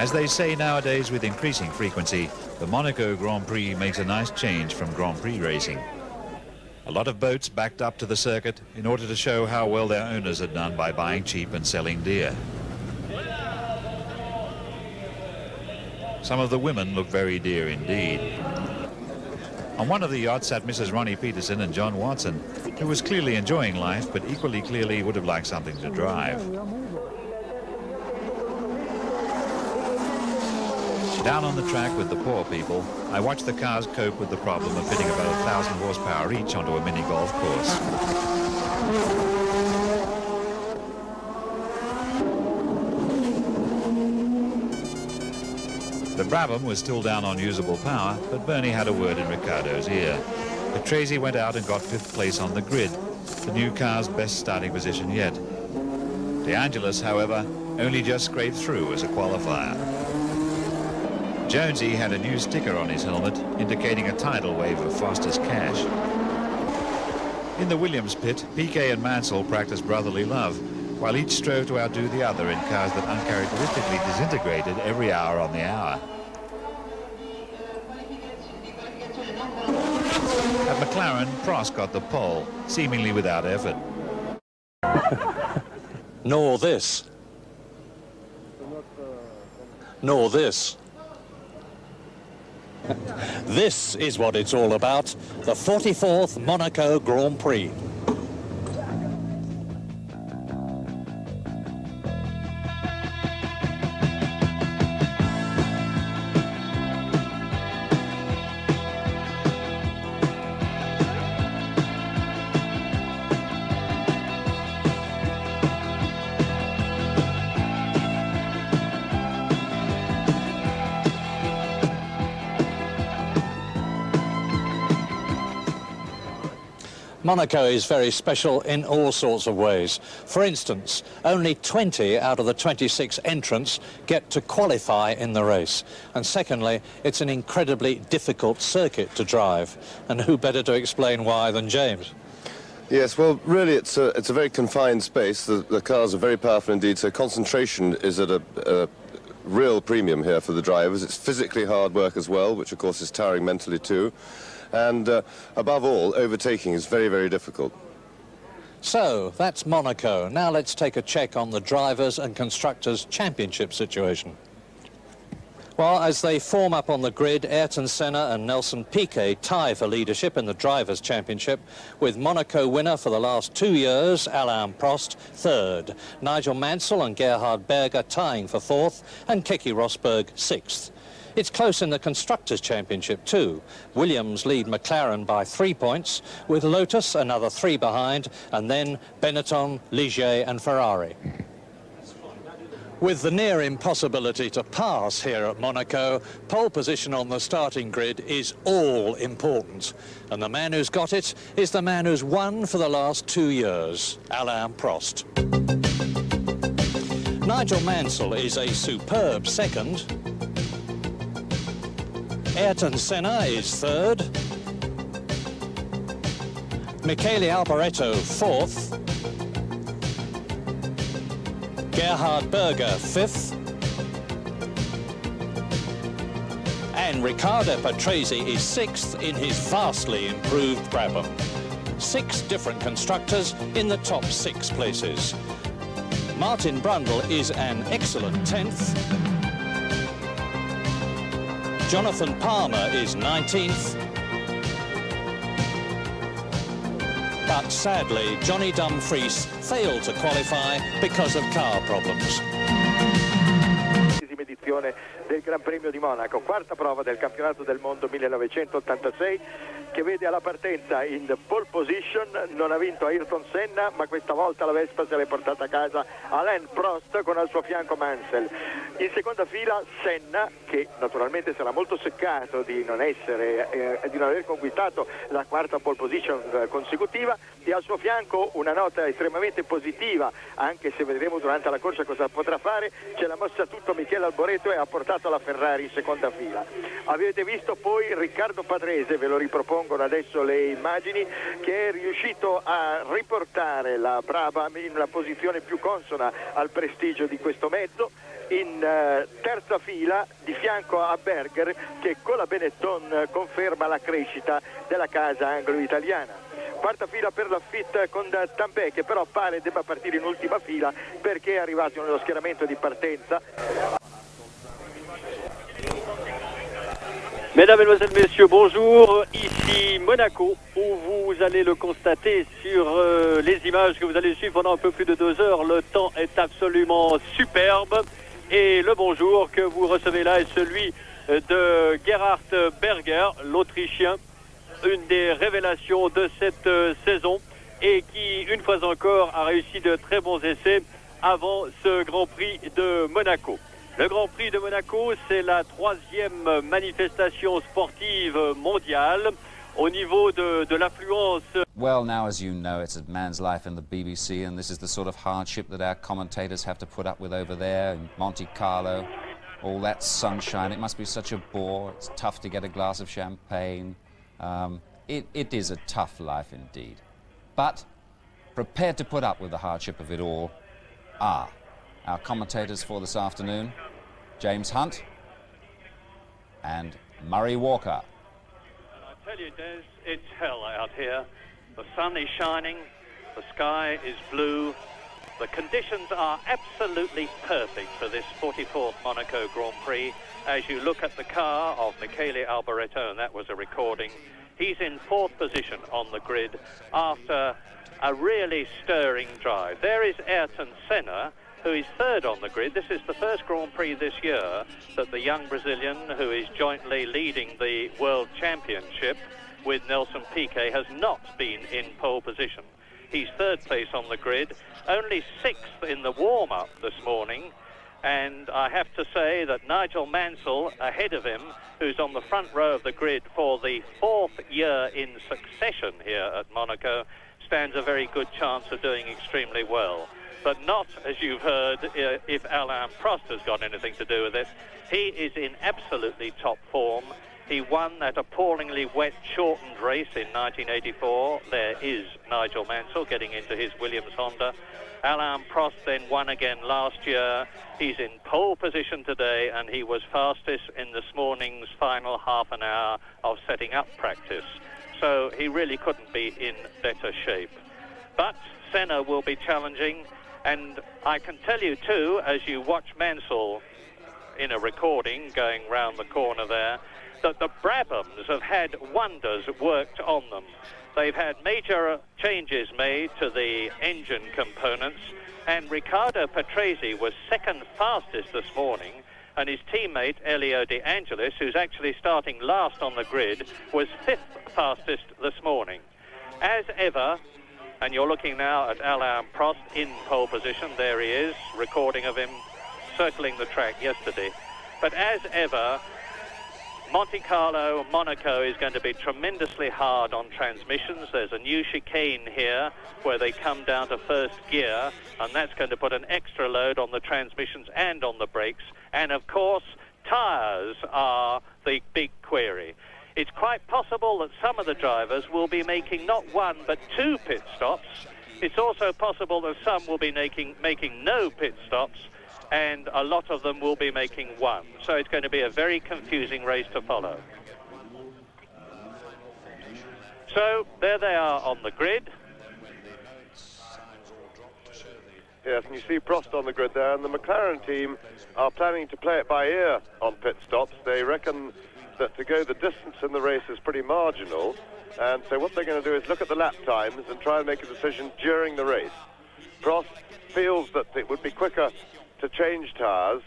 As they say nowadays with increasing frequency, the Monaco Grand Prix makes a nice change from Grand Prix racing. A lot of boats backed up to the circuit in order to show how well their owners had done by buying cheap and selling dear. Some of the women look very dear indeed. On one of the yachts sat Mrs. Ronnie Peterson and John Watson, who was clearly enjoying life, but equally clearly would have liked something to drive. Down on the track with the poor people, I watched the cars cope with the problem of fitting about 1,000 horsepower each onto a mini golf course. The Brabham was still down on usable power, but Bernie had a word in Riccardo's ear. Patrese went out and got 5th place on the grid, the new car's best starting position yet. De Angelis, however, only just scraped through as a qualifier. Jonesy had a new sticker on his helmet indicating a tidal wave of Foster's cash. In the Williams pit, Piquet and Mansell practiced brotherly love, while each strove to outdo the other in cars that uncharacteristically disintegrated every hour on the hour. At McLaren, Prost got the pole, seemingly without effort. Nor this. Nor this. This is what it's all about, the 44th Monaco Grand Prix. Monaco is very special in all sorts of ways. For instance, only 20 out of the 26 entrants get to qualify in the race. And secondly, it's an incredibly difficult circuit to drive. And who better to explain why than James? Yes, well, really, it's a very confined space. The cars are very powerful indeed, so concentration is at a real premium here for the drivers. It's physically hard work as well, which of course is tiring mentally too. And above all, overtaking is very, very difficult. So, that's Monaco. Now let's take a check on the Drivers' and Constructors' Championship situation. Well, as they form up on the grid, Ayrton Senna and Nelson Piquet tie for leadership in the Drivers' Championship, with Monaco winner for the last 2 years, Alain Prost, third. Nigel Mansell and Gerhard Berger tying for fourth, and Keke Rosberg sixth. It's close in the Constructors' Championship too. Williams lead McLaren by 3 points, with Lotus another 3 behind, and then Benetton, Ligier and Ferrari. With the near impossibility to pass here at Monaco, pole position on the starting grid is all important. And the man who's got it is the man who's won for the last 2 years, Alain Prost. Nigel Mansell is a superb second. Ayrton Senna is third. Michele Alboreto fourth. Gerhard Berger fifth. And Riccardo Patrese is sixth in his vastly improved Brabham. 6 different constructors in the top 6 places. Martin Brundle is an excellent 10th. Jonathan Palmer is 19th. But sadly, Johnny Dumfries failed to qualify because of car problems. Edizione del Gran Premio di Monaco, quarta prova del campionato del mondo 1986, che vede alla partenza in pole position, non ha vinto Ayrton Senna, ma questa volta la Vespa se l'è portata a casa Alain Prost con al suo fianco Mansell. In seconda fila Senna, che naturalmente sarà molto seccato di non aver conquistato la quarta pole position consecutiva, e al suo fianco una nota estremamente positiva, anche se vedremo durante la corsa cosa potrà fare. Ce l'ha mossa tutto Michele Alboreto e ha portato passato la Ferrari in seconda fila. Avete visto poi Riccardo Patrese, ve lo ripropongono adesso le immagini, che è riuscito a riportare la Brabham in una posizione più consona al prestigio di questo mezzo, in terza fila di fianco a Berger, che con la Benetton conferma la crescita della casa anglo-italiana. Quarta fila per la Fit con Tambay, che però pare debba partire in ultima fila perché è arrivato nello schieramento di partenza. Mesdames, Mesdemoiselles, Messieurs, bonjour. Ici Monaco, où vous allez le constater sur les images que vous allez suivre pendant un peu plus de 2 heures. Le temps est absolument superbe. Et le bonjour que vous recevez là est celui de Gerhard Berger, l'Autrichien, une des révélations de cette saison et qui, une fois encore, a réussi de très bons essais avant ce Grand Prix de Monaco. Le Grand Prix de Monaco, c'est la 3e manifestation sportive mondiale au niveau de l'affluence. Well, now, as you know, it's a man's life in the BBC, and this is the sort of hardship that our commentators have to put up with over there in Monte-Carlo. All that sunshine, it must be such a bore. It's tough to get a glass of champagne. It is a tough life indeed. But prepared to put up with the hardship of it all are our commentators for this afternoon, James Hunt and Murray Walker. And I tell you, Des, it's hell out here. The sun is shining, the sky is blue. The conditions are absolutely perfect for this 44th Monaco Grand Prix. As you look at the car of Michele Alboreto, and that was a recording, he's in 4th position on the grid after a really stirring drive. There is Ayrton Senna, who is 3rd on the grid. This is the first Grand Prix this year that the young Brazilian, who is jointly leading the World Championship with Nelson Piquet, has not been in pole position. He's 3rd place on the grid, only 6th in the warm-up this morning, and I have to say that Nigel Mansell, ahead of him, who's on the front row of the grid for the 4th year in succession here at Monaco, stands a very good chance of doing extremely well. But not, as you've heard, if Alain Prost has got anything to do with it. He is in absolutely top form. He won that appallingly wet, shortened race in 1984. There is Nigel Mansell getting into his Williams Honda. Alain Prost then won again last year. He's in pole position today, and he was fastest in this morning's final half an hour of setting up practice. So he really couldn't be in better shape. But Senna will be challenging. And I can tell you, too, as you watch Mansell in a recording going round the corner there, that the Brabhams have had wonders worked on them. They've had major changes made to the engine components, and Riccardo Patrese was 2nd fastest this morning, and his teammate, Elio De Angelis, who's actually starting last on the grid, was 5th fastest this morning. As ever, and you're looking now at Alain Prost in pole position. There he is, recording of him circling the track yesterday. But as ever, Monte-Carlo, Monaco is going to be tremendously hard on transmissions. There's a new chicane here where they come down to 1st gear, and that's going to put an extra load on the transmissions and on the brakes. And of course, tyres are the big query. It's quite possible that some of the drivers will be making not 1 but 2 pit stops. It's also possible that some will be making no pit stops, and a lot of them will be making 1. So it's going to be a very confusing race to follow. So there they are on the grid. Yes, and you see Prost on the grid there, and the McLaren team are planning to play it by ear on pit stops. They reckon that to go the distance in the race is pretty marginal, and so what they're going to do is look at the lap times and try and make a decision during the race. Prost feels that it would be quicker to change tyres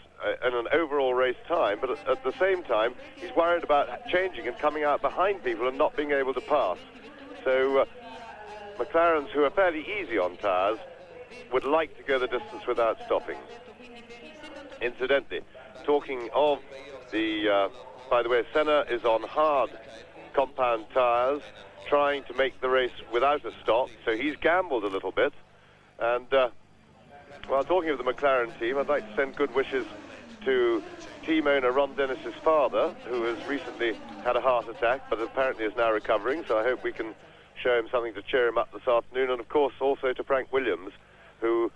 in an overall race time, but at the same time he's worried about changing and coming out behind people and not being able to pass. So McLarens, who are fairly easy on tyres, would like to go the distance without stopping. Incidentally, talking of the by the way, Senna is on hard compound tyres, trying to make the race without a stop, so he's gambled a little bit. And, well, talking of the McLaren team, I'd like to send good wishes to team owner Ron Dennis's father, who has recently had a heart attack, but apparently is now recovering, so I hope we can show him something to cheer him up this afternoon. And of course also to Frank Williams, who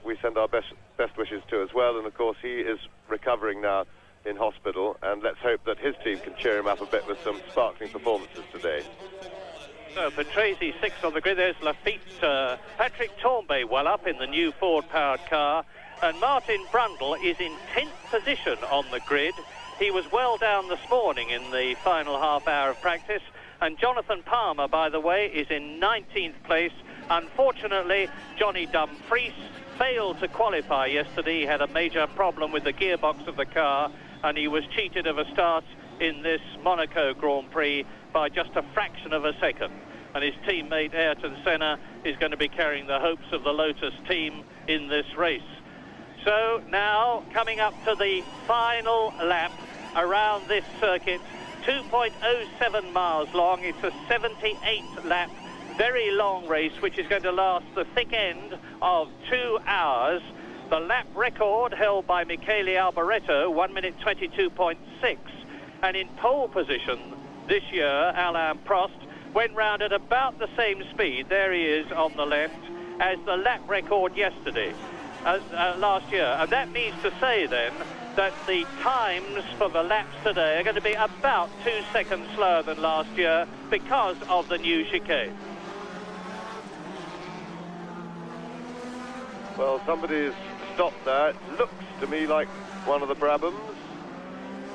we send our best wishes to as well, and of course he is recovering now in hospital, and let's hope that his team can cheer him up a bit with some sparkling performances today. So Patrese 6 on the grid. There's Lafitte. Patrick Torbay well up in the new Ford-powered car. And Martin Brundle is in 10th position on the grid. He was well down this morning in the final half hour of practice. And Jonathan Palmer, by the way, is in 19th place. Unfortunately, Johnny Dumfries failed to qualify yesterday. He had a major problem with the gearbox of the car, and he was cheated of a start in this Monaco Grand Prix by just a fraction of a second. And his teammate Ayrton Senna is going to be carrying the hopes of the Lotus team in this race. So now coming up to the final lap around this circuit, 2.07 miles long. It's a 78 lap, very long race, which is going to last the thick end of 2 hours. The lap record held by Michele Alboreto, 1 minute 22.6. And in pole position this year, Alain Prost went round at about the same speed, there he is on the left, as the lap record yesterday, last year. And that means to say then that the times for the laps today are going to be about 2 seconds slower than last year because of the new chicane. Well, somebody's stopped there. It looks to me like one of the Brabhams,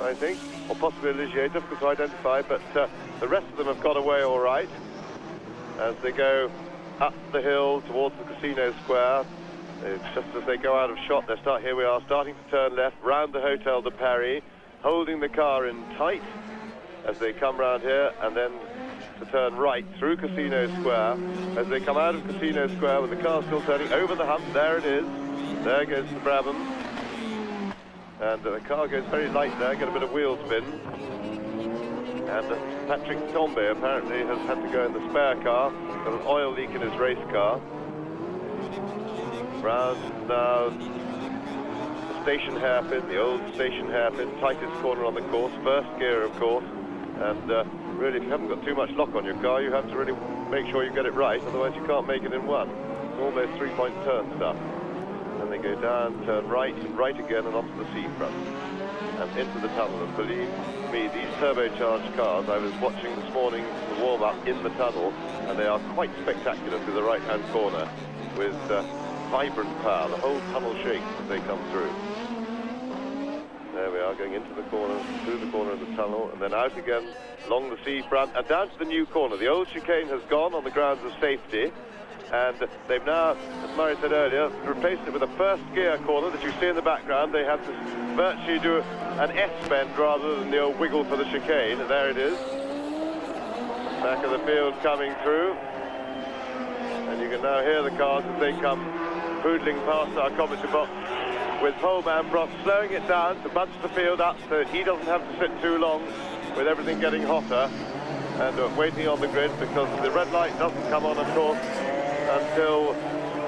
I think, or possibly a Ligier, difficult to identify, but the rest of them have got away all right as they go up the hill towards the Casino Square. It's just as they go out of shot, here we are, starting to turn left, round the Hotel de Paris, holding the car in tight as they come round here, and then to turn right through Casino Square. As they come out of Casino Square with the car still turning over the hump, there it is. There goes the Brabham. And the car goes very light there, get a bit of wheel spin. And Patrick Torbay apparently has had to go in the spare car, got an oil leak in his race car. Round now the station hairpin, the old station hairpin, tightest corner on the course, first gear of course. And really, if you haven't got too much lock on your car, you have to really make sure you get it right, otherwise you can't make it in one. It's almost three-point turn stuff. And they go down, turn right, and right again, and onto the seafront. And into the tunnel. And believe me, these turbocharged cars, I was watching this morning the warm-up in the tunnel, and they are quite spectacular through the right-hand corner, with vibrant power. The whole tunnel shakes as they come through. There we are, going into the corner, through the corner of the tunnel, and then out again along the seafront, and down to the new corner. The old chicane has gone on the grounds of safety, and they've now, as Murray said earlier, replaced it with a first gear corner that you see in the background. They had to virtually do an S-bend rather than the old wiggle for the chicane, and there it is. Back of the field coming through, and you can now hear the cars as they come poodling past our commentary box, with poleman Prost slowing it down to bunch the field up so that he doesn't have to sit too long with everything getting hotter, and waiting on the grid, because the red light doesn't come on, of course, until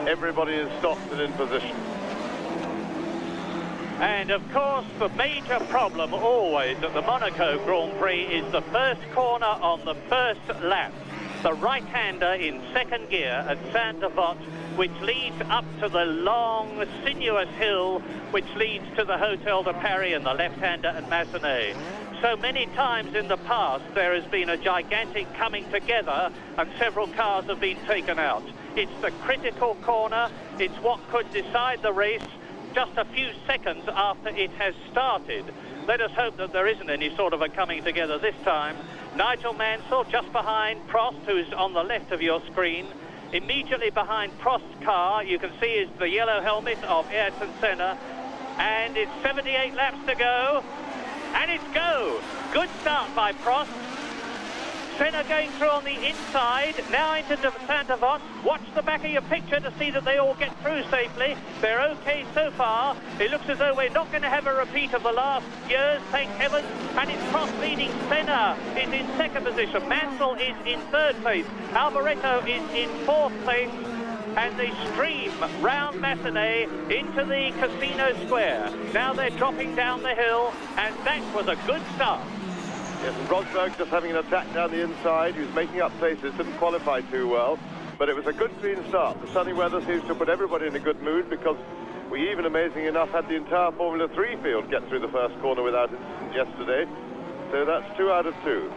everybody is stopped and in position. And of course, the major problem always at the Monaco Grand Prix is the first corner on the first lap. The right-hander in second gear at Saint-Devote, which leads up to the long, sinuous hill which leads to the Hotel de Paris, and the left-hander at Massenet. So many times in the past there has been a gigantic coming together and several cars have been taken out. It's the critical corner, it's what could decide the race just a few seconds after it has started. Let us hope that there isn't any sort of a coming together this time. Nigel Mansell just behind Prost, who's on the left of your screen. Immediately behind Prost's car, you can see, is the yellow helmet of Ayrton Senna. And it's 78 laps to go. And it's go! Good start by Prost. Senna going through on the inside, now into Saint-Devote. Watch the back of your picture to see that they all get through safely. They're okay so far. It looks as though we're not going to have a repeat of the last years, thank heavens. And it's Prost leading. Senna is in second position. Mansell is in third place. Alboreto is in fourth place. and they stream round Massenet into the Casino Square. Now they're dropping down the hill, and that was a good start. Yes, and Rosberg just having an attack down the inside. He was making up places, didn't qualify too well, but it was a good clean start. The sunny weather seems to put everybody in a good mood, because we even, amazingly enough, had the entire Formula 3 field get through the first corner without incident yesterday. So that's 2 out of 2.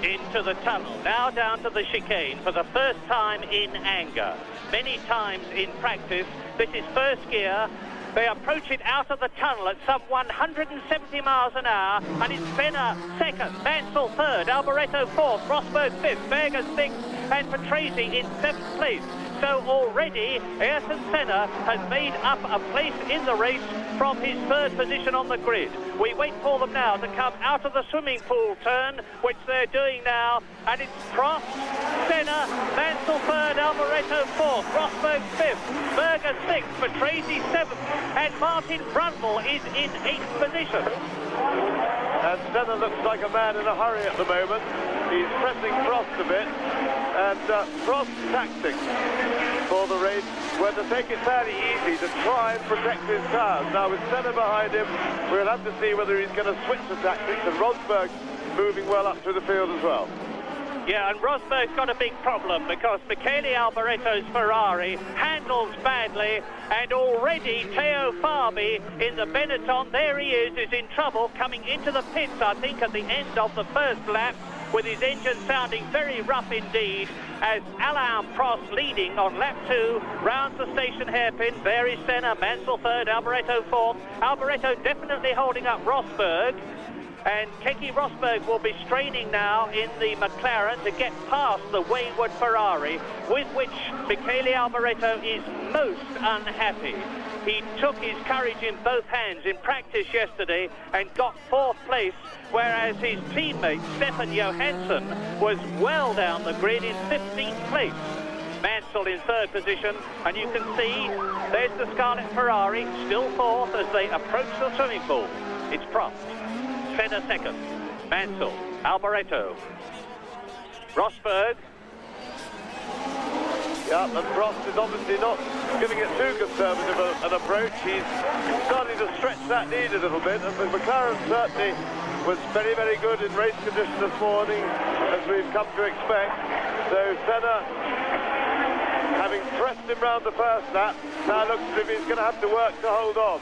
Into the tunnel, now down to the chicane for the first time in anger. Many times in practice, this is first gear. They approach it out of the tunnel at some 170 miles an hour, and it's Senna second, Mansell third, Alboreto fourth, Rosberg fifth, Berger sixth, and Patrese in seventh place. So already Ayrton Senna has made up a place in the race from his third position on the grid. We wait for them now to come out of the swimming pool turn, which they're doing now, and it's Prost, Senna, Mansell third, Alboreto fourth, Rosberg fifth, Berger sixth, Patrese seventh, and Martin Brundle is in eighth position. And Senna looks like a man in a hurry at the moment. He's pressing Prost a bit, and Prost's tactics for the race were to take it fairly easy, to try and protect his cars. Now with Senna behind him, we'll have to see whether he's going to switch the tactics, and Rosberg moving well up through the field as well. Yeah, and Rosberg's got a big problem, because Michele Alboreto's Ferrari handles badly, and already Teo Fabi in the Benetton, there he is in trouble coming into the pits, I think, at the end of the first lap, with his engine sounding very rough indeed, as Alain Prost leading on lap 2, rounds the station hairpin. There is Senna, Mansell third, Alboreto fourth. Alboreto definitely holding up Rosberg, and Keke Rosberg will be straining now in the McLaren to get past the wayward Ferrari, with which Michele Alboreto is most unhappy. He took his courage in both hands in practice yesterday and got fourth place, whereas his teammate Stefan Johansson was well down the grid in 15th place. Mansell in third position, and you can see there's the Scarlet Ferrari, still fourth as they approach the swimming pool. It's Prost, Senna second, Mansell, Alboreto, Rosberg. Yeah, and Prost is obviously not giving it too conservative an approach. He's starting to stretch that lead a little bit, and the McLaren certainly was very, very good in race condition this morning, as we've come to expect. So Senna, having pressed him round the first lap, now looks as if he's going to have to work to hold on.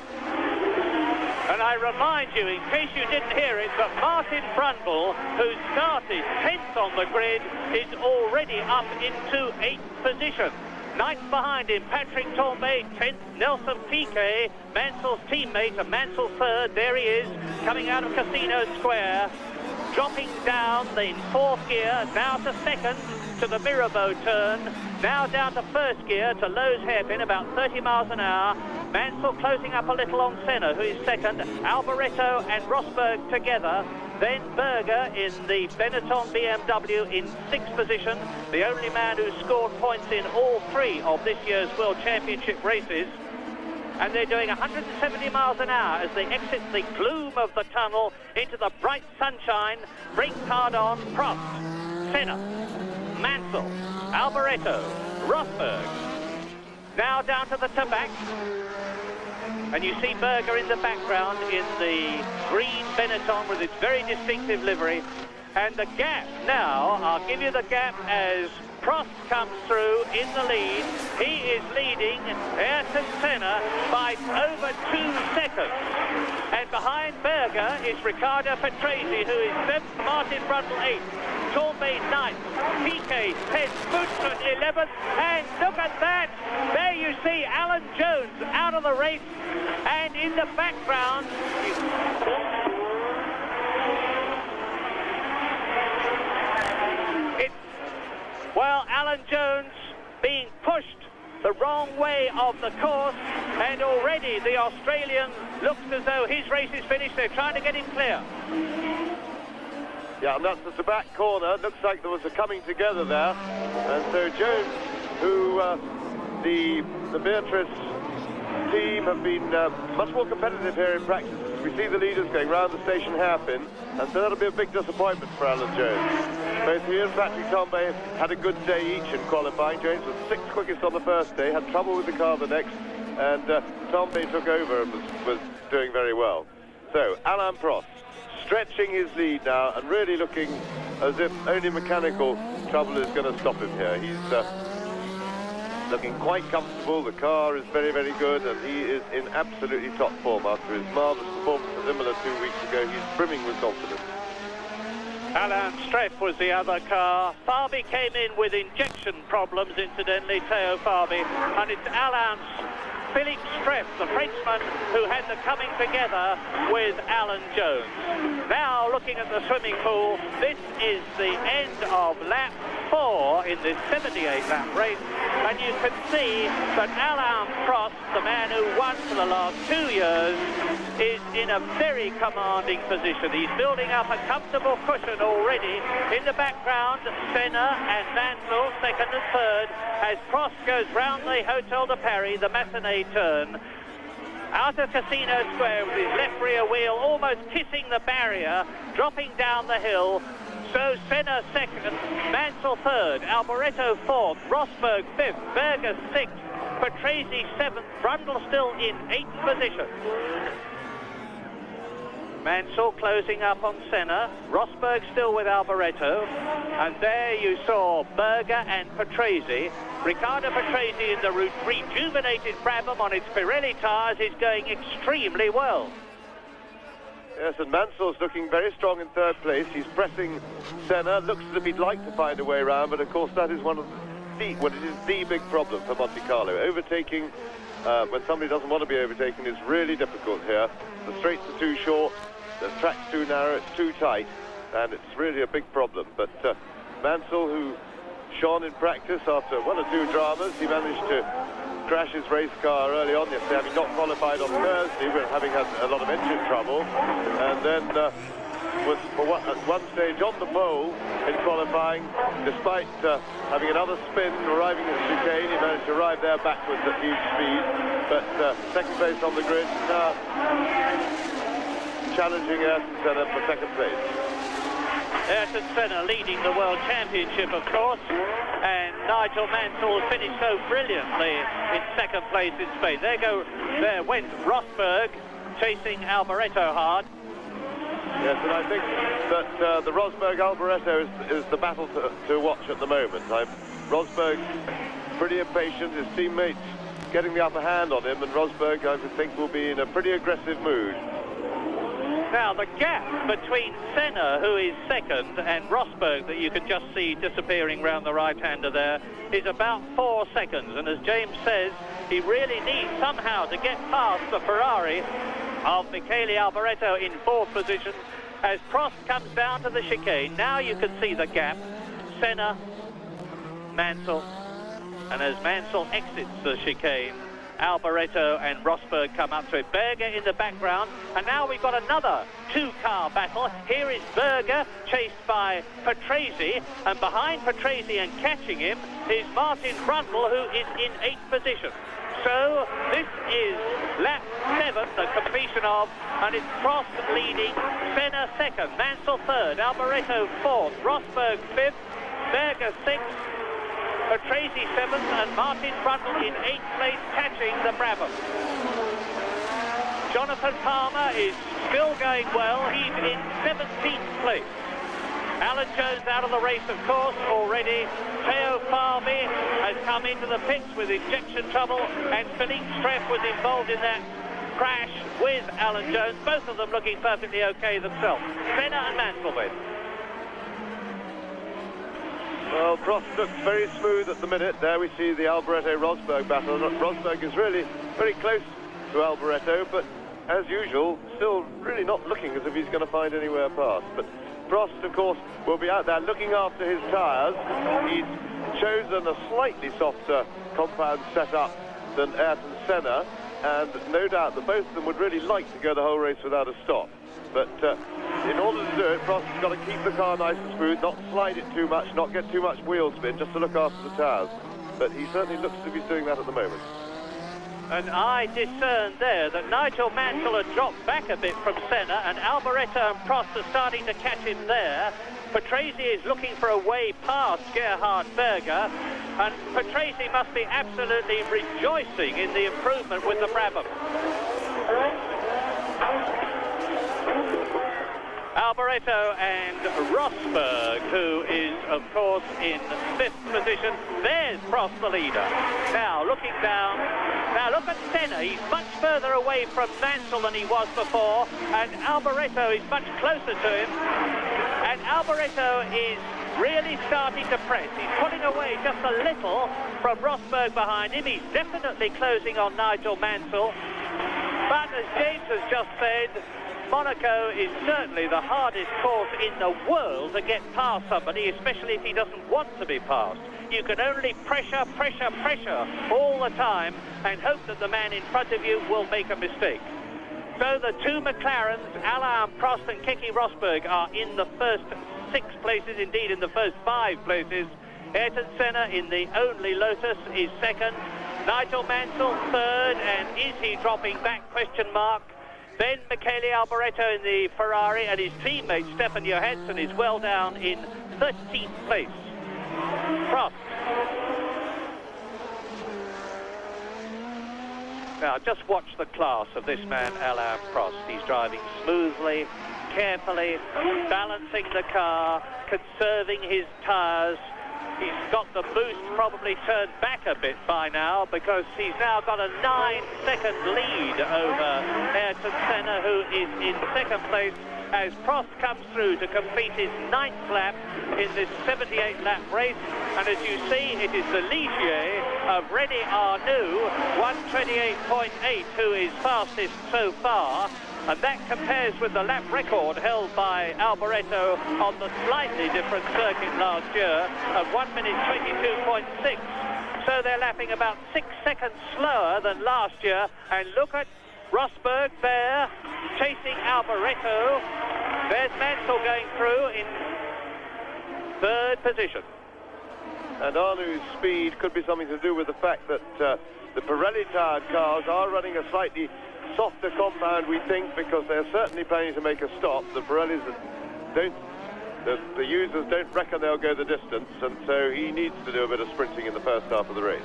And I remind you, in case you didn't hear it, that Martin Brundle, who started 10th on the grid, is already up into 8th position. 9th behind him, Patrick Tambay, 10th, Nelson Piquet, Mansell's teammate, and Mansell third. There he is, coming out of Casino Square, dropping down in fourth gear, now to second, to the Mirabeau turn, now down to first gear, to Lowe's hairpin, about 30 miles an hour. Mansell closing up a little on Senna, who is second, Alboreto and Rosberg together, then Berger in the Benetton BMW in sixth position, the only man who scored points in all three of this year's World Championship races. And they're doing 170 miles an hour as they exit the gloom of the tunnel into the bright sunshine. Brakes hard on. Prost, Senna, Mansell, Alboreto, Rosberg. Now down to the Tabac. And you see Berger in the background in the green Benetton with its very distinctive livery. And the gap now, I'll give you the gap as Prost comes through in the lead. He is leading Ayrton Senna by over 2 seconds. And behind Berger is Riccardo Patrese, who is 7th, Martin Brundle 8th, Tambay 9th, Piquet 10th, Boutsen 11th, and look at that! There you see Alan Jones out of the race, and in the background, well, Alan Jones being pushed the wrong way of the course, and already the Australian looks as though his race is finished. They're trying to get him clear. Yeah, and that's the back corner. Looks like there was a coming together there. And so Jones, who the Beatrice team have been much more competitive here in practice this we see the leaders going round the station hairpin, and so that'll be a big disappointment for Alan Jones. Both he and Patrick Tambay had a good day each in qualifying. Jones was 6th quickest on the first day, had trouble with the car the next, and Tambay took over and was doing very well. So, Alain Prost stretching his lead now and really looking as if only mechanical trouble is going to stop him here. He's looking quite comfortable. The car is very, very good, and he is in absolutely top form after his marvellous performance at Imola 2 weeks ago. He's brimming with confidence. Alain Streff was the other car. Farby came in with injection problems, incidentally, Theo Farby, and it's Alain's Philippe Streff, the Frenchman, who had the coming together with Alan Jones. Now, looking at the swimming pool, this is the end of lap 4 in this 78-lap race, and you can see that Alain Prost, the man who won for the last 2 years, is in a very commanding position. He's building up a comfortable cushion already. In the background, Senna and Mansell, second and third, as Prost goes round the Hotel de Paris, the matinee turn, out of Casino Square with his left rear wheel almost kissing the barrier, dropping down the hill. So Senna second, Mansell third, Alboreto fourth, Rosberg fifth, Berger sixth, Patrese seventh, Brundle still in 8th position. Mansell closing up on Senna, Rosberg still with Alboreto, and there you saw Berger and Patrese. Riccardo Patrese in the rejuvenated Brabham on its Pirelli tyres is going extremely well. Yes, and Mansell's looking very strong in 3rd place. He's pressing Senna, looks as if he'd like to find a way around, but of course that is one of it is the big problem for Monte-Carlo. Overtaking when somebody doesn't want to be overtaken is really difficult here. The straights are too short, the track's too narrow, it's too tight, and it's really a big problem. But Mansell, who shone in practice after 1 or 2 dramas, he managed to crash his race car early on yesterday, having not qualified on Thursday, but having had a lot of engine trouble, and then was at one stage on the pole in qualifying, despite having another spin, arriving at the chicane. He managed to arrive there backwards at huge speed, but 2nd place on the grid, now challenging Ayrton Senna for 2nd place. Ayrton Senna leading the World Championship, of course, and Nigel Mansell finished so brilliantly in 2nd place in Spain. There went Rosberg chasing Alboreto hard. Yes, and I think that the Rosberg-Alboreto is the battle to watch at the moment. Rosberg's pretty impatient, his teammates getting the upper hand on him, and Rosberg, I would think, will be in a pretty aggressive mood. Now, the gap between Senna, who is 2nd, and Rosberg, that you can just see disappearing round the right-hander there, is about 4 seconds. And as James says, he really needs somehow to get past the Ferrari of Michele Alboreto in 4th position. As Prost comes down to the chicane, now you can see the gap. Senna, Mansell, and as Mansell exits the chicane, Alboreto and Rosberg come up to it. Berger in the background, and now we've got another 2-car battle. Here is Berger chased by Patrese, and behind Patrese and catching him is Martin Brundle, who is in 8th position. So this is lap 7, the completion of, and it's Prost leading, Senna 2nd, Mansell 3rd, Alboreto 4th, Rosberg 5th, Berger 6th, Patrese 7th, and Martin Brundle in 8th place, catching the Brabham. Jonathan Palmer is still going well. He's in 17th place. Alan Jones out of the race, of course, already. Theo Farby has come into the pits with injection trouble, and Philippe Streff was involved in that crash with Alan Jones, both of them looking perfectly okay themselves. Senna and Mansell with. Well, Prost looks very smooth at the minute. There we see the Alboreto-Rosberg battle. Rosberg is really very close to Alboreto, but as usual, still really not looking as if he's going to find anywhere past. But Prost, of course, will be out there looking after his tyres. He's chosen a slightly softer compound setup than Ayrton Senna, and no doubt that both of them would really like to go the whole race without a stop. But in order to do it, Prost has got to keep the car nice and smooth, not slide it too much, not get too much wheel spin, just to look after the tyres. But he certainly looks as if he's doing that at the moment. And I discerned there that Nigel Mansell had dropped back a bit from Senna, and Alboreto and Prost are starting to catch him there. Patrese is looking for a way past Gerhard Berger, and Patrese must be absolutely rejoicing in the improvement with the Brabham. Alboreto and Rosberg, who is, of course, in 5th position. There's Prost, the leader. Now, looking down. Now, look at Senna. He's much further away from Mansell than he was before, and Alboreto is much closer to him. And Alboreto is really starting to press. He's pulling away just a little from Rosberg behind him. He's definitely closing on Nigel Mansell. But as James has just said, Monaco is certainly the hardest course in the world to get past somebody, especially if he doesn't want to be passed. You can only pressure, pressure, pressure all the time and hope that the man in front of you will make a mistake. So the two McLarens, Alain Prost and Keke Rosberg, are in the first 6 places, indeed in the first 5 places. Ayrton Senna in the only Lotus is 2nd. Nigel Mansell 3rd, and is he dropping back, question mark. Then Michele Alboreto in the Ferrari, and his teammate Stefan Johansson is well down in 13th place. Prost. Now just watch the class of this man, Alain Prost. He's driving smoothly, carefully, balancing the car, conserving his tyres. He's got the boost probably turned back a bit by now, because he's now got a 9-second lead over Ayrton Senna, who is in 2nd place, as Prost comes through to complete his 9th lap in this 78-lap race. And as you see, it is the Ligier of René Arnoux, 1:28.8, who is fastest so far. And that compares with the lap record held by Alboreto on the slightly different circuit last year of 1:22.6. So they're lapping about 6 seconds slower than last year. And look at Rosberg there, chasing Alboreto. There's Mansell going through in 3rd position. And Arnoux' speed could be something to do with the fact that the Pirelli-tyred cars are running a slightly softer compound, we think, because they're certainly planning to make a stop. The Pirellis don't, the users don't reckon they'll go the distance, and so he needs to do a bit of sprinting in the first half of the race.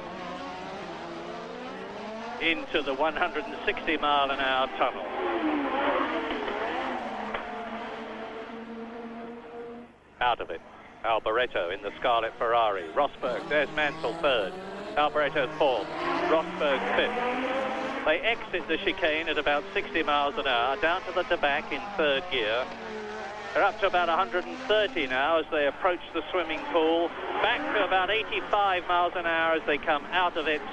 Into the 160-mile-an-hour tunnel. Out of it. Alboreto in the Scarlet Ferrari. Rosberg, there's Mansell 3rd. Alboreto 4th. Rosberg 5th. They exit the chicane at about 60 miles an hour, down to the Tabac in 3rd gear. They're up to about 130 now as they approach the swimming pool. Back to about 85 miles an hour as they come out of it.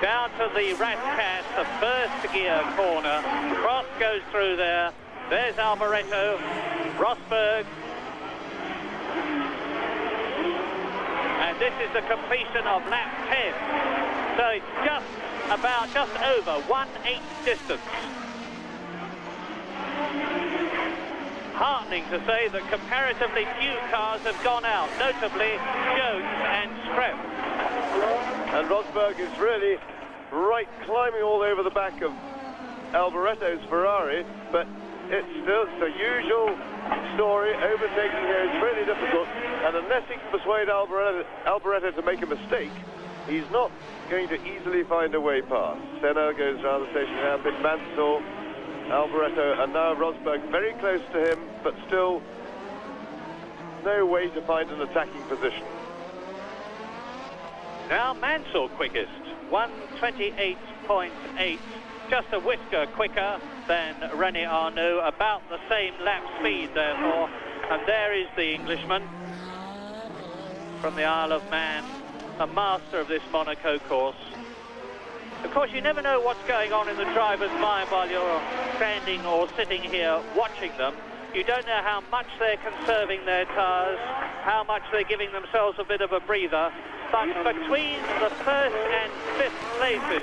Down to the Ratcast, the 1st gear corner. Prost goes through there. There's Alboreto. Rosberg. And this is the completion of lap 10. So it's just over 1/8 distance. Heartening to say that comparatively few cars have gone out, notably Jones and Streb. And Rosberg is really climbing all over the back of Alboreto's Ferrari, but it's still the usual story. Overtaking here is really difficult, and unless he can persuade Alboreto to make a mistake, he's not going to easily find a way past. Senna goes around the station hairpin, Mansell, Alboreto, and now Rosberg very close to him, but still no way to find an attacking position. Now Mansell quickest, 1:28.8, just a whisker quicker than René Arnoux, about the same lap speed therefore. And there is the Englishman from the Isle of Man, a master of this Monaco course. Of course, you never know what's going on in the driver's mind while you're standing or sitting here watching them. You don't know how much they're conserving their tyres, how much they're giving themselves a bit of a breather. But between the 1st and 5th places,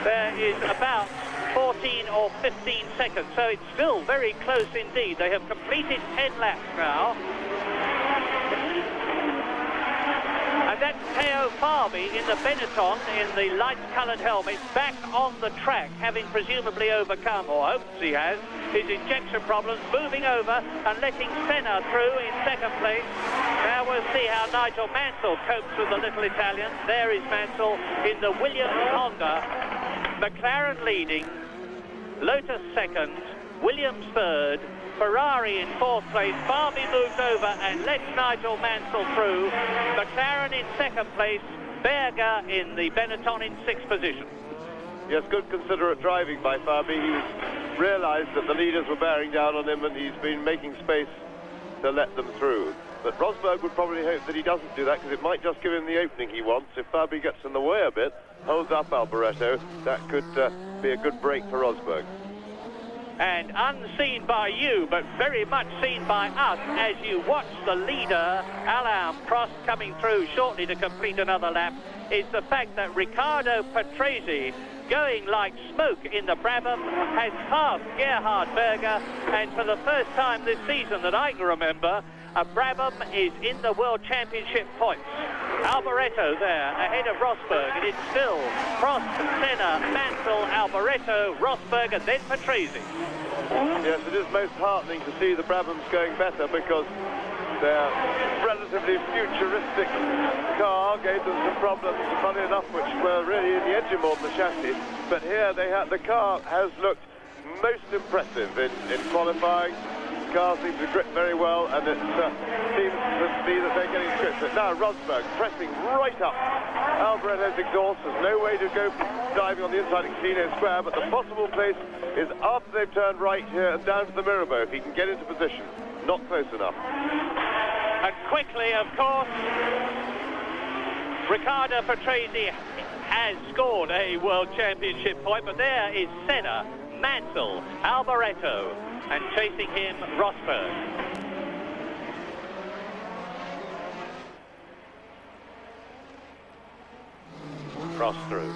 there is about 14 or 15 seconds. So it's still very close indeed. They have completed 10 laps now. And that's Theo Farby in the Benetton, in the light-coloured helmet, back on the track, having presumably overcome, or hopes he has, his injection problems, moving over and letting Senna through in second place. Now we'll see how Nigel Mansell copes with the little Italian. There is Mansell in the Williams Honda. McLaren leading, Lotus second, Williams third, Ferrari in fourth place. Farby moves over and lets Nigel Mansell through. McLaren in second place, Berger in the Benetton in sixth position. Yes, good considerate driving by Farby. He's realised that the leaders were bearing down on him and he's been making space to let them through. But Rosberg would probably hope that he doesn't do that, because it might just give him the opening he wants. If Farby gets in the way a bit, holds up Alboreto, that could be a good break for Rosberg. And unseen by you, but very much seen by us as you watch the leader, Alain Prost, coming through shortly to complete another lap, is the fact that Riccardo Patrese, going like smoke in the Brabham, has passed Gerhard Berger, and for the first time this season that I can remember, a Brabham is in the World Championship points. Alboreto there, ahead of Rosberg, and it's still Prost, Senna, Mansell, Alboreto, Rosberg, and then Patrese. Yes, it is most heartening to see the Brabhams going better, because their relatively futuristic car gave them some problems, funny enough, which were really in the engine more than the chassis. But here the car has looked most impressive in qualifying. The car seems to grip very well, and it seems to be that they're getting tripped. But now Rosberg pressing right up Alboreto's exhaust. There's no way to go diving on the inside of Casino Square, but the possible place is after they've turned right here and down to the Mirabeau, if he can get into position. Not close enough. And quickly, of course, Riccardo Patrese has scored a World Championship point, but there is Senna, Mansell, Alboreto, and chasing him, Rosberg. Cross through.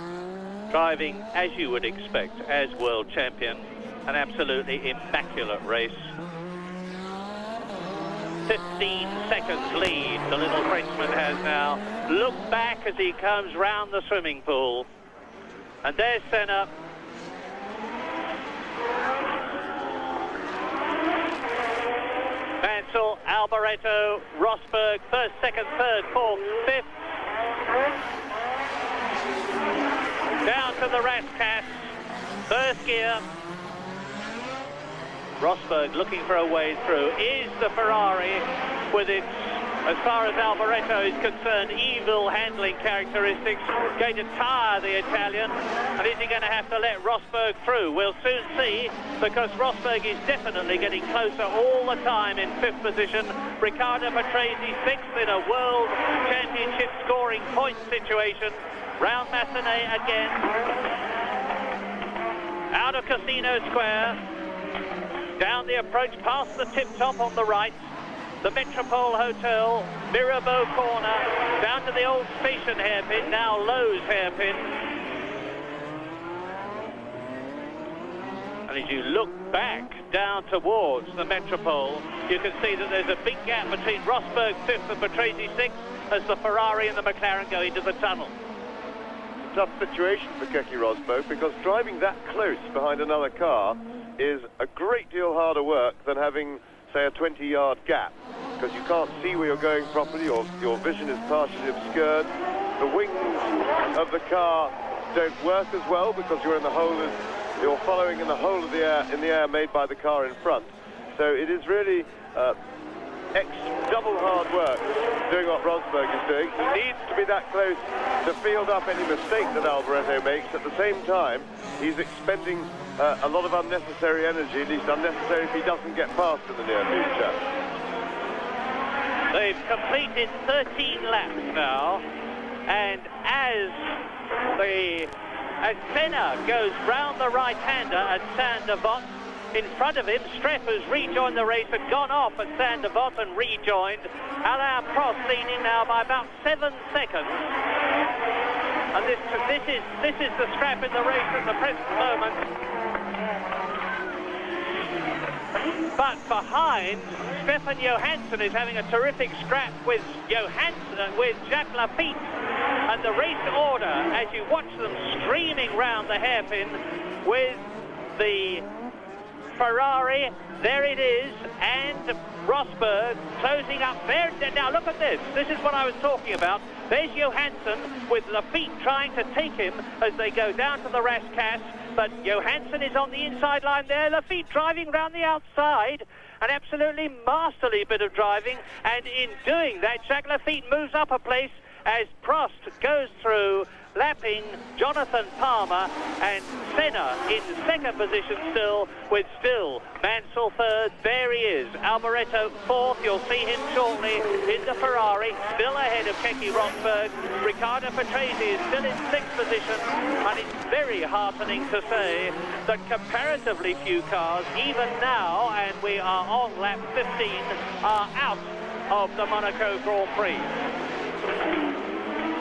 Driving, as you would expect, as world champion. An absolutely immaculate race. 15 seconds lead the little Frenchman has now. Look back as he comes round the swimming pool. And there's Senna. Mansell, Alboreto, Rosberg, first, second, third, fourth, fifth. Down to the Rascasse, first gear. Rosberg looking for a way through. Is the Ferrari, with its, as far as Alboreto is concerned, evil handling characteristics, going to tire the Italian? And is he going to have to let Rosberg through? We'll soon see, because Rosberg is definitely getting closer all the time in fifth position. Riccardo Patrese sixth in a World Championship scoring point situation. Round Massenet again. Out of Casino Square. Down the approach past the tip top on the right. The Metropole Hotel, Mirabeau corner, down to the old station hairpin, now Lowe's hairpin. And as you look back down towards the Metropole, you can see that there's a big gap between Rosberg fifth and Patrese sixth as the Ferrari and the McLaren go into the tunnel. Tough situation for Keke Rosberg, because driving that close behind another car is a great deal harder work than having, say, a 20-yard gap, because you can't see where you're going properly, or your vision is partially obscured. The wings of the car don't work as well, because you're in the hole, you're following in the hole of the air made by the car in front. So it is really double hard work doing what Rosberg is doing. He needs to be that close to field up any mistake that Alboreto makes. At the same time, he's expending a lot of unnecessary energy, at least unnecessary if he doesn't get past in the near future. They've completed 13 laps now, and as Senna goes round the right-hander at Saint-Devote, in front of him, Streff has rejoined the race and gone off at Saint-Devote and rejoined. Alain Prost leading now by about 7 seconds. And this is the scrap in the race at the present moment. But behind, Stefan Johansson is having a terrific scrap with Jacques Lafitte. And the race order, as you watch them streaming round the hairpin with the Ferrari, there it is, and Rosberg closing up there. Now look at this. This is what I was talking about. There's Johansson with Lafitte trying to take him as they go down to the Rascasse. But Johansson is on the inside line there. Lafitte driving round the outside. An absolutely masterly bit of driving. And in doing that, Jacques Lafitte moves up a place as Prost goes through, lapping Jonathan Palmer, and Senna in second position still, with Mansell third. There he is. Alboreto fourth. You'll see him shortly in the Ferrari, still ahead of Keke Rosberg. Riccardo Patrese is still in sixth position, and it's very heartening to say that comparatively few cars, even now, and we are on lap 15, are out of the Monaco Grand Prix.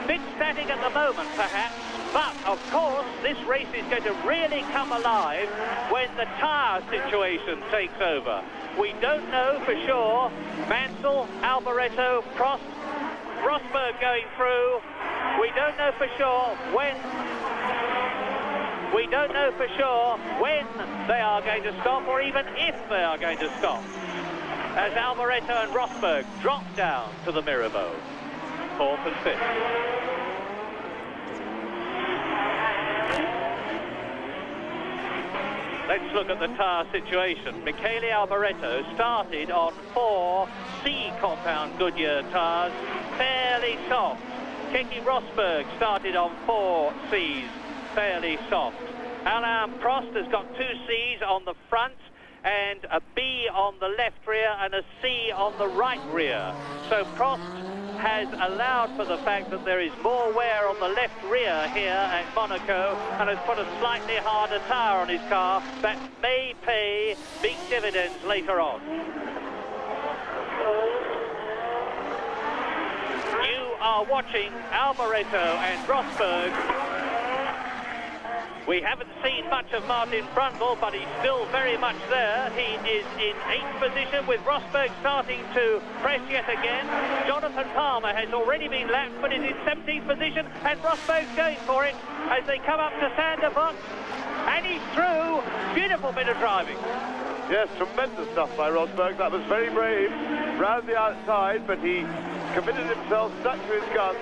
Bit static at the moment, perhaps, but of course this race is going to really come alive when the tyre situation takes over. We don't know for sure. Mansell, Alboreto, Prost, Rosberg going through. We don't know for sure when. We don't know for sure when they are going to stop, or even if they are going to stop, as Alboreto and Rosberg drop down to the Mirabeau. Fourth and fifth. Let's look at the tyre situation. Michele Alboreto started on 4 C compound Goodyear tyres, fairly soft. Keke Rosberg started on 4 Cs, fairly soft. Alain Prost has got 2 Cs on the front, and a B on the left rear and a C on the right rear. So Prost has allowed for the fact that there is more wear on the left rear here at Monaco, and has put a slightly harder tyre on his car that may pay big dividends later on. You are watching Alboreto and Rosberg. We haven't seen much of Martin Brundle, but he's still very much there. He is in 8th position, with Rosberg starting to press yet again. Jonathan Palmer has already been lapped, but is in 17th position, and Rosberg's going for it as they come up to Sainte-Devote. And he's through. Beautiful bit of driving. Yes, tremendous stuff by Rosberg. That was very brave. Round the outside, but he committed himself, stuck to his guns,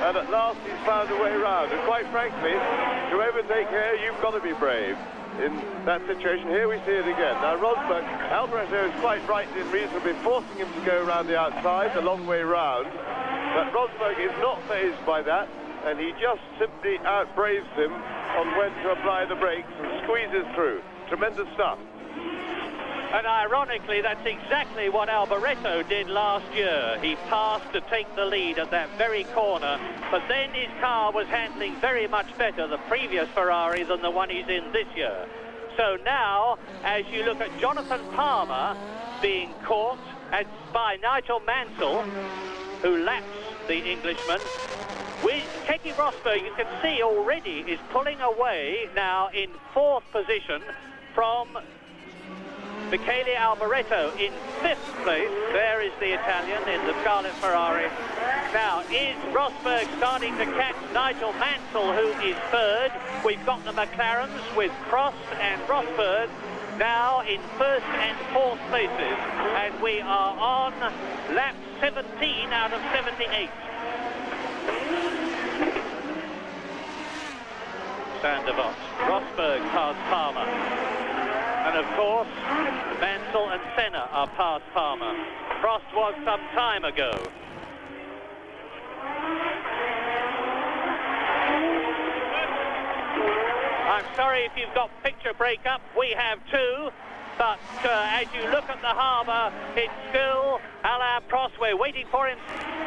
and at last he's found a way round. And quite frankly, to overtake here, you've got to be brave in that situation. Here we see it again. Now Rosberg, Alboreto is quite right in reasonably forcing him to go around the outside, the long way round. But Rosberg is not fazed by that, and he just simply outbraves him on when to apply the brakes and squeezes through. Tremendous stuff. And ironically, that's exactly what Alboreto did last year. He passed to take the lead at that very corner, but then his car was handling very much better, the previous Ferrari, than the one he's in this year. So now, as you look at Jonathan Palmer being caught by Nigel Mansell, who laps the Englishman, with Keke Rosberg, you can see already is pulling away now in 4th position from Michele Alboreto in 5th place. There is the Italian in the Scarlet Ferrari. Now, is Rosberg starting to catch Nigel Mansell, who is 3rd? We've got the McLarens with Prost and Rosberg now in 1st and 4th places. And we are on lap 17 out of 78. Sainte-Devote. Rosberg past Palmer. And of course, Mansell and Senna are past Palmer. Prost was some time ago. I'm sorry if you've got picture breakup. We have too. But as you look at the harbour, it's still Alain Prost. We're waiting for him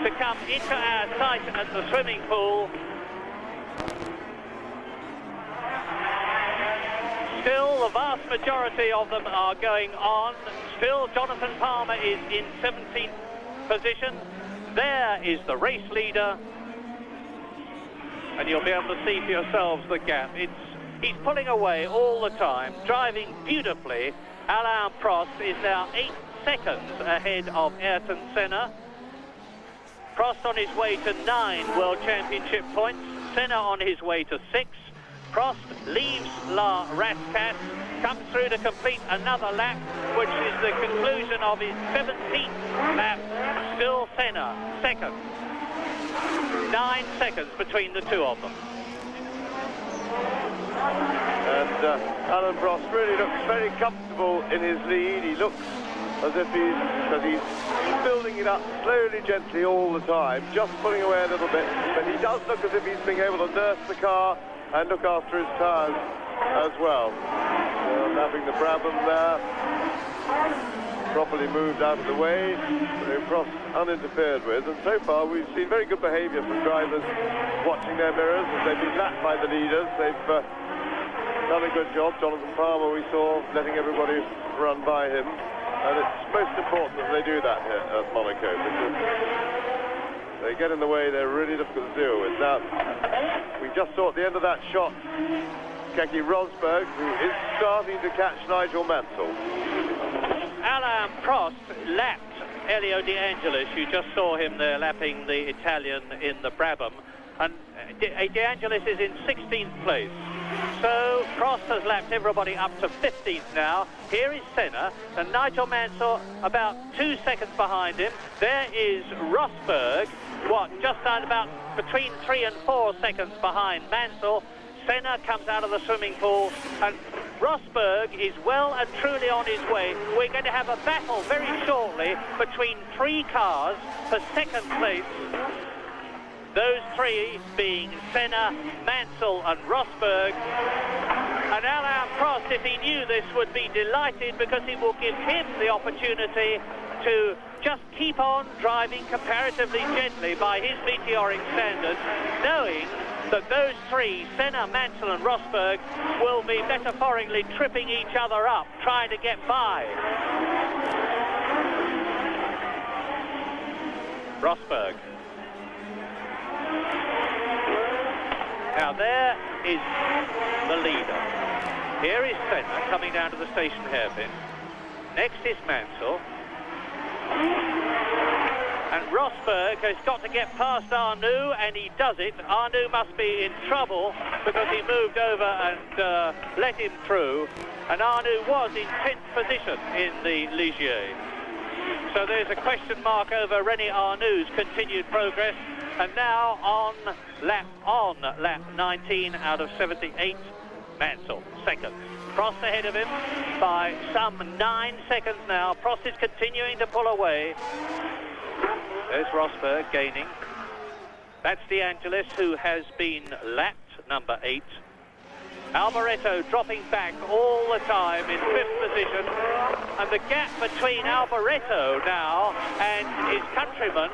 to come into our sight at the swimming pool. Still, the vast majority of them are going on. Still, Jonathan Palmer is in 17th position. There is the race leader. And you'll be able to see for yourselves the gap. He's pulling away all the time, driving beautifully. Alain Prost is now 8 seconds ahead of Ayrton Senna. Prost on his way to 9 World Championship points. Senna on his way to 6. Prost leaves La Rascasse, comes through to complete another lap, which is the conclusion of his 17th lap. Still Senna, second. 9 seconds between the two of them. And Alain Prost really looks very comfortable in his lead. He looks as if he's building it up slowly, gently all the time, just pulling away a little bit. But he does look as if he's being able to nurse the car and look after his tyres as well. Having the Brabham there, properly moved out of the way, so Prost uninterfered with. And so far we've seen very good behaviour from drivers watching their mirrors as they've been lapped by the leaders. They've done a good job. Jonathan Palmer, we saw, letting everybody run by him. And it's most important that they do that here at Monaco, because they get in the way, they're really difficult to deal with. Now, we just saw at the end of that shot, Keke Rosberg, who is starting to catch Nigel Mansell. Alain Prost lapped Elio De Angelis. You just saw him there lapping the Italian in the Brabham. And De Angelis is in 16th place. So Prost has lapped everybody up to 15th now. Here is Senna, and Nigel Mansell about 2 seconds behind him. There is Rosberg, just about between 3 and 4 seconds behind Mansell. Senna comes out of the swimming pool, and Rosberg is well and truly on his way. We're going to have a battle very shortly between 3 cars for second place. Those 3 being Senna, Mansell and Rosberg. And Alain Prost, if he knew this, would be delighted, because it will give him the opportunity to just keep on driving comparatively gently by his meteoric standards, knowing that those 3, Senna, Mansell and Rosberg, will be metaphorically tripping each other up, trying to get by. Rosberg. Now there is the leader. Here is Senna coming down to the station hairpin. Next is Mansell. And Rosberg has got to get past Arnoux, and he does it. Arnoux must be in trouble because he moved over and let him through. And Arnoux was in 10th position in the Ligier. So there's a question mark over René Arnoux' continued progress. And now on lap 19 out of 78, Mansell, second. Prost ahead of him by some 9 seconds now. Prost is continuing to pull away. There's Rosberg gaining. That's De Angelis, who has been lapped, number 8. Alboreto dropping back all the time in 5th position. And the gap between Alboreto now and his countryman,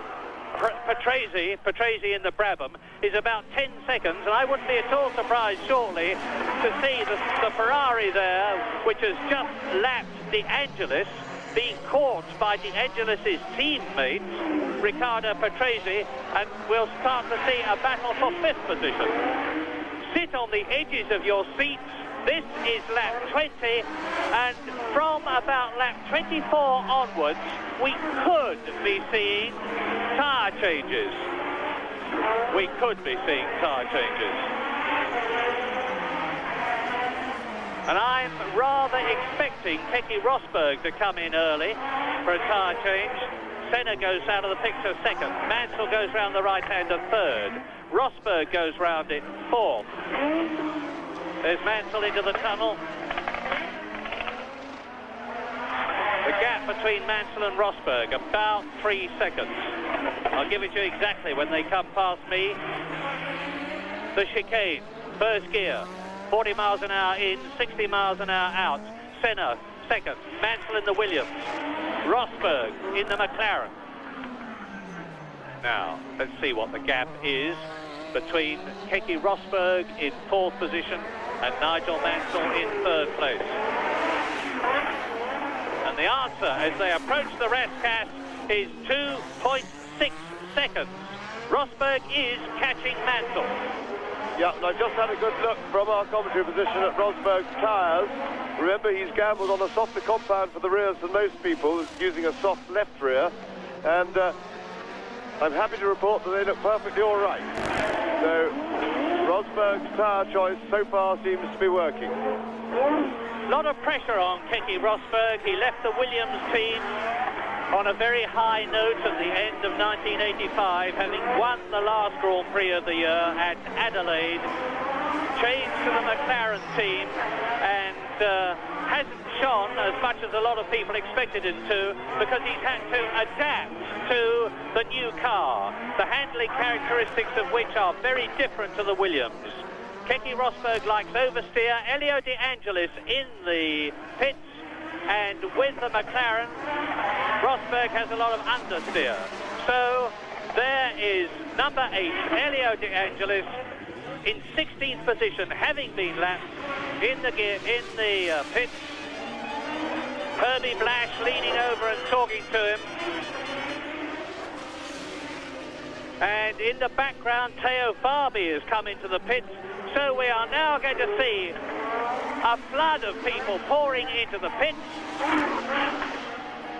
Patrese in the Brabham, is about 10 seconds, and I wouldn't be at all surprised shortly to see the Ferrari there, which has just lapped De Angelis, being caught by De Angelis' teammate, Riccardo Patrese, and we'll start to see a battle for 5th position. Sit on the edges of your seats. This is lap 20, and from about lap 24 onwards, we could be seeing tyre changes. We could be seeing tyre changes. And I'm rather expecting Keke Rosberg to come in early for a tyre change. Senna goes out of the picture second. Mansell goes round the right-hander third. Rosberg goes round it fourth. There's Mansell into the tunnel. The gap between Mansell and Rosberg, about 3 seconds. I'll give it to you exactly when they come past me. The chicane, first gear, 40 miles an hour in, 60 miles an hour out. Senna, second. Mansell in the Williams. Rosberg in the McLaren. Now, let's see what the gap is between Keke Rosberg in 4th position and Nigel Mansell in 3rd place. And the answer, as they approach the Rascasse, is 2.6 seconds. Rosberg is catching Mansell. Yeah, and I just had a good look from our commentary position at Rosberg's tyres. Remember, he's gambled on a softer compound for the rears than most people, using a soft left rear. And I'm happy to report that they look perfectly all right. So Rosberg's tyre choice so far seems to be working. A lot of pressure on Keke Rosberg. He left the Williams team on a very high note at the end of 1985, having won the last Grand Prix of the year at Adelaide, changed to the McLaren team, and hasn't shone as much as a lot of people expected him to, because he's had to adapt to the new car, the handling characteristics of which are very different to the Williams. Keke Rosberg likes oversteer, Elio De Angelis in the pits, and with the McLaren, Rosberg has a lot of understeer. So there is number 8, Elio De Angelis, in 16th position, having been lapped in the pits. Herbie Blash leaning over and talking to him. And in the background, Theo Fabi has come into the pits. So we are now going to see a flood of people pouring into the pits.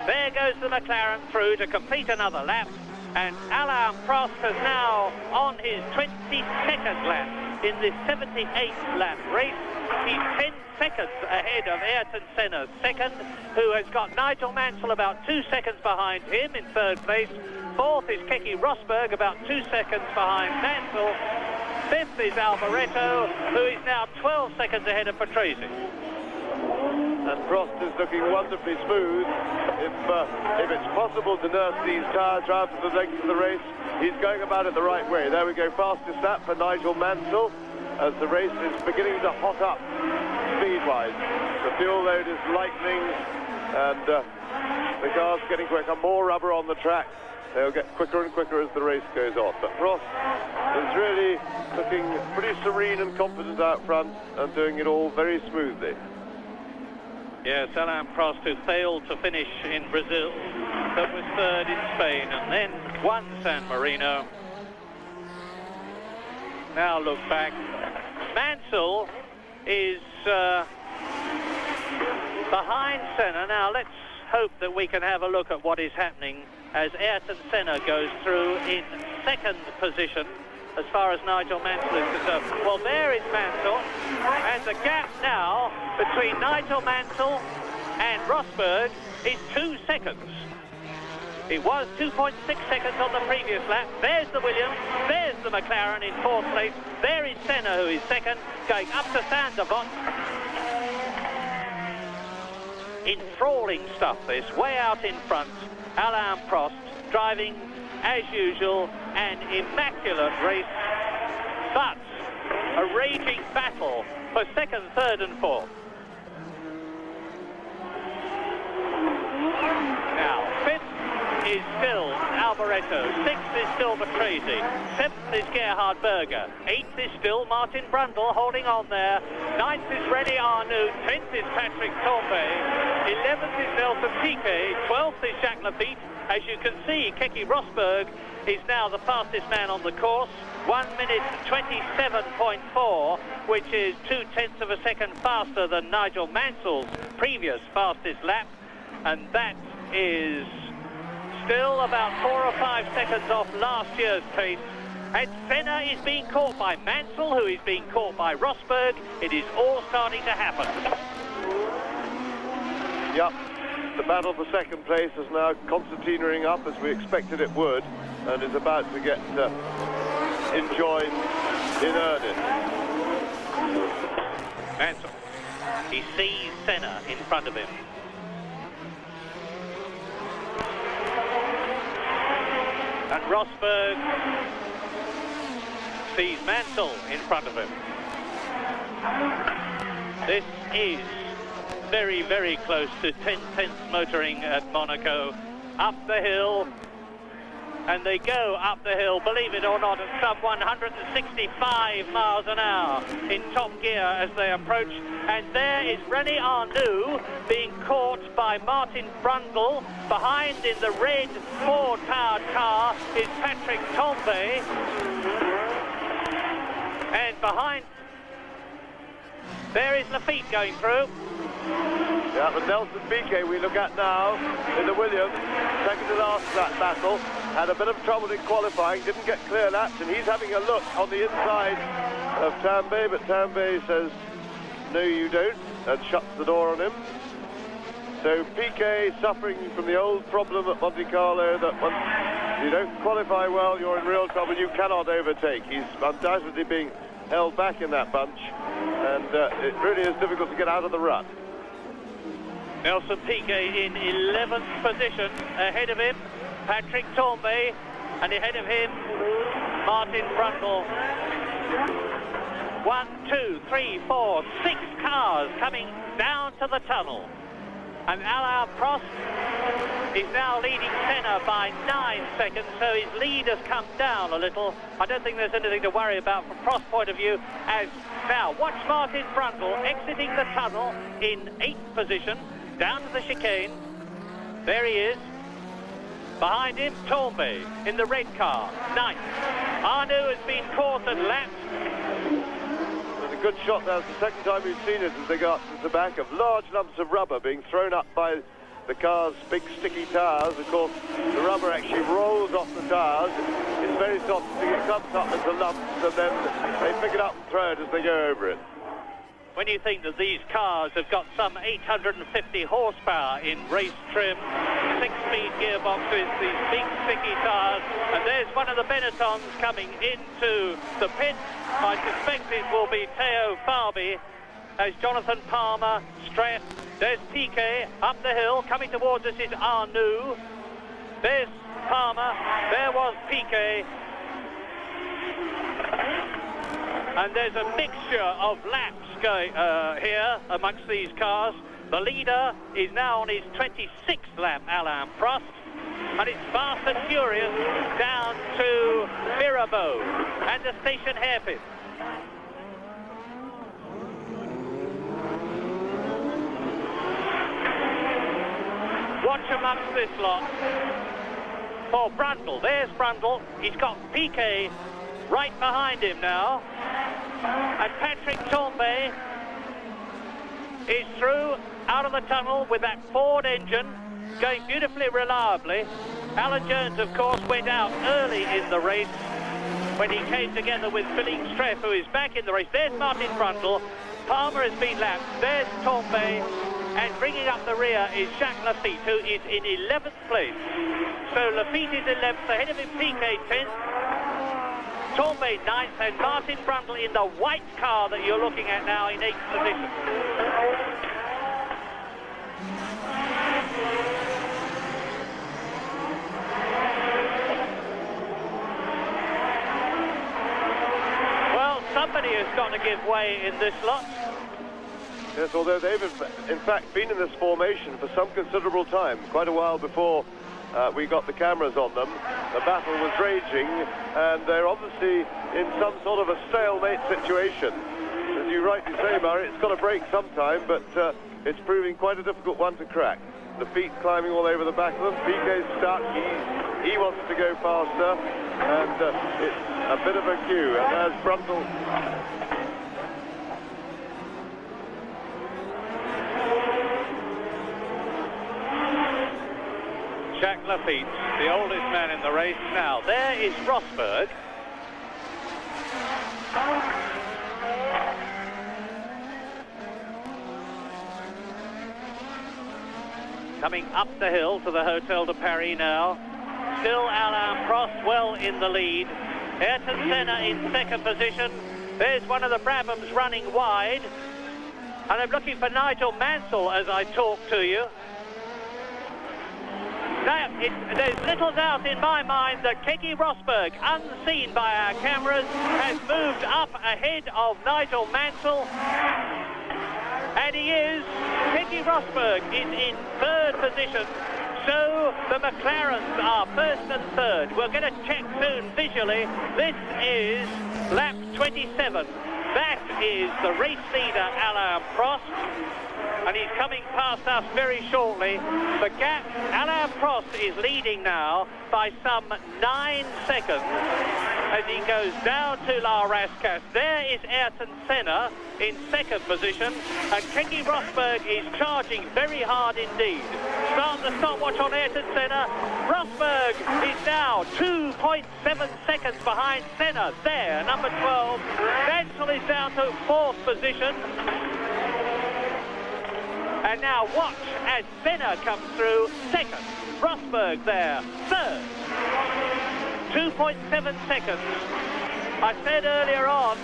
There goes the McLaren through to complete another lap. And Alain Prost is now on his 22nd lap in this 78th lap race. He's 10 seconds ahead of Ayrton Senna, second, who has got Nigel Mansell about 2 seconds behind him in third place. Fourth is Keke Rosberg, about 2 seconds behind Mansell. Fifth is Alboreto, who is now 12 seconds ahead of Patrese. And Prost is looking wonderfully smooth. If it's possible to nurse these tyres round to the length of the race, he's going about it the right way. There we go, fastest lap for Nigel Mansell, as the race is beginning to hot up speed-wise. The fuel load is lightening, and the car's getting quicker. More rubber on the track. They'll get quicker and quicker as the race goes on. But Prost is really looking pretty serene and confident out front and doing it all very smoothly. Yes, Alain Prost, who failed to finish in Brazil, but was third in Spain and then won San Marino. Now look back. Mansell is behind Senna. Now let's hope that we can have a look at what is happening as Ayrton Senna goes through in second position as far as Nigel Mansell is concerned. Well, there is Mansell, and the gap now between Nigel Mansell and Rosberg is 2 seconds. It was 2.6 seconds on the previous lap. There's the Williams, there's the McLaren in fourth place. There is Senna, who is second, going up to Sandervot. Enthralling stuff, this, way out in front. Alain Prost driving as usual, an immaculate race, but a raging battle for second, third and fourth. Now, fifth is still Alboreto, sixth is still Patrese, seventh is Gerhard Berger, eighth is still Martin Brundle holding on there, ninth is René Arnoux, 10th is Patrick Tambay, 11th is Nelson Piquet, 12th is Jacques Lafitte. As you can see, Keke Rosberg is now the fastest man on the course, 1 minute 27.4, which is 0.2 of a second faster than Nigel Mansell's previous fastest lap, and that is still about 4 or 5 seconds off last year's pace. And Senna is being caught by Mansell, who is being caught by Rosberg. It is all starting to happen. Yep. The battle for second place is now concertinaing up as we expected it would, and is about to get enjoyed in earnest. Mansell, he sees Senna in front of him. And Rosberg sees Mansell in front of him. This is very, very close to 10/10 motoring at Monaco. Up the hill, and they go up the hill, believe it or not, at some 165 miles an hour in top gear as they approach. And there is René Arnoux being caught by Martin Brundle. Behind in the red Ford-powered car is Patrick Tambay. And behind. There is Lafitte going through. Yeah, the Nelson Piquet we look at now in the Williams, second to last that battle, had a bit of trouble in qualifying, didn't get clear laps, and he's having a look on the inside of Tambay, but Tambay says, no you don't, and shuts the door on him. So Piquet suffering from the old problem at Monte-Carlo that once you don't qualify well, you're in real trouble, you cannot overtake. He's undoubtedly being held back in that bunch, and it really is difficult to get out of the rut. Nelson Piquet in 11th position. Ahead of him, Patrick Tambay, and ahead of him, Martin Brundle. 1, 2, 3, 4, 6 cars coming down to the tunnel. And Alain Prost is now leading Senna by 9 seconds, so his lead has come down a little. I don't think there's anything to worry about from Prost's point of view. As now, watch Martin Brundle exiting the tunnel in 8th position, down to the chicane. There he is. Behind him, Tambay in the red car, 9th. Arnoux has been caught and lapped. Good shot. That's the second time we've seen it as they got to the back of large lumps of rubber being thrown up by the car's big sticky tires. Of course, the rubber actually rolls off the tires. It's very soft, it comes up into lumps, and then they pick it up and throw it as they go over it. When you think that these cars have got some 850 horsepower in race trim, 6-speed gearboxes, these big sticky tires, and there's one of the Benettons coming into the pit. I suspect it will be Theo Fabi as Jonathan Palmer strapped. There's Piquet up the hill. Coming towards us is Arnoux. There's Palmer. There was Piquet. And there's a mixture of laps going here amongst these cars. The leader is now on his 26th lap, Alain Prost, and it's fast and furious down to Mirabeau and the station hairpin. Watch amongst this lot for Brundle. There's Brundle. He's got Piquet right behind him now. And Patrick Tambay is through out of the tunnel with that Ford engine going beautifully reliably. Alan Jones, of course, went out early in the race when he came together with Philippe Streff, who is back in the race. There's Martin Brundle. Palmer has been lapped. There's Tambay. And bringing up the rear is Jacques Lafitte, who is in 11th place. So Lafitte is 11th, ahead of him Piquet 10th. Tambay 9th, and Martin Brundle in the white car that you're looking at now in 8th position. Well, somebody has got to give way in this lot. Yes, although they've in fact been in this formation for some considerable time, quite a while before we got the cameras on them. The battle was raging, and they're obviously in some sort of a stalemate situation. As you rightly say, Murray, it's got to break sometime, but it's proving quite a difficult one to crack. The feet climbing all over the back of them. Piquet's stuck. He wants to go faster, and it's a bit of a queue. And there's Brundle. Jacques Lafitte, the oldest man in the race. Now, there is Rosberg. Coming up the hill to the Hotel de Paris now. Still Alain Prost well in the lead. Ayrton Senna in second position. There's one of the Brabhams running wide. And I'm looking for Nigel Mansell as I talk to you. Now, there's little doubt in my mind that Keke Rosberg, unseen by our cameras, has moved up ahead of Nigel Mansell. And he is. Keke Rosberg is in third position. So the McLarens are first and third. We're going to check soon visually. This is lap 27. That is the race leader, Alain Prost. And he's coming past us very shortly. The gap, Alain Prost is leading now by some 9 seconds. as he goes down to La Rascasse. There is Ayrton Senna in second position, and Keke Rosberg is charging very hard indeed. Start the stopwatch on Ayrton Senna. Rosberg is now 2.7 seconds behind Senna. There, number 12. Mansell is down to fourth position. And now watch as Senna comes through second. Rosberg there, third. 2.7 seconds. I said earlier on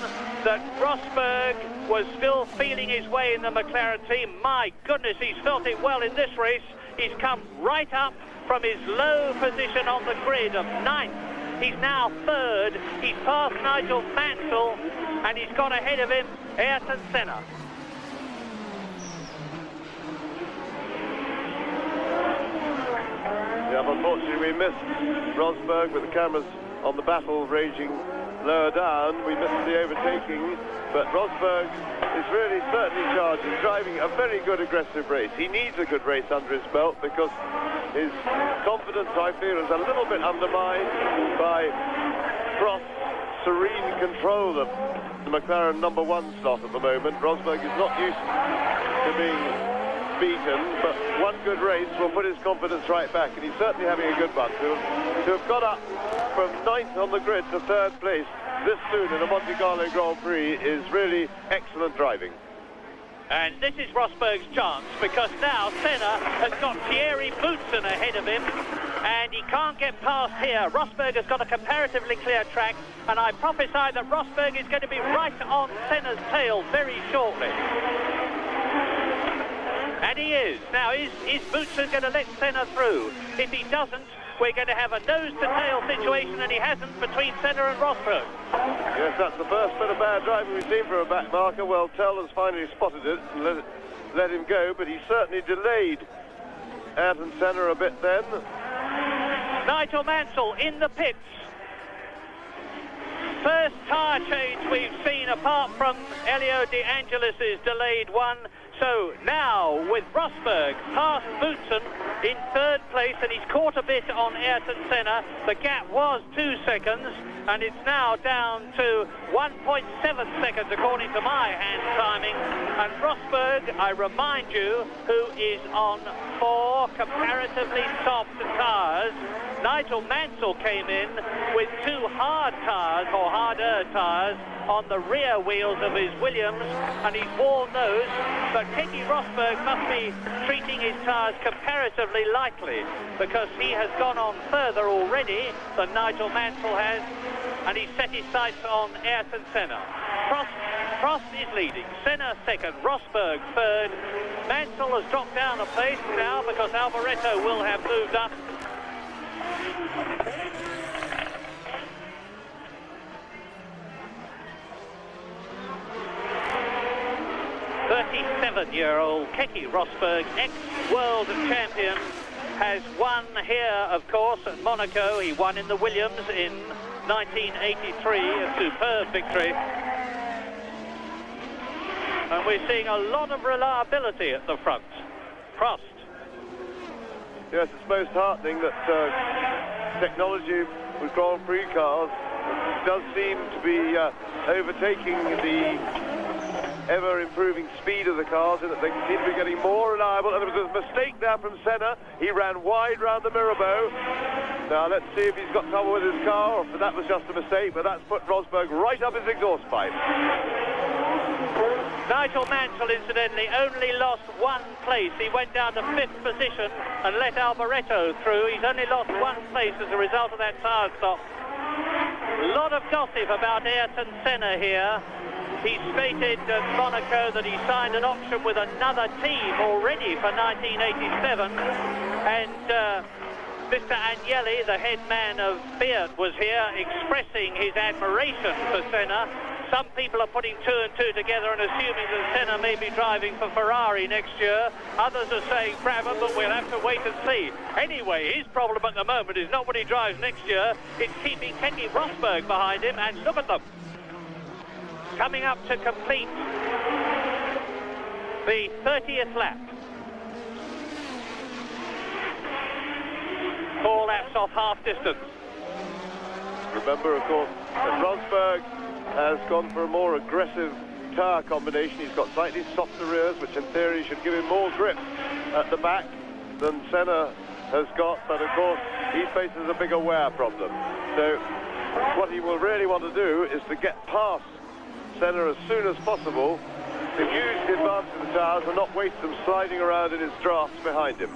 that Rosberg was still feeling his way in the McLaren team. My goodness, he's felt it well in this race. He's come right up from his low position on the grid of 9th. He's now third. He's passed Nigel Mansell, and he's got ahead of him Ayrton Senna. Yeah, unfortunately we missed Rosberg with the cameras on the battle raging lower down. We missed the overtaking, but Rosberg is really certainly charged. He's driving a very good aggressive race. He needs a good race under his belt because his confidence, I feel, is a little bit undermined by Prost's serene control of the McLaren number 1 slot at the moment. Rosberg is not used to being beaten, but one good race will put his confidence right back, and he's certainly having a good one. To have got up from 9th on the grid to 3rd place this soon in a Monte-Carlo Grand-Prix is really excellent driving. And this is Rosberg's chance, because now Senna has got Thierry Boutsen ahead of him, and he can't get past here. Rosberg has got a comparatively clear track, and I prophesy that Rosberg is going to be right on Senna's tail very shortly. And he is. Now, is Boutsen going to let Senna through? If he doesn't, we're going to have a nose-to-tail situation, and he hasn't, between Senna and Rosberg. Yes, that's the first bit of bad driving we've seen for a back marker. Well, Tell has finally spotted it and let him go, but he certainly delayed Ayrton Senna a bit then. Nigel Mansell in the pits. First tyre change we've seen, apart from Elio De Angelis' delayed one. So now, with Rosberg past Boutsen in 3rd place, and he's caught a bit on Ayrton Senna. The gap was 2 seconds, and it's now down to 1.7 seconds, according to my hand timing. And Rosberg, I remind you, who is on 4 comparatively soft tyres. Nigel Mansell came in with 2 hard tyres, or harder tyres, on the rear wheels of his Williams, and he's worn those. But Keke Rosberg must be treating his tyres comparatively lightly, because he has gone on further already than Nigel Mansell has, and he's set his sights on Ayrton Senna. Prost is leading, Senna second, Rosberg third. Mansell has dropped down a place now because Alboreto will have moved up. ...37-year-old Keke Rosberg, ex-world champion, has won here, of course, at Monaco. He won in the Williams in 1983, a superb victory. And we're seeing a lot of reliability at the front. Prost. Yes, it's most heartening that technology with Grand Prix cars does seem to be overtaking the ever-improving speed of the cars, and that they seem to be getting more reliable. And there was a mistake there from Senna. He ran wide round the Mirabeau. Now let's see if he's got trouble with his car, or if that was just a mistake, but that's put Rosberg right up his exhaust pipe. Nigel Mansell, incidentally, only lost 1 place. He went down to 5th position and let Alboreto through. He's only lost 1 place as a result of that tyre stop. A lot of gossip about Ayrton Senna here. He stated at Monaco that he signed an option with another team already for 1987. And Mr. Agnelli, the head man of Fiat, was here expressing his admiration for Senna. Some people are putting 2 and 2 together and assuming that Senna may be driving for Ferrari next year. Others are saying Brabham, but we'll have to wait and see. Anyway, his problem at the moment is not what he drives next year. It's keeping Keke Rosberg behind him, and look at them. Coming up to complete the 30th lap. 4 laps off half distance. Remember, of course, that Rosberg has gone for a more aggressive tyre combination. He's got slightly softer rears, which in theory should give him more grip at the back than Senna has got, but of course he faces a bigger wear problem. So what he will really want to do is to get past Senna as soon as possible, to use the advantage of the tyres and not waste them sliding around in his drafts behind him.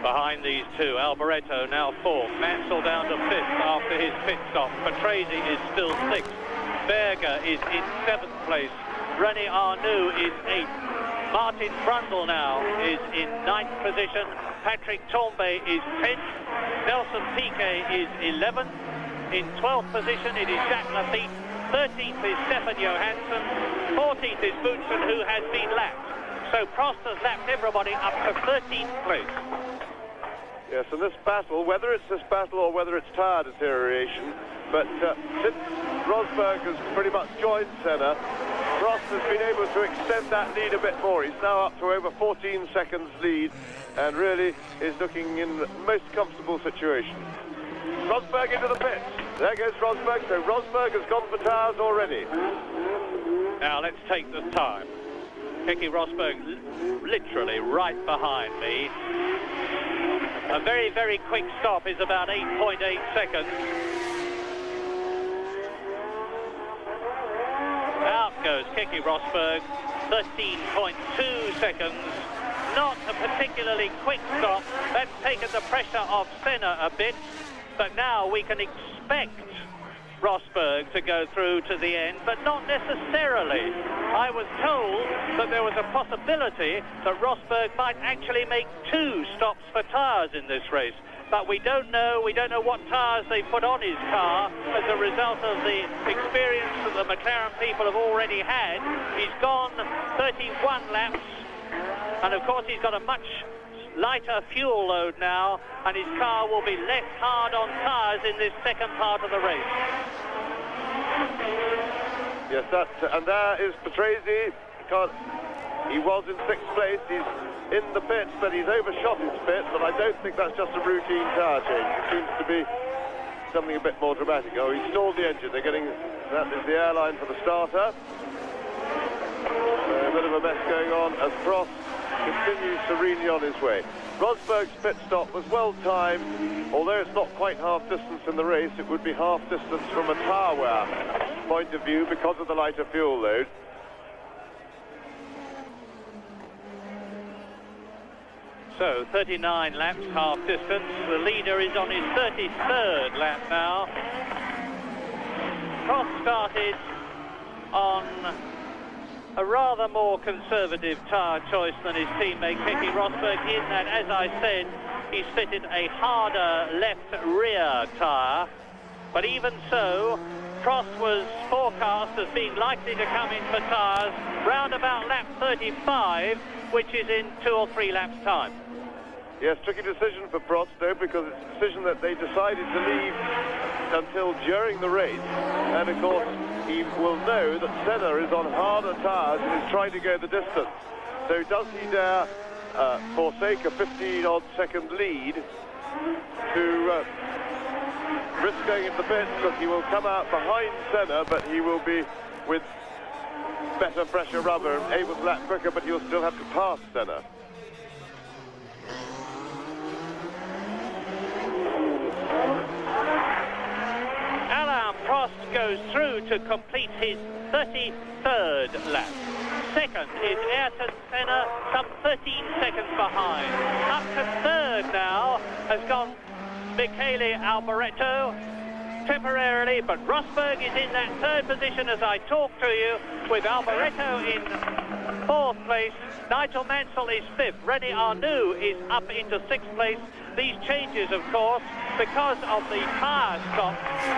Behind these two, Alboreto now fourth, Mansell down to fifth after his pit stop. Patrese is still sixth, Berger is in seventh place, René Arnoux is eighth, Martin Brundle now is in ninth position, Patrick Tambay is 10th, Nelson Piquet is 11th, in 12th position it is Jacques Lafitte, 13th is Stefan Johansson, 14th is Boutsen, who has been lapped. So Prost has lapped everybody up to 13th place. Yes, and this battle, whether it's this battle or whether it's tyre deterioration, but since Rosberg has pretty much joined Senna, Prost has been able to extend that lead a bit more. He's now up to over 14 seconds lead and really is looking in the most comfortable situation. Rosberg into the pits. There goes Rosberg. So Rosberg has gone for tyres already. Now let's take the time. Keke Rosberg literally right behind me. A very, very quick stop is about 8.8 seconds. Out goes Keke Rosberg, 13.2 seconds. Not a particularly quick stop. That's taken the pressure off Senna a bit. But now we can expect Rosberg to go through to the end, but not necessarily. I was told that there was a possibility that Rosberg might actually make 2 stops for tyres in this race. But we don't know what tyres they put on his car as a result of the experience that the McLaren people have already had. He's gone 31 laps, and of course he's got a much lighter fuel load now, and his car will be less hard on tyres in this second part of the race. Yes, and there is Patrese. He was in 6th place. He's in the pits, but he's overshot his pits, but I don't think that's just a routine tyre change. It seems to be something a bit more dramatic. Oh, he stalled the engine. That is the airline for the starter. So a bit of a mess going on as Prost continues serenely on his way. Rosberg's pit stop was well timed, although it's not quite half distance in the race. It would be half distance from a tyre wear point of view because of the lighter fuel load. So 39 laps, half distance. The leader is on his 33rd lap now. Prost started on a rather more conservative tyre choice than his teammate Keke Rosberg, in that, as I said, he's fitted a harder left rear tyre. But even so, Prost was forecast as being likely to come in for tyres round about lap 35, which is in 2 or 3 laps' time. Yes, tricky decision for Prost, though, because it's a decision that they decided to leave until during the race. And, of course, he will know that Senna is on harder tyres and is trying to go the distance. So does he dare forsake a 15-odd second lead to risk going into the pits? Because he will come out behind Senna, but he will be with better pressure rubber and able to lap quicker, but he'll still have to pass Senna. Alain Prost goes through to complete his 33rd lap. Second is Ayrton Senna, some 13 seconds behind. Up to third now has gone Michele Alboreto, temporarily, but Rosberg is in that third position as I talk to you, with Alboreto in 4th place. Nigel Mansell is 5th. René Arnoux is up into 6th place. These changes, of course, because of the tyre stop.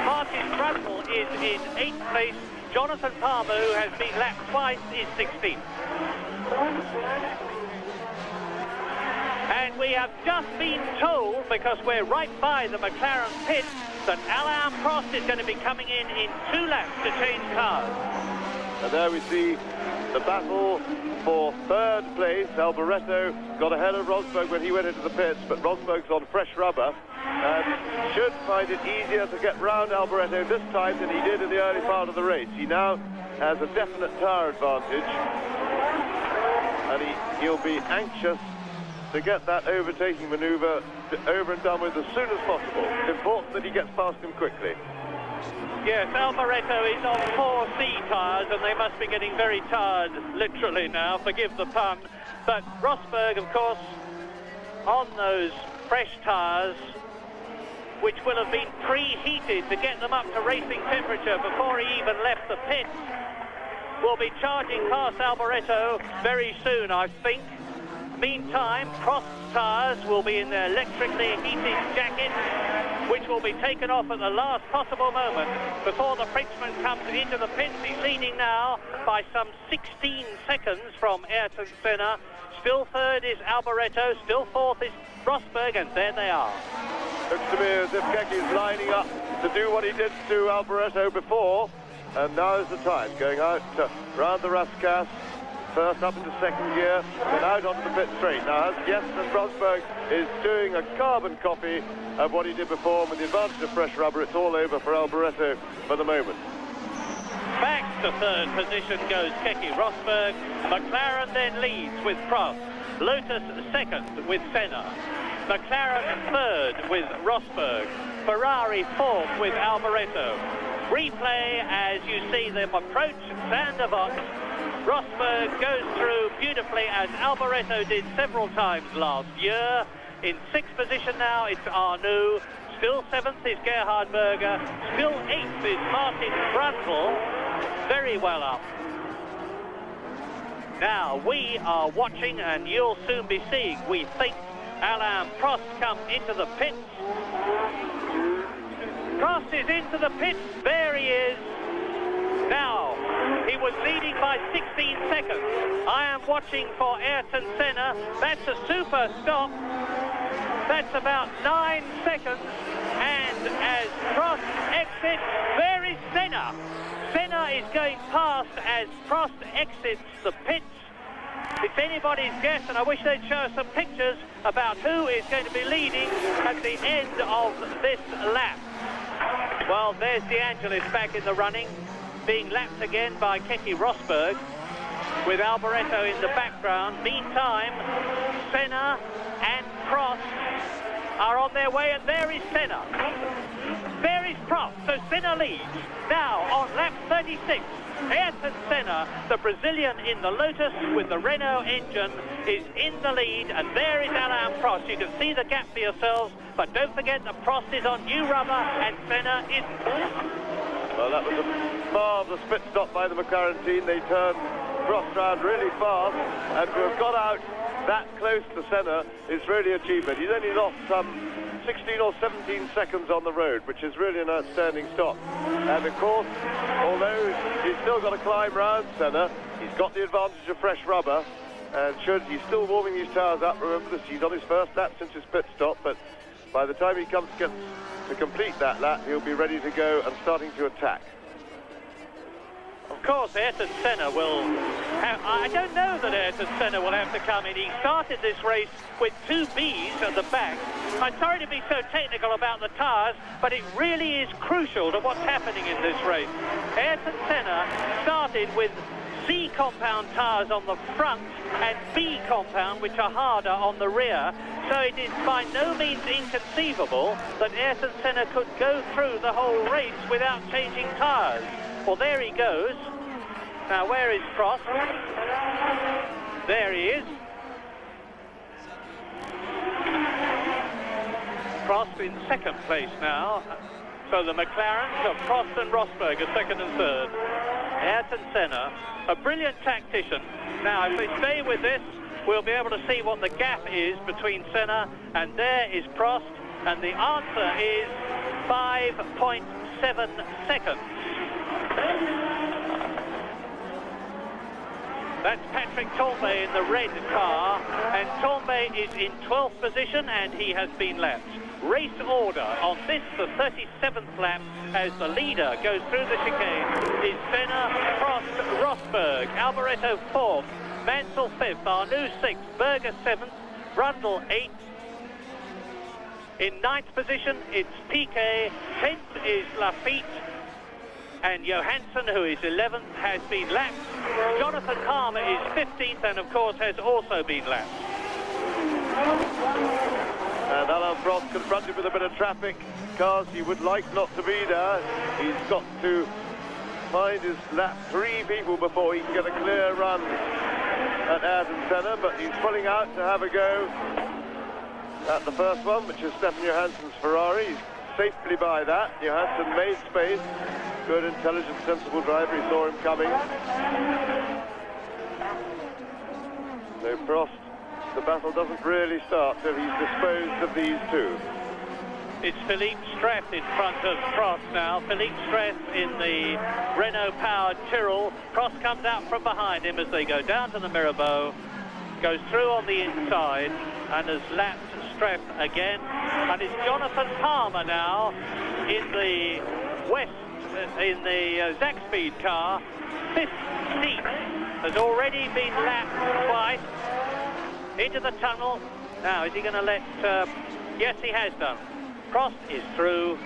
Martin Brundle is in 8th place. Jonathan Palmer, who has been lapped twice, is 16th. And we have just been told, because we're right by the McLaren pit, that Alain Prost is going to be coming in 2 laps to change cars. And there we see the battle for third place. Alboreto got ahead of Rosberg when he went into the pits, but Rosberg's on fresh rubber and should find it easier to get round Alboreto this time than he did in the early part of the race. He now has a definite tyre advantage, and he'll be anxious to get that overtaking manoeuvre over and done with as soon as possible. It's important that he gets past him quickly. Yes, Alboreto is on 4C tyres, and they must be getting very tired, literally now, forgive the pun. But Rosberg, of course, on those fresh tyres, which will have been preheated to get them up to racing temperature before he even left the pits, will be charging past Alboreto very soon, I think. Meantime, Prost's tyres will be in their electrically heated jackets, which will be taken off at the last possible moment before the Frenchman comes into the pits. He's leading now by some 16 seconds from Ayrton Senna. Still third is Alboreto, still fourth is Rosberg, and there they are. Looks to me as if Keki's lining up to do what he did to Alboreto before, and now is the time. Going out round the Rascasse, first up into second gear, then out onto the pit straight. Now, yes, and Rosberg is doing a carbon copy of what he did before. With the advantage of fresh rubber, it's all over for Alboreto for the moment. Back to third position goes Keke Rosberg. McLaren then leads with Prost. Lotus second with Senna. McLaren third with Rosberg. Ferrari fourth with Alboreto. Replay as you see them approach Sandbox. Rosberg goes through beautifully as Alboreto did several times last year. In sixth position now, it's Arnoux. Still seventh is Gerhard Berger. Still eighth is Martin Brundle. Very well up. Now, we are watching, and you'll soon be seeing, we think, Alain Prost come into the pits. Prost is into the pits. There he is. Now, he was leading by 16 seconds. I am watching for Ayrton Senna. That's a super stop. That's about 9 seconds. And as Prost exits, there is Senna. Senna is going past as Prost exits the pits. It's anybody's guess, and I wish they'd show us some pictures about who is going to be leading at the end of this lap. Well, there's De Angelis back in the running, being lapped again by Keke Rosberg, with Alboreto in the background. Meantime, Senna and Prost are on their way, and there is Senna. There is Prost, so Senna leads. Now, on lap 36, Ayrton Senna, the Brazilian in the Lotus with the Renault engine, is in the lead, and there is Alain Prost. You can see the gap for yourselves, but don't forget that Prost is on new rubber and Senna isn't. Well, that was a marvellous pit stop by the McLaren team. They turned Prost round really fast, and to have got out that close to Senna is really an achievement. He's only lost some 16 or 17 seconds on the road, which is really an outstanding stop. And of course, although he's still got to climb round Senna, he's got the advantage of fresh rubber, and he's still warming these tyres up. Remember this, he's on his first lap since his pit stop, but by the time he comes to complete that lap, he'll be ready to go and starting to attack. Of course, Ayrton Senna will have... I don't know that Ayrton Senna will have to come in. He started this race with 2 Bs at the back. I'm sorry to be so technical about the tyres, but it really is crucial to what's happening in this race. Ayrton Senna started with C compound tyres on the front and B compound, which are harder, on the rear. So it is by no means inconceivable that Ayrton Senna could go through the whole race without changing tyres. Well, there he goes. Now, where is Prost? There he is. Prost in second place now. So the McLarens of Prost and Rosberg are second and third. Ayrton Senna, a brilliant tactician. Now, if they stay with this, we'll be able to see what the gap is between Senna, and there is Prost, and the answer is 5.7 seconds. That's Patrick Tombay in the red car, and Tombay is in 12th position and he has been lapped. Race order on this, the 37th lap, as the leader goes through the chicane, is Senna, Prost, Rosberg, Alboreto 4th, Mansell 5th, Arnoux 6th, Berger 7th, Brundle 8th. In 9th position, it's Piquet, 10th is Lafitte, and Johansson, who is 11th, has been lapped. Jonathan Palmer is 15th and, of course, has also been lapped. And Alain Prost confronted with a bit of traffic. Cars he would like not to be there. He's got to find his lap 3 people before he can get a clear run at Ayrton Senna, but he's pulling out to have a go at the first one, which is Stefan Johansson's Ferrari. He's safely by that. Johansson made space. Good, intelligent, sensible driver. He saw him coming. So Prost, the battle doesn't really start till he's disposed of these two. It's Philippe Strath in front of Prost now. Philippe Strath in the Renault-powered Tyrrell. Prost comes out from behind him as they go down to the Mirabeau, goes through on the inside and has lapped Strath again. And it's Jonathan Palmer now in the in the Zakspeed car. 15th, has already been lapped twice into the tunnel. Now, is he going to let... yes, he has done. Prost is through.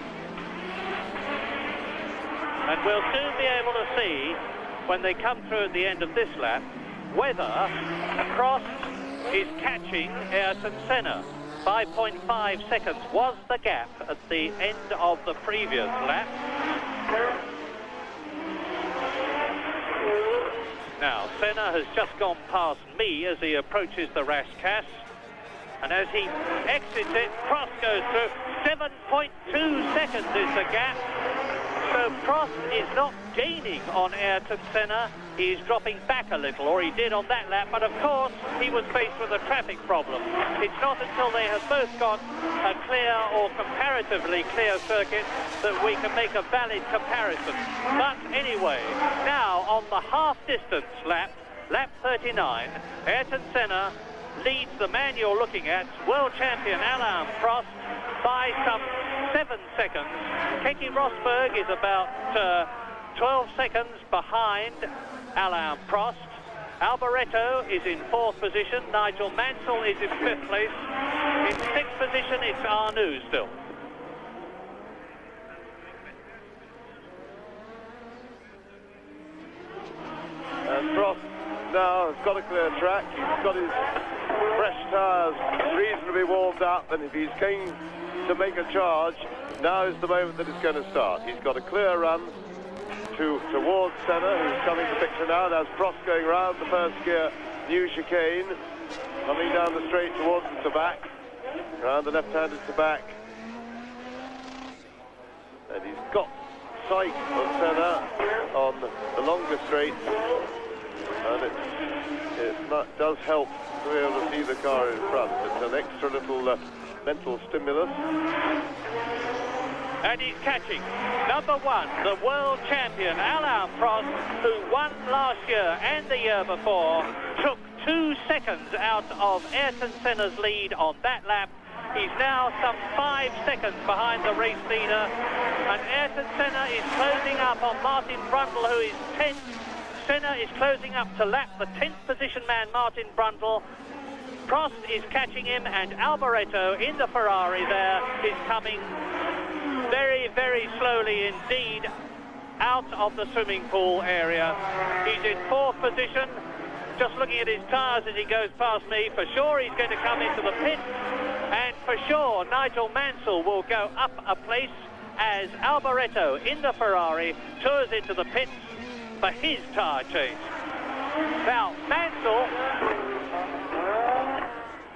And we'll soon be able to see, when they come through at the end of this lap, whether Prost is catching Ayrton Senna. 5.5 seconds was the gap at the end of the previous lap. Now, Senna has just gone past me as he approaches the Rascasse. And as he exits it, Prost goes through. 7.2 seconds is the gap. So Prost is not gaining on Ayrton Senna. He's dropping back a little, or he did on that lap. But of course, he was faced with a traffic problem. It's not until they have both got a clear or comparatively clear circuit that we can make a valid comparison. But anyway, now on the half-distance lap, lap 39, Ayrton Senna leads the man you're looking at, world champion Alain Prost, by some 7 seconds. Keke Rosberg is about 12 seconds behind Alain Prost. Alboreto is in 4th position. Nigel Mansell is in 5th place. In 6th position, it's Arnoux still. And Prost now has got a clear track. He's got his fresh tyres reasonably warmed up, and if he's going to make a charge, now is the moment that it's going to start. He's got a clear run towards Senna, who's coming to picture now. There's Prost going round the first gear, new chicane, coming down the straight towards the back, round the left-handed to back. And he's got sight of Senna on the longer straight, and it does help to be able to see the car in front. It's an extra little mental stimulus. And he's catching number 1, the world champion Alain Prost, who won last year and the year before, took 2 seconds out of Ayrton Senna's lead on that lap. He's now some 5 seconds behind the race leader, and Ayrton Senna is closing up on Martin Brundle, who is 10th. Senna is closing up to lap the 10th position man, Martin Brundle. Prost is catching him, and Alboreto in the Ferrari there is coming very, very slowly indeed out of the swimming pool area. He's in 4th position. Just looking at his tyres as he goes past me, for sure he's going to come into the pit, and for sure Nigel Mansell will go up a place as Alboreto in the Ferrari tours into the pits for his tyre change. Now, Mansell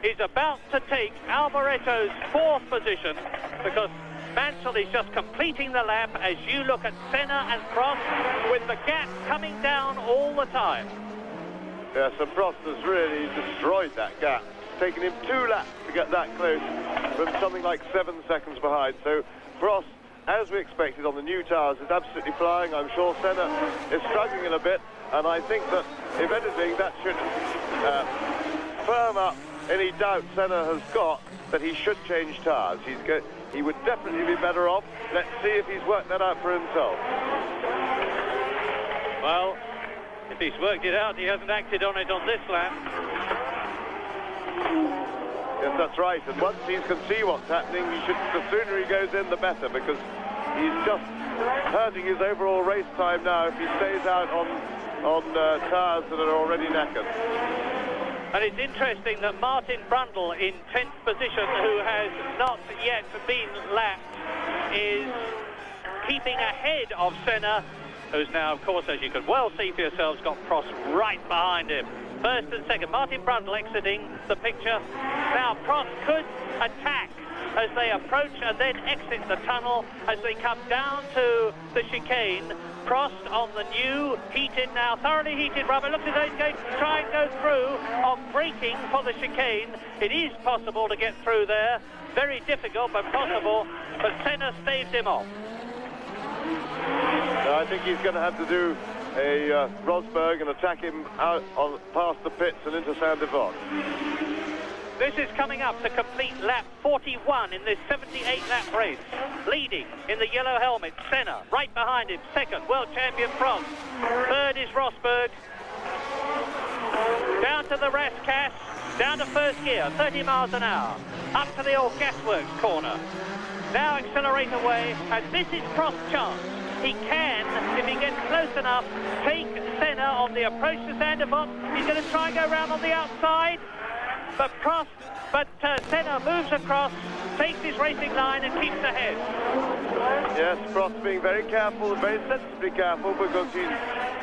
is about to take Alboreto's 4th position, because Mansell is just completing the lap as you look at Senna and Prost, with the gap coming down all the time. Yes, and Prost has really destroyed that gap. It's taken him 2 laps to get that close from something like 7 seconds behind. So Prost, as we expected on the new tyres, is absolutely flying. I'm sure Senna is struggling a bit. and I think that, if anything, that should firm up any doubt Senna has got that he should change tyres. He would definitely be better off. Let's see if he's worked that out for himself. Well, if he's worked it out, he hasn't acted on it on this lap. Yes, that's right. And once he can see what's happening, the sooner he goes in, the better, because he's just hurting his overall race time now if he stays out on tyres that are already knackered. And it's interesting that Martin Brundle in 10th position, who has not yet been lapped, is keeping ahead of Senna, who's now, of course, as you can well see for yourselves, got Prost right behind him. First and second, Martin Brundle exiting the picture. Now Prost could attack as they approach and then exit the tunnel as they come down to the chicane. Prost on the new heated, now thoroughly heated rubber. Looks as though he's going to try and go through on braking for the chicane. It is possible to get through there. Very difficult, but possible. But Senna staves him off. I think he's going to have to do a Rosberg and attack him out past the pits and into Saint-Devant. This is coming up to complete lap 41 in this 78-lap race. Leading in the yellow helmet, Senna. Right behind him, second, world champion Prost. Third is Rosberg. Down to the Rascasse, down to first gear, 30 miles an hour. Up to the old gasworks corner. Now accelerate away, and this is Prost's chance. He can, if he gets close enough, take Senna on the approach to Saint-Devant. He's going to try and go around on the outside. But Senna moves across, takes his racing line and keeps ahead. Yes, Prost being very careful, very sensibly careful, because he's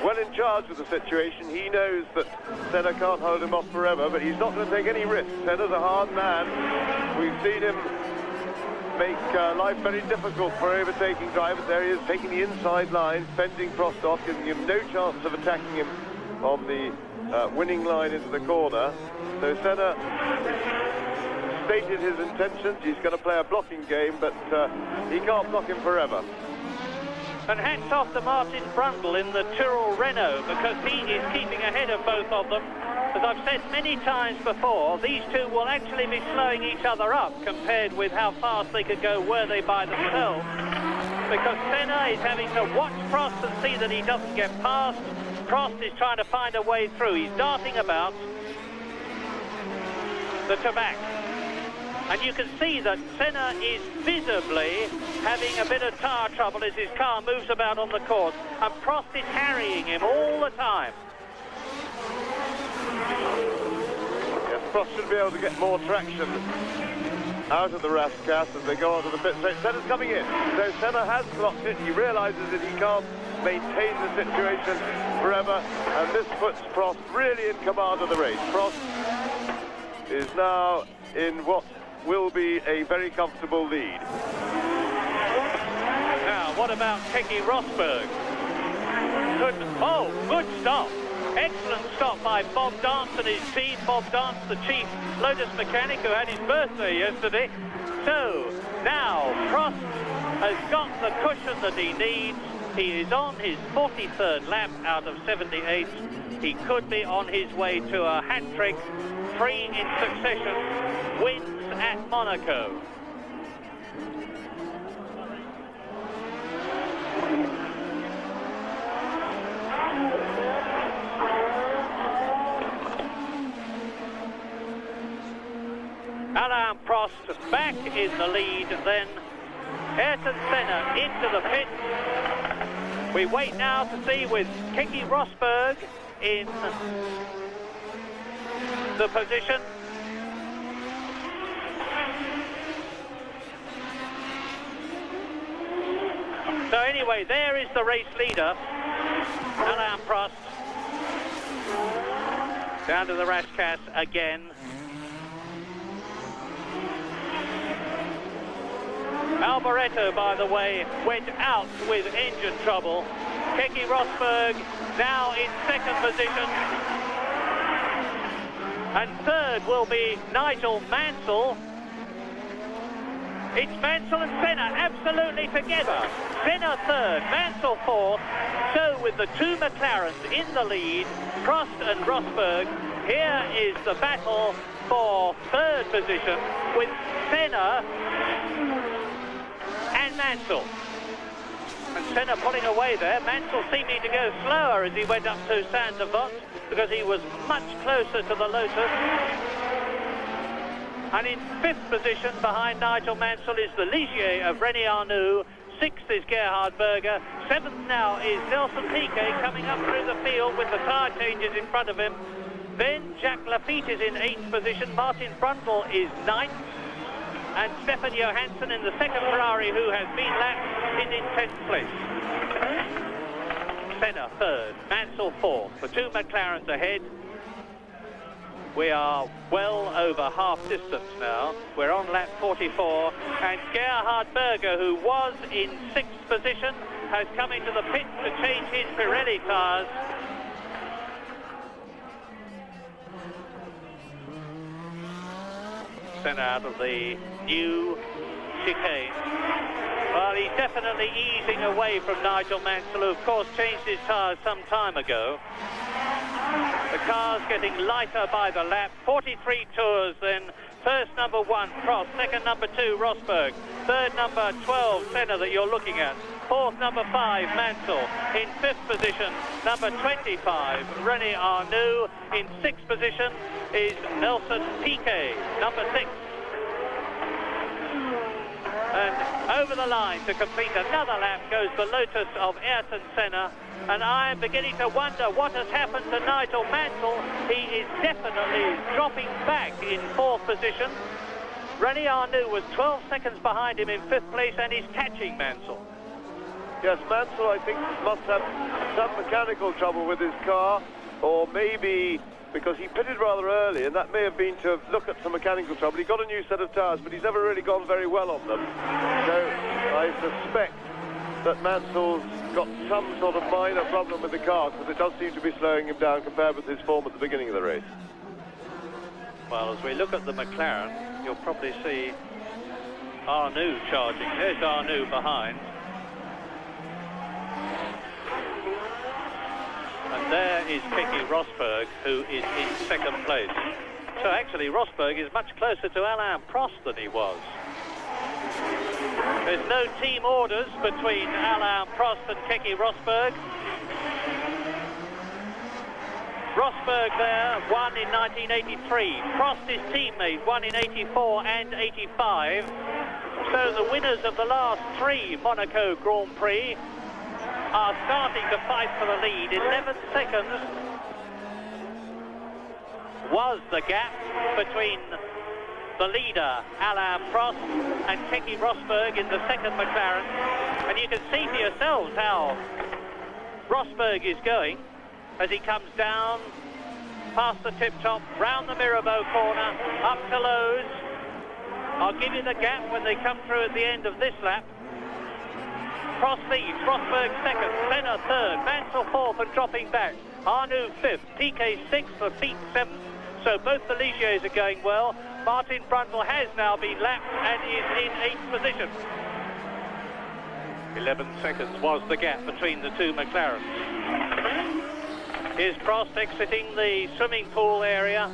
well in charge of the situation. He knows that Senna can't hold him off forever, but he's not going to take any risks. Senna's a hard man. We've seen him make life very difficult for overtaking drivers. There he is, taking the inside line, fending Prost off, giving him no chance of attacking him on the winning line into the corner. So Senna stated his intentions. He's going to play a blocking game, but he can't block him forever. And hats off to Martin Brundle in the Tyrrell Renault, because he is keeping ahead of both of them. As I've said many times before, these two will actually be slowing each other up compared with how fast they could go were they by themselves. Because Senna is having to watch Prost and see that he doesn't get past. Prost is trying to find a way through. He's darting about the Tabac. And you can see that Senna is visibly having a bit of tyre trouble as his car moves about on the course. And Prost is harrying him all the time. Yes, Prost should be able to get more traction out of the Rascasse as they go onto the pit straight. Senna's coming in. So Senna has clocked it. He realises that he can't maintain the situation forever. And this puts Prost really in command of the race. Prost is now in what will be a very comfortable lead. Now, what about Keke Rosberg? Good stop. Excellent stop by Bob Dance and his team. Bob Dance, the chief Lotus mechanic who had his birthday yesterday. So, now Prost has got the cushion that he needs. He is on his 43rd lap out of 78. He could be on his way to a hat-trick, 3 in succession, wins at Monaco. Alain Prost back in the lead, then Ayrton Senna into the pit. We wait now to see with Keke Rosberg in the position. So anyway, there is the race leader, Alain Prost. Down to the Rascasse again. Alboreto, by the way, went out with engine trouble. Keke Rosberg now in second position. And third will be Nigel Mansell. It's Mansell and Senna absolutely together. Senna third, Mansell fourth. So with the two McLarens in the lead, Prost and Rosberg, here is the battle for third position with Senna and Mansell. And Senna pulling away there. Mansell seeming to go slower as he went up to Saint-Devant because he was much closer to the Lotus. And in fifth position behind Nigel Mansell is the Ligier of René Arnoux. Sixth is Gerhard Berger. Seventh now is Nelson Piquet coming up through the field with the tyre changes in front of him. Then Jacques Lafitte is in eighth position. Martin Brundle is ninth. And Stefan Johansson in the second Ferrari, who has been lapped, is in 10th place. Senna third, Mansell fourth. The two McLarens ahead. We are well over half distance now. We're on lap 44, and Gerhard Berger, who was in sixth position, has come into the pit to change his Pirelli tyres. Senna out of the new chicane. Well, he's definitely easing away from Nigel Mansell, who of course changed his tyres some time ago. The car's getting lighter by the lap. 43 tours then. First number 1, Prost. Second number 2, Rosberg. Third number 12, Senna, that you're looking at. Fourth number 5, Mansell. In fifth position, number 25, René Arnoux. In sixth position is Nelson Piquet, number 6. And over the line to complete another lap goes the Lotus of Ayrton Senna. And I am beginning to wonder what has happened to Nigel Mansell. He is definitely dropping back in fourth position. René Arnoux was 12 seconds behind him in fifth place, and he's catching Mansell. Yes, Mansell, I think, must have some mechanical trouble with his car, or maybe because he pitted rather early, and that may have been to look at some mechanical trouble. He got a new set of tyres, but he's never really gone very well on them. So I suspect that Mansell's got some sort of minor problem with the car, because it does seem to be slowing him down compared with his form at the beginning of the race. Well, as we look at the McLaren, you'll probably see Arnoux charging. There's Arnoux behind. And there is Keke Rosberg, who is in second place. So actually, Rosberg is much closer to Alain Prost than he was. There's no team orders between Alain Prost and Keke Rosberg. Rosberg there won in 1983. Prost, his teammate, won in 84 and 85. So the winners of the last 3 Monaco Grand Prix are starting to fight for the lead. 11 seconds was the gap between the leader, Alain Prost, and Keke Rosberg in the second McLaren. And you can see for yourselves how Rosberg is going as he comes down past the tip top, round the Mirabeau corner, up to Lowe's. I'll give you the gap when they come through at the end of this lap. Prost leads, Rosberg second, Senna third, Mansell fourth and dropping back. Arnoux fifth, Piquet sixth, Lafitte seventh. So both the Ligiers are going well. Martin Brundle has now been lapped and is in eighth position. 11 seconds was the gap between the two McLarens. Here's Prost exiting the swimming pool area.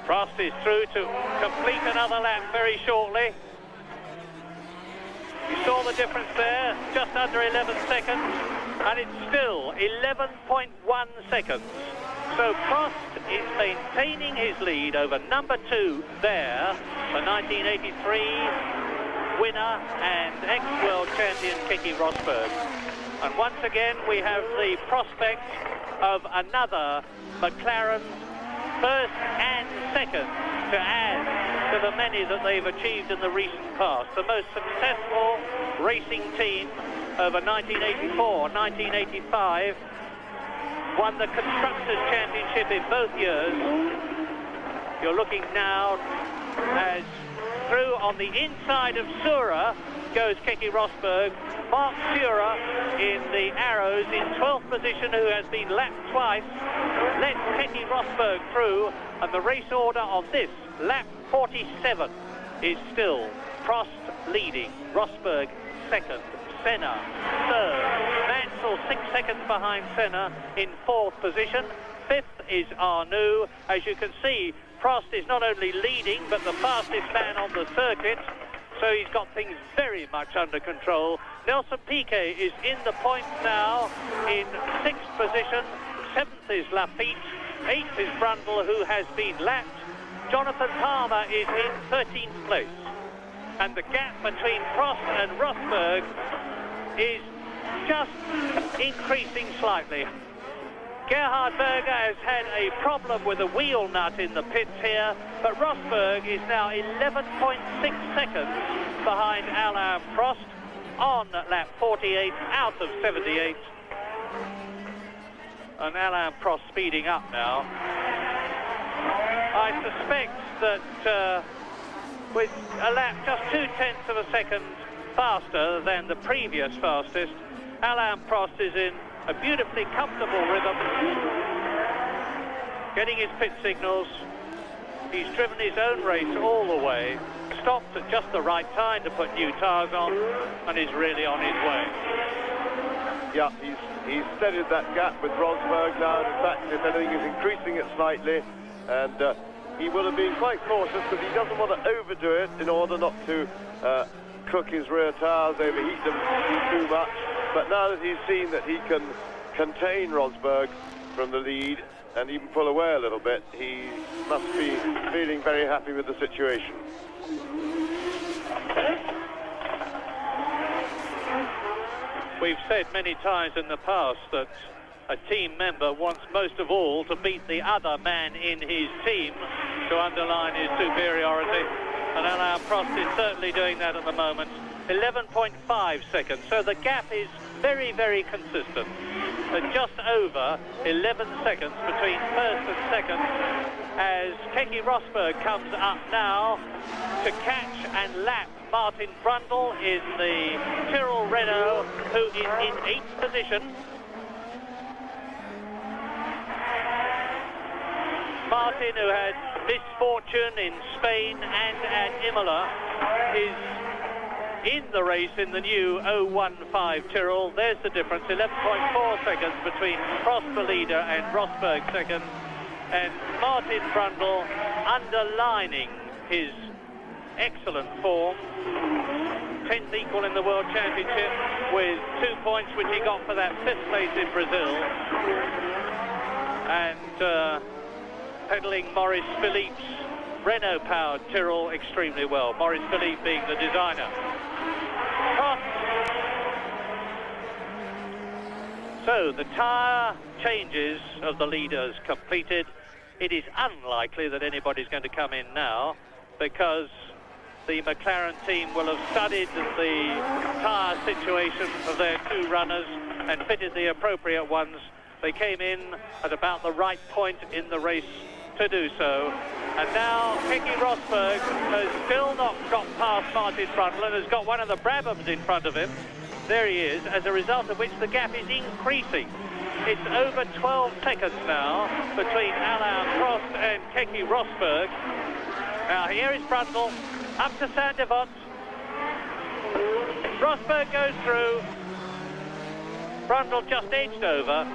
Prost is through to complete another lap very shortly. You saw the difference there, just under 11 seconds, and it's still 11.1 seconds. So Prost is maintaining his lead over number 2 there, the 1983 winner and ex-world champion Keke Rosberg. And once again, we have the prospect of another McLaren first and second to add to the many that they've achieved in the recent past. The most successful racing team over 1984, 1985, won the Constructors' Championship in both years. You're looking now as through on the inside of Sura goes Keke Rosberg. Mark Sura in the arrows in 12th position, who has been lapped twice, lets Keke Rosberg through, and the race order on this lap 47 is still Prost leading, Rosberg second, Senna third, Mansell 6 seconds behind Senna in 4th position. 5th is Arnoux. As you can see, Prost is not only leading but the fastest man on the circuit, so he's got things very much under control. Nelson Piquet is in the points now in 6th position. 7th is Lafitte. 8th is Brundle, who has been lapped. Jonathan Palmer is in 13th place. And the gap between Prost and Rosberg is just increasing slightly. Gerhard Berger has had a problem with a wheel nut in the pits here, but Rosberg is now 11.6 seconds behind Alain Prost on lap 48 out of 78. And Alain Prost speeding up now. I suspect that with a lap just 0.2 of a second faster than the previous fastest, Alain Prost is in a beautifully comfortable rhythm, getting his pit signals. He's driven his own race all the way, stopped at just the right time to put new tyres on, and is really on his way. Yeah, he's steadied that gap with Rosberg now. In fact, if anything, he's increasing it slightly, and he will have been quite cautious because he doesn't want to overdo it in order not to cook his rear tyres, overheat them too much. But now that he's seen that he can contain Rosberg from the lead and even pull away a little bit, he must be feeling very happy with the situation. We've said many times in the past that a team member wants most of all to beat the other man in his team to underline his superiority, and Alain Prost is certainly doing that at the moment. 11.5 seconds, so the gap is very, very consistent. Just over 11 seconds between first and second, as Keke Rosberg comes up now to catch and lap Martin Brundle in the Tyrrell Renault, who is in 8th position. Martin, who had misfortune in Spain and at Imola, is in the race in the new 015 Tyrrell. There's the difference, 11.4 seconds between Prost the leader and Rosberg second, and Martin Brundle underlining his excellent form. 10th equal in the World Championship with 2 points which he got for that 5th place in Brazil, and pedalling Maurice Philippe's Renault-powered Tyrrell extremely well, Maurice Philippe being the designer. So the tyre changes of the leaders completed. It is unlikely that anybody's going to come in now, because the McLaren team will have studied the tyre situation of their two runners and fitted the appropriate ones. They came in at about the right point in the race to do so. And now Keke Rosberg has still not got past Martin Brundle and has got one of the Brabhams in front of him. There he is, as a result of which the gap is increasing. It's over 12 seconds now between Alain Prost and Keke Rosberg. Now here is Brundle, up to Saint-Devant. Rosberg goes through. Brundle just edged over,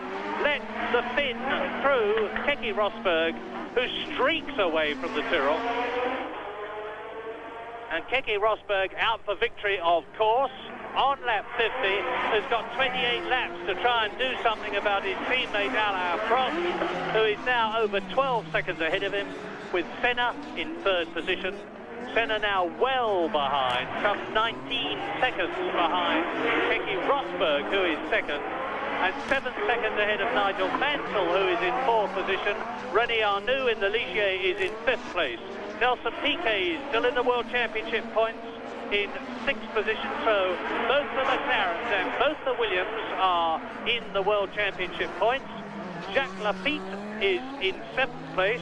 let the Finn through Keke Rosberg, who streaks away from the Tyrrell. And Keke Rosberg out for victory, of course, on lap 50, has got 28 laps to try and do something about his teammate Alain Prost, who is now over 12 seconds ahead of him, with Senna in 3rd position. Senna now well behind, some 19 seconds behind Keke Rosberg, who is 2nd, and 7 seconds ahead of Nigel Mansell, who is in 4th position. René Arnoux in the Ligier is in 5th place. Nelson Piquet is still in the World Championship points in 6th position, so both the McLarens and both the Williams are in the World Championship points. Jacques Lafitte is in 7th place.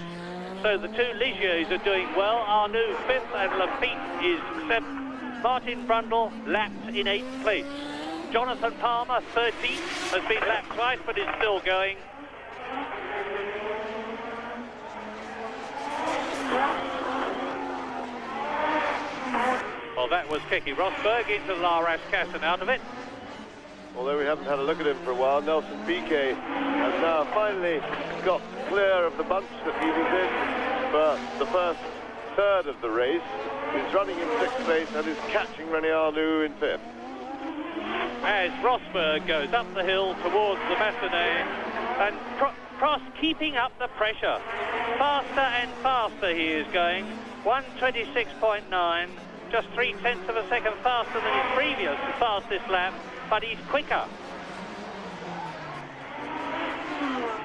So the two Ligiers are doing well. Arnoux 5th and Lafitte is 7th. Martin Brundle lapped in 8th place. Jonathan Palmer, 13th, has been lapped twice but is still going. Well, that was Keke Rosberg into La Rascasse and out of it. Although we haven't had a look at him for a while, Nelson Piquet has now finally got clear of the bunch that he was in for the first third of the race. He's running in 6th place and is catching René Arnoux in 5th. As Rosberg goes up the hill towards the Massenet, and Prost keeping up the pressure. Faster and faster he is going. 1:26.9, just 0.3 of a second faster than his previous fastest lap, but he's quicker.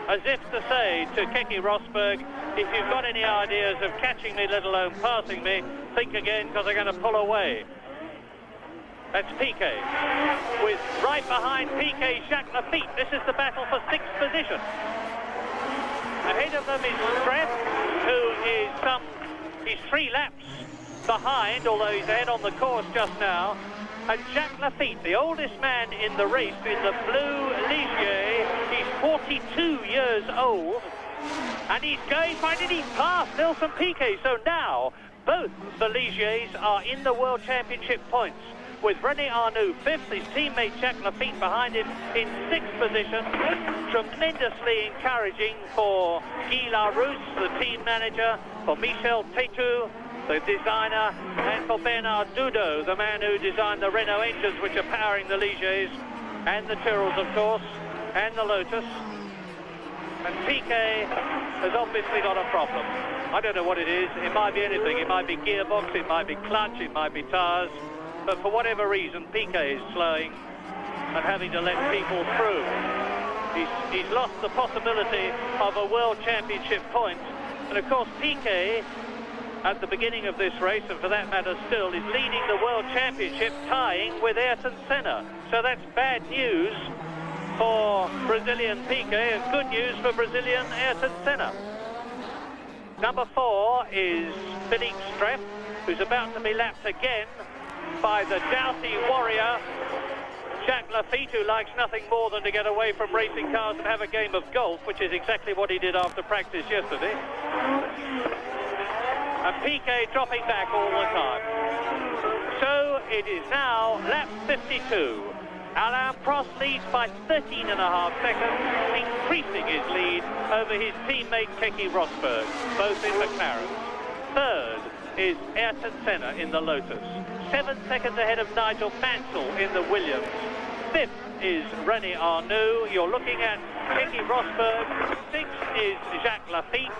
As if to say to Keke Rosberg, if you've got any ideas of catching me, let alone passing me, think again, because I'm going to pull away. That's Piquet. With right behind Piquet, Jacques Lafitte. This is the battle for 6th position. Ahead of them is Streff, who is he's 3 laps behind, although he's ahead on the course just now. And Jacques Lafitte, the oldest man in the race, in the blue Ligier. He's 42 years old, and he's going, finally past Nelson Piquet. So now both the Ligiers are in the World Championship points, with René Arnoux 5th, his teammate Jacques Lafitte behind him in 6th position. Tremendously encouraging for Guy Larousse, the team manager, for Michel Tétu, the designer, and for Bernard Dudot, the man who designed the Renault engines which are powering the Ligiers, and the Tyrrells, of course, and the Lotus. And Piquet has obviously got a problem. I don't know what it is. It might be anything. It might be gearbox, it might be clutch, it might be tyres. But for whatever reason, Piquet is slowing and having to let people through. He's lost the possibility of a World Championship point. And of course, Piquet, at the beginning of this race, and for that matter still, is leading the World Championship, tying with Ayrton Senna. So that's bad news for Brazilian Piquet and good news for Brazilian Ayrton Senna. Number 4 is Philippe Streff, who's about to be lapped again by the doughty warrior Jacques Lafitte, who likes nothing more than to get away from racing cars and have a game of golf, which is exactly what he did after practice yesterday. And Piquet dropping back all the time. So it is now lap 52. Alain Prost leads by 13.5 seconds, increasing his lead over his teammate Keke Rosberg, both in McLaren. Third is Ayrton Senna in the Lotus. 7 seconds ahead of Nigel Mansell in the Williams. 5th is René Arnoux. You're looking at Keke Rosberg. 6th is Jacques Lafitte.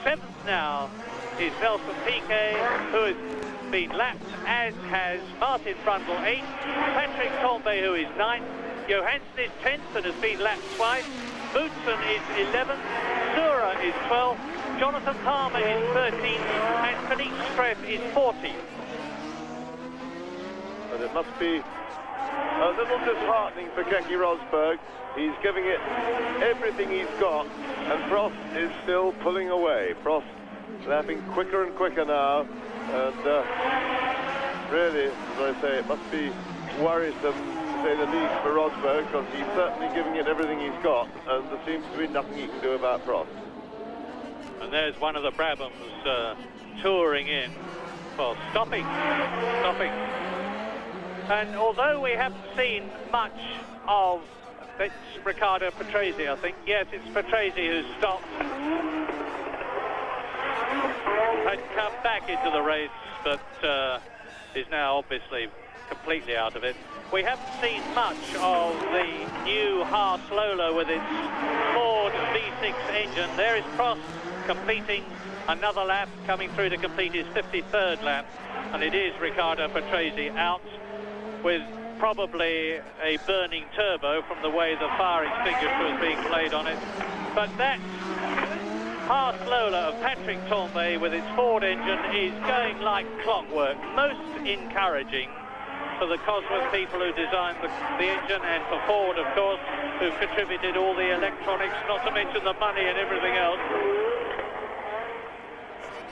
7th now is Nelson Piquet, who has been lapped, as has Martin Brundle 8th. Patrick Tambay, who is 9th. Johansson is 10th and has been lapped twice. Boutsen is 11th. Sura is 12th. Jonathan Palmer is 13th. And Philippe Streff is 14th. But it must be a little disheartening for Keke Rosberg. He's giving it everything he's got, and Prost is still pulling away. Prost lapping quicker and quicker now, and really, as I say, it must be worrisome, to say the least, for Rosberg, because he's certainly giving it everything he's got, and there seems to be nothing he can do about Prost. And there's one of the Brabhams touring in for stopping. And although we haven't seen much of, it's Riccardo Patrese, I think. Yes, it's Patrese who's stopped and come back into the race, but is now obviously completely out of it. We haven't seen much of the new Haas Lola with its Ford V6 engine. There is Prost completing another lap, coming through to complete his 53rd lap, and it is Riccardo Patrese out with probably a burning turbo from the way the fire extinguisher was being played on it. But that Haas Lola of Patrick Tambay with its Ford engine is going like clockwork. Most encouraging for the Cosworth people who designed the engine, and for Ford, of course, who contributed all the electronics, not to mention the money and everything else.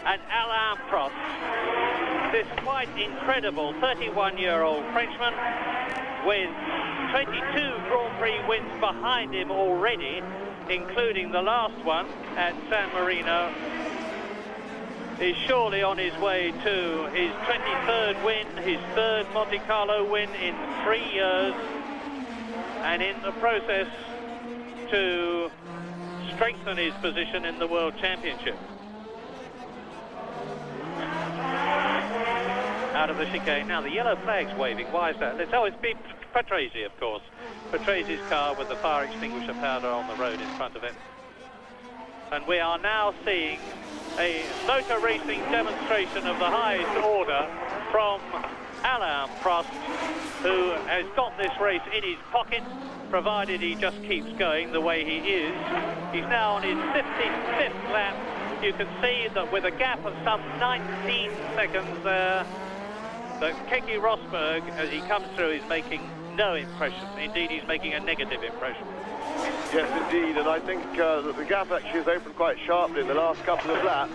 and Alain Prost. This quite incredible 31-year-old Frenchman with 22 Grand Prix wins behind him already, including the last one at San Marino, is surely on his way to his 23rd win, his 3rd Monte-Carlo win in 3 years, and in the process to strengthen his position in the World Championship. Out of the chicane. Now the yellow flag's waving. Why is that? Oh, it's Patrese, of course. Patrese's car with the fire extinguisher powder on the road in front of it. And we are now seeing a motor racing demonstration of the highest order from Alain Prost, who has got this race in his pocket, provided he just keeps going the way he is. He's now on his 55th lap. You can see that with a gap of some 19 seconds there, that Keke Rosberg, as he comes through, is making no impression. Indeed, he's making a negative impression. Yes, indeed, and I think that the gap actually has opened quite sharply in the last couple of laps,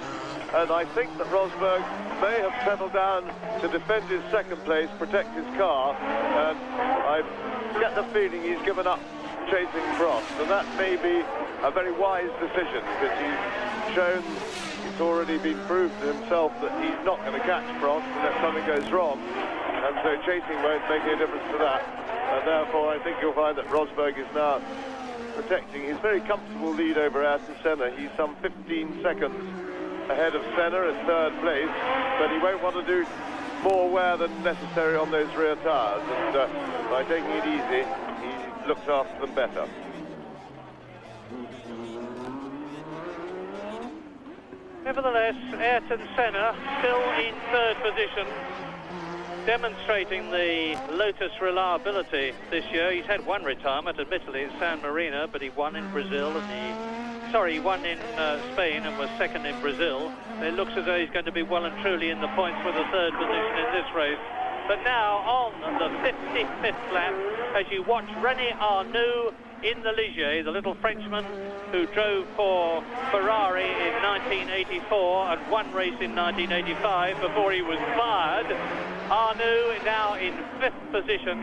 and I think that Rosberg may have settled down to defend his second place, protect his car, and I get the feeling he's given up chasing Prost, and that may be a very wise decision, because he's shown, it's already been proved to himself that he's not going to catch Prost unless something goes wrong, and so chasing won't make any difference to that, and therefore I think you'll find that Rosberg is now protecting his very comfortable lead over Ayrton Senna. He's some 15 seconds ahead of Senna in 3rd place, but he won't want to do more wear than necessary on those rear tyres, and by taking it easy, he looks after them better. Nevertheless, Ayrton Senna still in 3rd position, demonstrating the Lotus reliability this year. He's had one retirement, admittedly, in San Marino, but he won in Brazil, and he won in Spain and was 2nd in Brazil. It looks as though he's going to be well and truly in the points for the 3rd position in this race. But now on the 55th lap, as you watch René Arnoux in the Ligier, the little Frenchman who drove for Ferrari in 1984 and won race in 1985 before he was fired. Arnoux now in 5th position,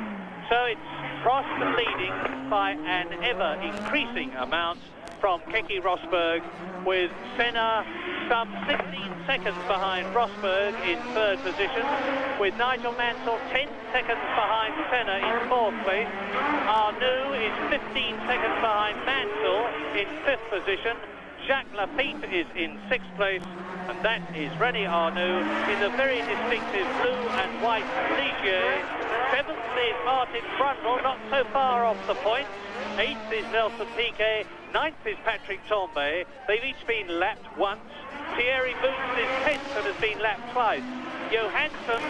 so it's Prost leading by an ever-increasing amount from Keke Rosberg, with Senna some 16 seconds behind Rosberg in 3rd position, with Nigel Mansell 10 seconds behind Senna in 4th place. Arnoux is 15 seconds behind Mansell in 5th position. Jacques Lafitte is in 6th place, and that is René Arnoux in the very distinctive blue and white Ligier. 7th is Martin Brundle, not so far off the points. 8th is Nelson Piquet. 9th is Patrick Tambay. They've each been lapped once. Thierry Boots is 10th and has been lapped twice. Johansson,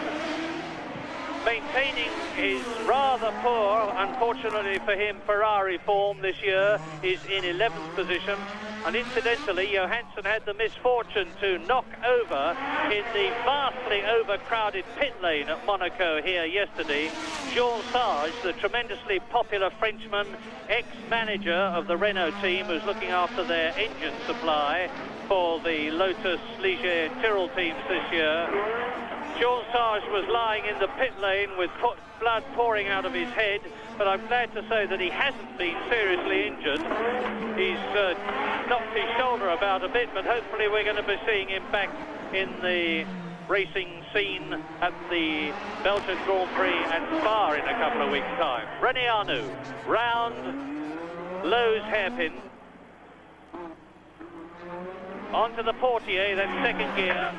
maintaining his rather poor, unfortunately for him, Ferrari form this year, is in 11th position. And incidentally, Johansson had the misfortune to knock over in the vastly overcrowded pit lane at Monaco here yesterday Jean Sage, the tremendously popular Frenchman, ex-manager of the Renault team, who's looking after their engine supply for the Lotus, Ligier and Tyrrell teams this year. Jean Sage was lying in the pit lane with blood pouring out of his head, but I'm glad to say that he hasn't been seriously injured. He's knocked his shoulder about a bit, but hopefully we're going to be seeing him back in the racing scene at the Belgian Grand Prix and Spa in a couple of weeks' time. René Arnoux, round Lowe's hairpin. Onto the Portier, then 2nd gear.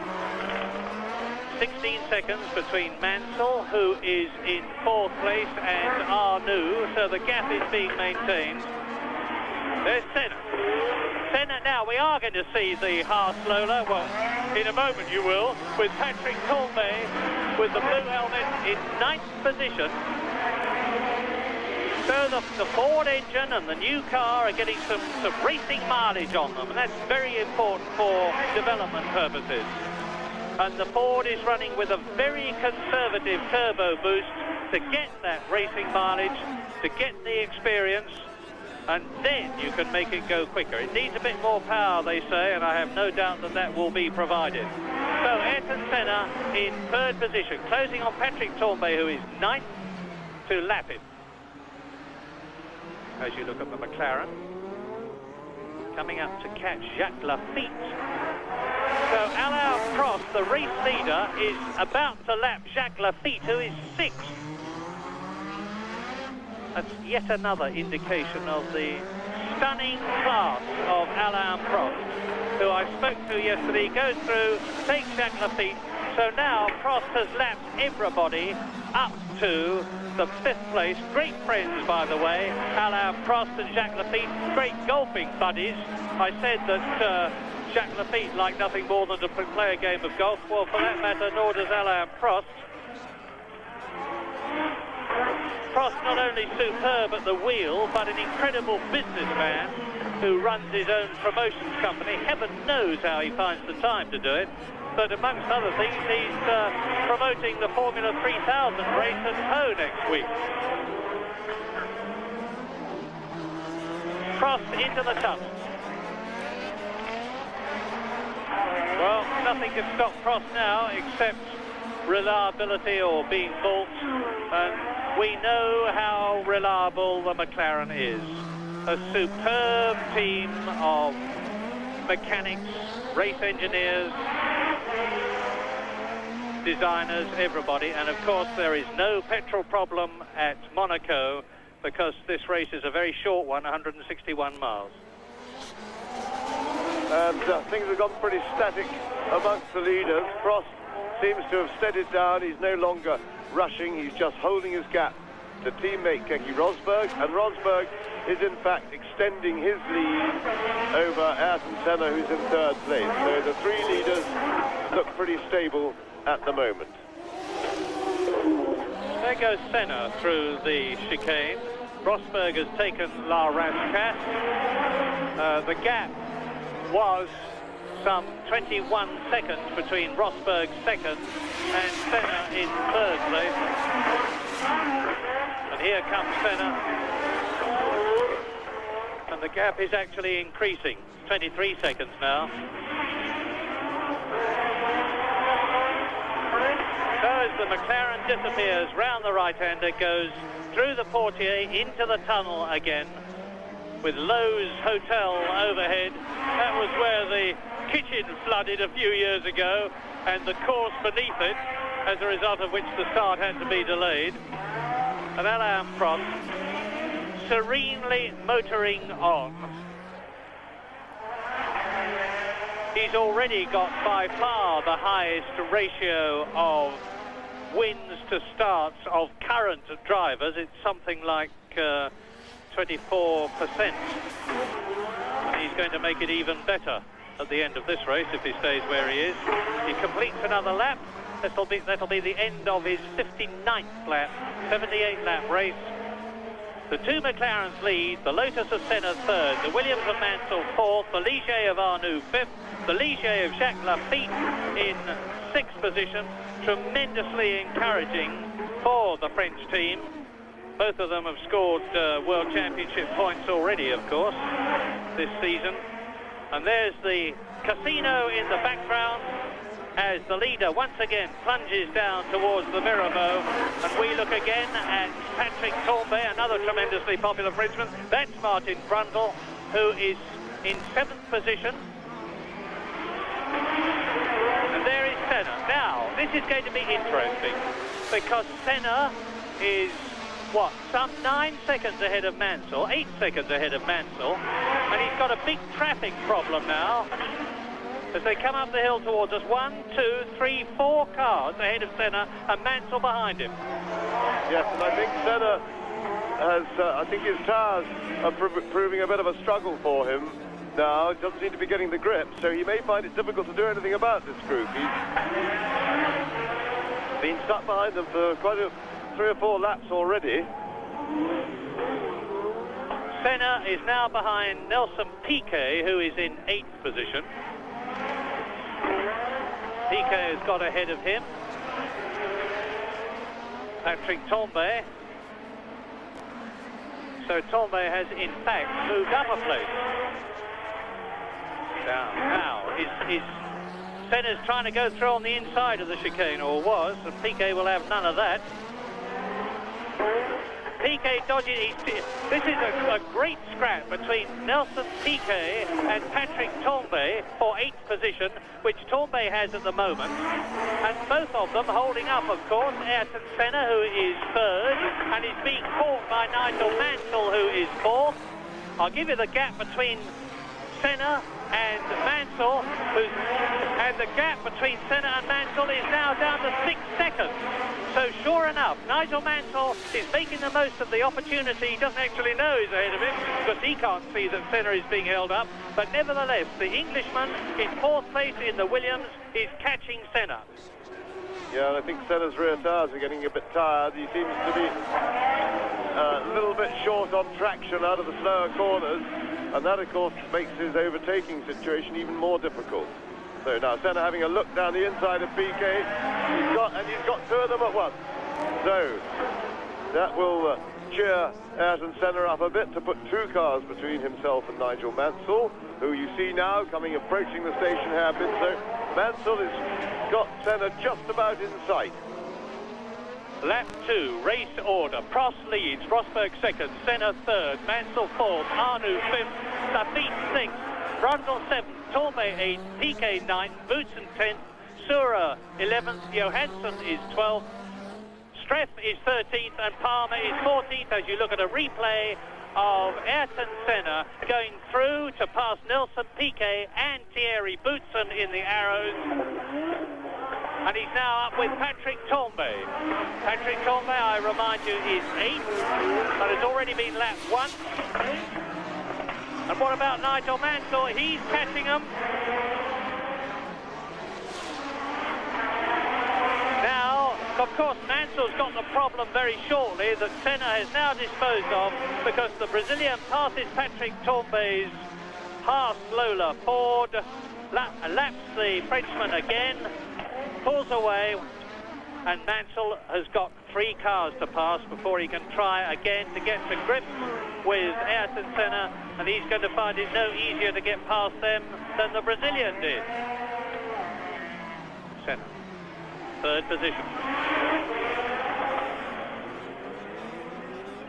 16 seconds between Mansell, who is in 4th place, and Arnoux, so the gap is being maintained. There's Senna. Senna, now we are going to see the Haas Lola, well, in a moment you will, with Patrick Tambay with the blue helmet in 9th position. So the Ford engine and the new car are getting some racing mileage on them, and that's very important for development purposes. And the Ford is running with a very conservative turbo boost to get that racing mileage, to get the experience, and then you can make it go quicker. It needs a bit more power, they say, and I have no doubt that that will be provided. Ayrton Senna in third position, closing on Patrick Tambay, who is ninth, to lap him. As you look at the McLaren, coming up to catch Jacques Lafitte. So Alain Prost, the race leader, is about to lap Jacques Lafitte, who is sixth. That's yet another indication of the stunning class of Alain Prost, who I spoke to yesterday. Goes through, takes Jacques Lafitte. So now Prost has lapped everybody up to the fifth place. Great friends, by the way, Alain Prost and Jacques Lafitte, great golfing buddies. I said that Jacques Lafitte liked nothing more than to play a game of golf. Well, for that matter, nor does Alain Prost. Prost not only superb at the wheel, but an incredible businessman who runs his own promotions company. Heaven knows how he finds the time to do it. But amongst other things, he's promoting the Formula 3000 race at Pau next week. Prost into the tunnel. Well, nothing can stop Prost now except reliability or being balked. And we know how reliable the McLaren is. A superb team of mechanics, race engineers, designers, everybody. And of course there is no petrol problem at Monaco because this race is a very short one, 161 miles. And things have gotten pretty static amongst the leaders. Prost seems to have steadied down. He's no longer rushing. He's just holding his gap to teammate Keke Rosberg. And Rosberg is in fact extending his lead over Ayrton Senna, who's in third place. So the three leaders look pretty stable at the moment. There goes Senna through the chicane. Rosberg has taken La Rascasse. The gap was some 21 seconds between Rosberg's second and Senna in third place. And here comes Senna. And the gap is actually increasing. 23 seconds now. So as the McLaren disappears round the right-hander, goes through the portiere into the tunnel again, with Lowe's Hotel overhead. That was where the kitchen flooded a few years ago, and the course beneath it, as a result of which the start had to be delayed. And Alain Prost serenely motoring on. He's already got by far the highest ratio of wins to starts of current drivers. It's something like 24%. And he's going to make it even better at the end of this race if he stays where he is. He completes another lap. That'll be the end of his 59th lap, 78-lap race. The two McLarens lead, the Lotus of Senna third, the Williams of Mansell fourth, the Ligier of Arnoux fifth, the Ligier of Jacques Lafitte in sixth position. Tremendously encouraging for the French team. Both of them have scored World Championship points already, of course, this season. And there's the casino in the background as the leader once again plunges down towards the Mirabeau. And we look again at Patrick Tambay, another tremendously popular Frenchman. That's Martin Brundle, who is in seventh position. And there is Senna. Now, this is going to be interesting because Senna is, what, some 9 seconds ahead of Mansell, 8 seconds ahead of Mansell, and he's got a big traffic problem now as they come up the hill towards us. 1, 2, 3, 4 cars ahead of Senna and Mansell behind him. Yes, and I think Senna has, I think his tyres are proving a bit of a struggle for him now. He doesn't seem to be getting the grip, so he may find it difficult to do anything about this group. He's been stuck behind them for quite 3 or 4 laps already. Senna is now behind Nelson Piquet, who is in 8th position. Piquet has got ahead of him. Patrick Tambay. So Tambay has in fact moved up a place. Now his Senna's trying to go through on the inside of the chicane, or was, and Piquet will have none of that. Piquet dodges. This is a great scrap between Nelson Piquet and Patrick Tambay for 8th position, which Tambay has at the moment. And both of them holding up, of course, Ayrton Senna, who is 3rd, and is being fought by Nigel Mansell, who is 4th. I'll give you the gap between Senna and Mansell, and the gap between Senna and Mansell is now down to 6 seconds. So sure enough, Nigel Mansell is making the most of the opportunity. He doesn't actually know he's ahead of him because he can't see that Senna is being held up. But nevertheless, the Englishman in 4th place in the Williams is catching Senna. Yeah, and I think Senna's rear tyres are getting a bit tired. He seems to be a little bit short on traction out of the slower corners, and that, of course, makes his overtaking situation even more difficult. So now Senna having a look down the inside of Piquet. He's got 2 of them at once. So that will cheer Ayrton Senna up a bit to put 2 cars between himself and Nigel Mansell, who you see now approaching the station hairpin. So Mansell has got Senna just about in sight. Lap 2, race order. Prost leads, Rosberg 2nd, Senna 3rd, Mansell 4th, Arnoux 5th, Lafitte 6th, Brundle 7th, Tambay 8th, Piquet 9th, Boutsen 10th, Sura 11th, Johansson is 12th, Streff is 13th, and Palmer is 14th, as you look at a replay of Ayrton Senna going through to pass Nelson Piquet and Thierry Boutsen in the arrows. And he's now up with Patrick Tambay. Patrick Tambay, I remind you, is 8th, but has already been lapped once. And what about Nigel Mansell? He's catching them. Now, of course, Mansell's got the problem very shortly that Senna has now disposed of, because the Brazilian passes Patrick Tambay's Haas Lola Ford, laps the Frenchman again, pulls away, and Mansell has got 3 cars to pass before he can try again to get to grips with Ayrton Senna, and he's going to find it no easier to get past them than the Brazilian did. Senna, 3rd position.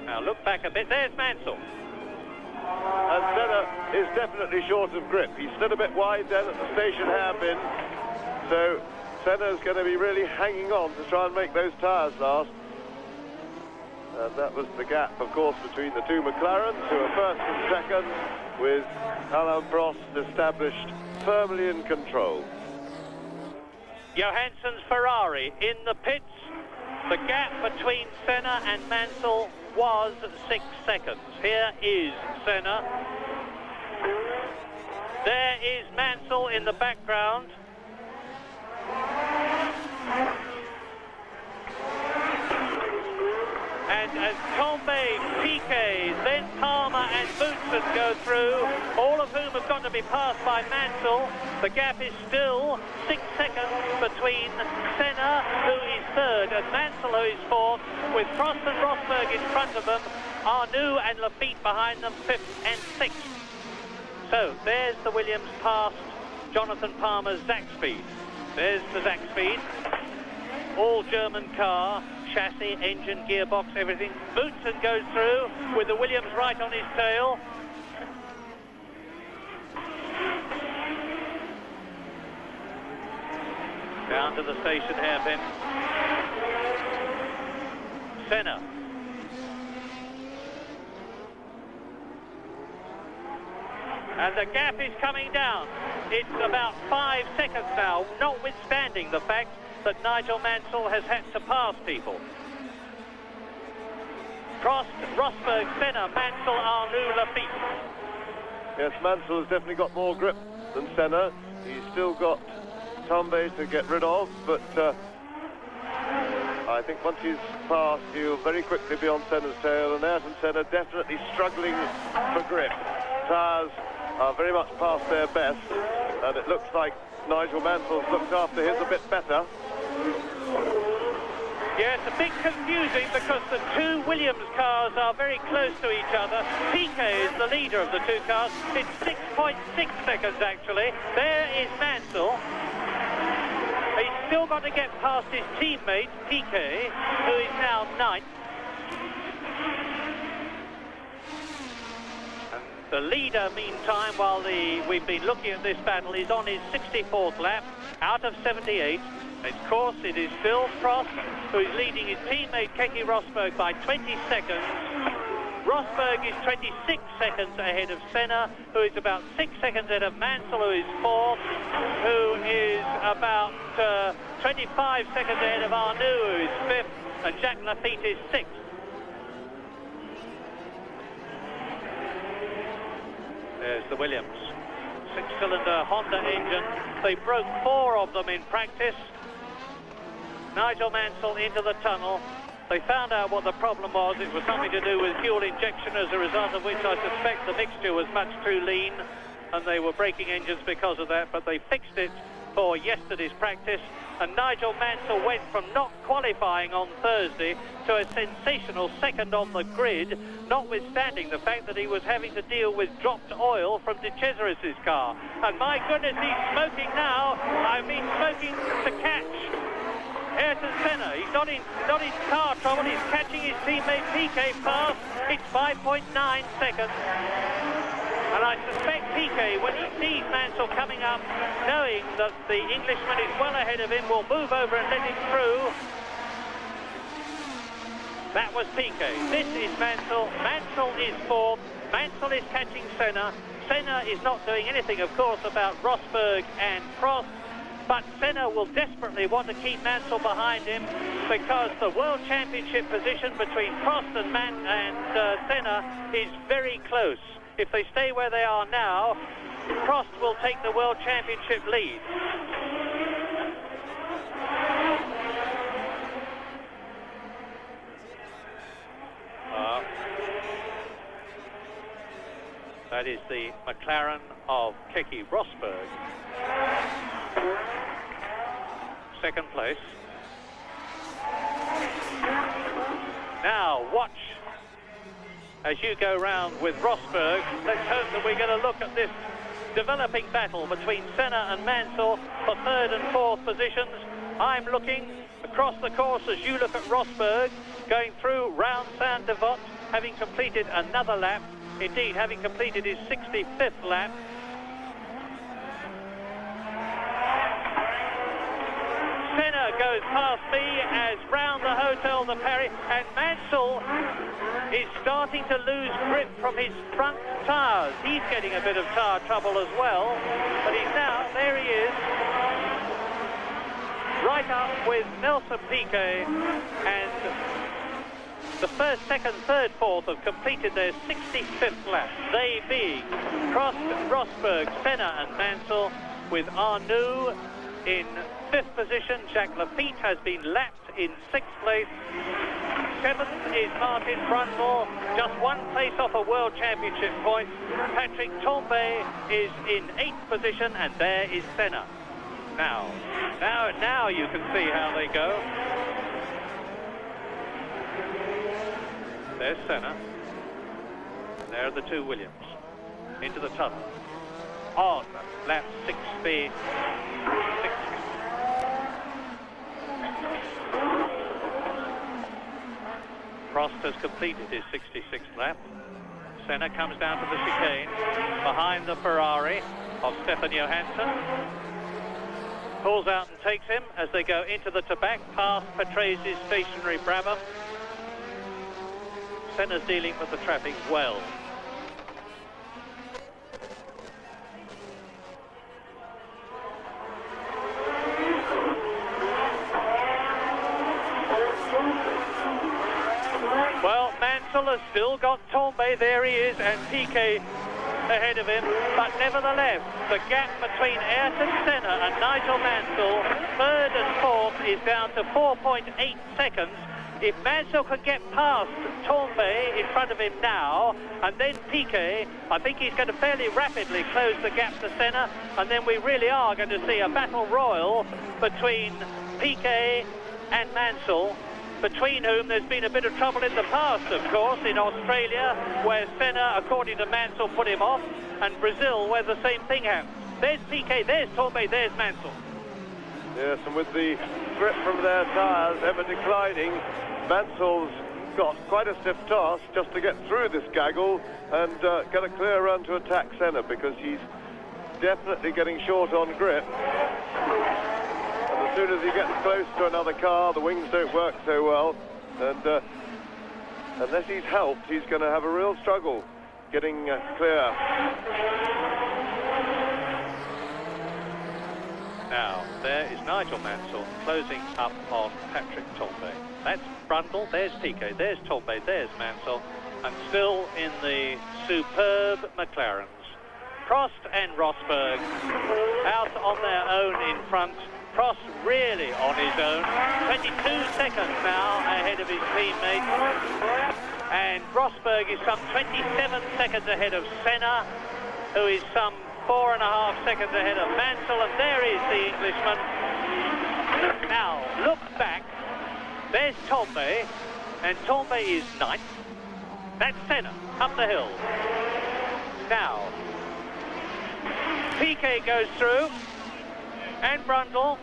Now look back a bit, there's Mansell. And Senna is definitely short of grip. He's still a bit wide then at the station hairpin, so Senna's going to be really hanging on to try and make those tyres last. And that was the gap, of course, between the 2 McLarens, who are 1st and 2nd, with Alain Prost established firmly in control. Johansson's Ferrari in the pits. The gap between Senna and Mansell was 6 seconds. Here is Senna. There is Mansell in the background. And as Tambay, Piquet, then Palmer and Boutsen go through, all of whom have got to be passed by Mansell, the gap is still 6 seconds between Senna, who is 3rd, and Mansell, who is 4th, with Prost and Rosberg in front of them, Arnoux and Lafitte behind them, 5th and 6th. So there's the Williams past Jonathan Palmer's Zaxby. There's the Zaxby, all German car, chassis, engine, gearbox, everything. Boutsen goes through with the Williams right on his tail. Down to the station hairpin. Senna. And the gap is coming down. It's about 5 seconds now, notwithstanding the fact that Nigel Mansell has had to pass people. Prost, Rosberg, Senna, Mansell, Arnoux, Lafitte. Yes, Mansell has definitely got more grip than Senna. He's still got Tambay to get rid of, but I think once he's passed, he'll very quickly be on Senna's tail, and Ayrton Senna definitely struggling for grip. Tyres are very much past their best, and it looks like Nigel Mansell's looked after his a bit better. Yeah, it's a bit confusing because the 2 Williams cars are very close to each other. Piquet is the leader of the 2 cars. It's 6.6 seconds, actually. There is Mansell. still got to get past his teammate, Piquet, who is now 9th. And the leader, meantime, while we've been looking at this battle, is on his 64th lap, out of 78. Of course, it is still Prost, who is leading his teammate, Keke Rosberg, by 20 seconds. Rosberg is 26 seconds ahead of Senna, who is about 6 seconds ahead of Mansell, who is 4th, who is about 25 seconds ahead of Arnoux, who is 5th, and Jacques Lafitte is 6th. There's the Williams. 6-cylinder Honda engine. They broke 4 of them in practice. Nigel Mansell into the tunnel. They found out what the problem was. It was something to do with fuel injection, as a result of which I suspect the mixture was much too lean and they were breaking engines because of that, but they fixed it for yesterday's practice. And Nigel Mansell went from not qualifying on Thursday to a sensational second on the grid, notwithstanding the fact that he was having to deal with dropped oil from De Cesaris's car. And my goodness, he's smoking now. I mean, smoking to catch Ayrton Senna. He's not in car trouble. He's catching his teammate Piquet fast. It's 5.9 seconds. And I suspect Piquet, when he sees Mansell coming up, knowing that the Englishman is well ahead of him, will move over and let him through. That was Piquet. This is Mansell. Mansell is 4th. Mansell is catching Senna. Senna is not doing anything, of course, about Rosberg and Prost. But Senna will desperately want to keep Mansell behind him, because the World Championship position between Prost and Senna is very close. If they stay where they are now, Prost will take the World Championship lead. That is the McLaren of Keke Rosberg. Second place. Now watch as you go round with Rosberg. Let's hope that we're going to look at this developing battle between Senna and Mansell for 3rd and 4th positions. I'm looking across the course as you look at Rosberg going through round Saint-Devote, having completed another lap, indeed having completed his 65th lap. Senna goes past me as round the Hotel de Paris, and Mansell is starting to lose grip from his front tyres. He's getting a bit of tyre trouble as well, but he's now, there he is, right up with Nelson Piquet, and the 1st, 2nd, 3rd, 4th have completed their 65th lap. They being Prost, Rosberg, Senna and Mansell, with Arnoux in 5th position. Jacques Lafitte has been lapped in 6th place. 7th is Martin Brundle, just 1 place off a World Championship point. Patrick Tambay is in 8th position, and there is Senna. Now you can see how they go. There's Senna. There are the 2 Williams into the tunnel on lap 66. Prost has completed his 66th lap. Senna comes down to the chicane behind the Ferrari of Stefan Johansson. Pulls out and takes him as they go into the Tabac past Patrese' stationary Brabham. Senna's dealing with the traffic well. Well, Mansell has still got Tambay, there he is, and Piquet ahead of him, but nevertheless, the gap between Ayrton Senna and Nigel Mansell, 3rd and 4th, is down to 4.8 seconds. If Mansell could get past Tambay in front of him now, and then Piquet, I think he's going to fairly rapidly close the gap to Senna, and then we really are going to see a battle royal between Piquet and Mansell, between whom there's been a bit of trouble in the past, of course, in Australia, where Senna, according to Mansell, put him off, and Brazil, where the same thing happened. There's Piquet, there's Tambay, there's Mansell. Yes, and with the grip from their tyres ever declining, Mansell's got quite a stiff task just to get through this gaggle and get a clear run to attack Senna, because he's definitely getting short on grip. And as soon as he gets close to another car, the wings don't work so well, and unless he's helped, he's going to have a real struggle getting clear. Now, there is Nigel Mansell closing up on Patrick Tambay. That's Brundle, there's Piquet, there's Tambay, there's Mansell, and still in the superb McLarens. Prost and Rosberg out on their own in front. Prost really on his own, 22 seconds now ahead of his teammate, and Rosberg is some 27 seconds ahead of Senna, who is some 4.5 seconds ahead of Mansell, and there is the Englishman. Now, look back, there's Tambay, and Tambay is 9th. That's Senna, up the hill. Now, Piquet goes through, and Brundle.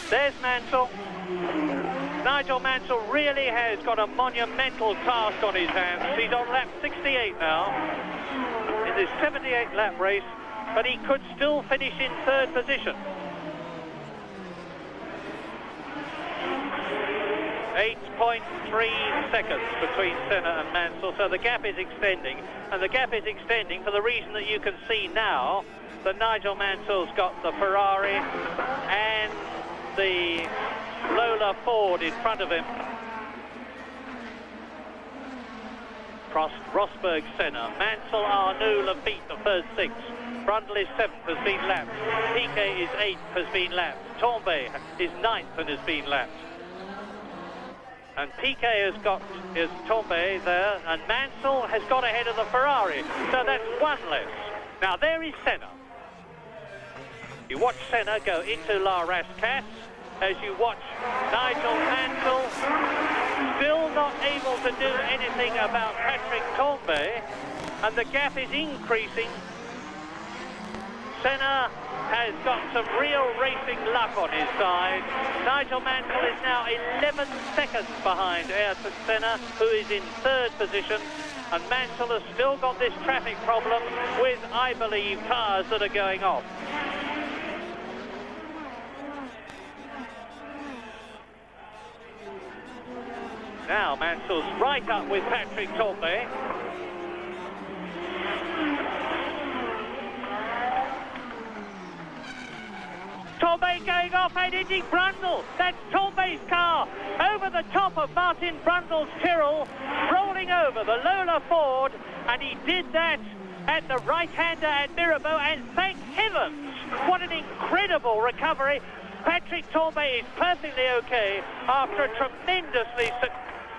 There's Mansell. Nigel Mansell really has got a monumental task on his hands. He's on lap 68 now in this 78 lap race, but he could still finish in 3rd position. 8.3 seconds between Senna and Mansell, so the gap is extending, and the gap is extending for the reason that you can see now that Nigel Mansell's got the Ferrari and the Lola Ford in front of him. Prost, Rosberg, Senna, Mansell, Arnoux, Lafitte, the first 6. Brundle is 7th, has been lapped. Piquet is 8th, has been lapped. Tambay is 9th and has been lapped. And Piquet has got his Tambay there, and Mansell has got ahead of the Ferrari. So that's 1 less. Now there is Senna. You watch Senna go into La Rascasse as you watch Nigel Mansell still not able to do anything about Patrick Tambay, and the gap is increasing. Senna has got some real racing luck on his side. Nigel Mansell is now 11 seconds behind Ayrton Senna, who is in 3rd position, and Mansell has still got this traffic problem with, I believe, tyres that are going off. Now Mansell's right up with Patrick Tambay. Tambay going off and hitting Brundle. That's Tambay's car over the top of Martin Brundle's Tyrrell, rolling over the Lola Ford, and he did that at the right-hander at Mirabeau, and thank heavens, what an incredible recovery. Patrick Tambay is perfectly okay after a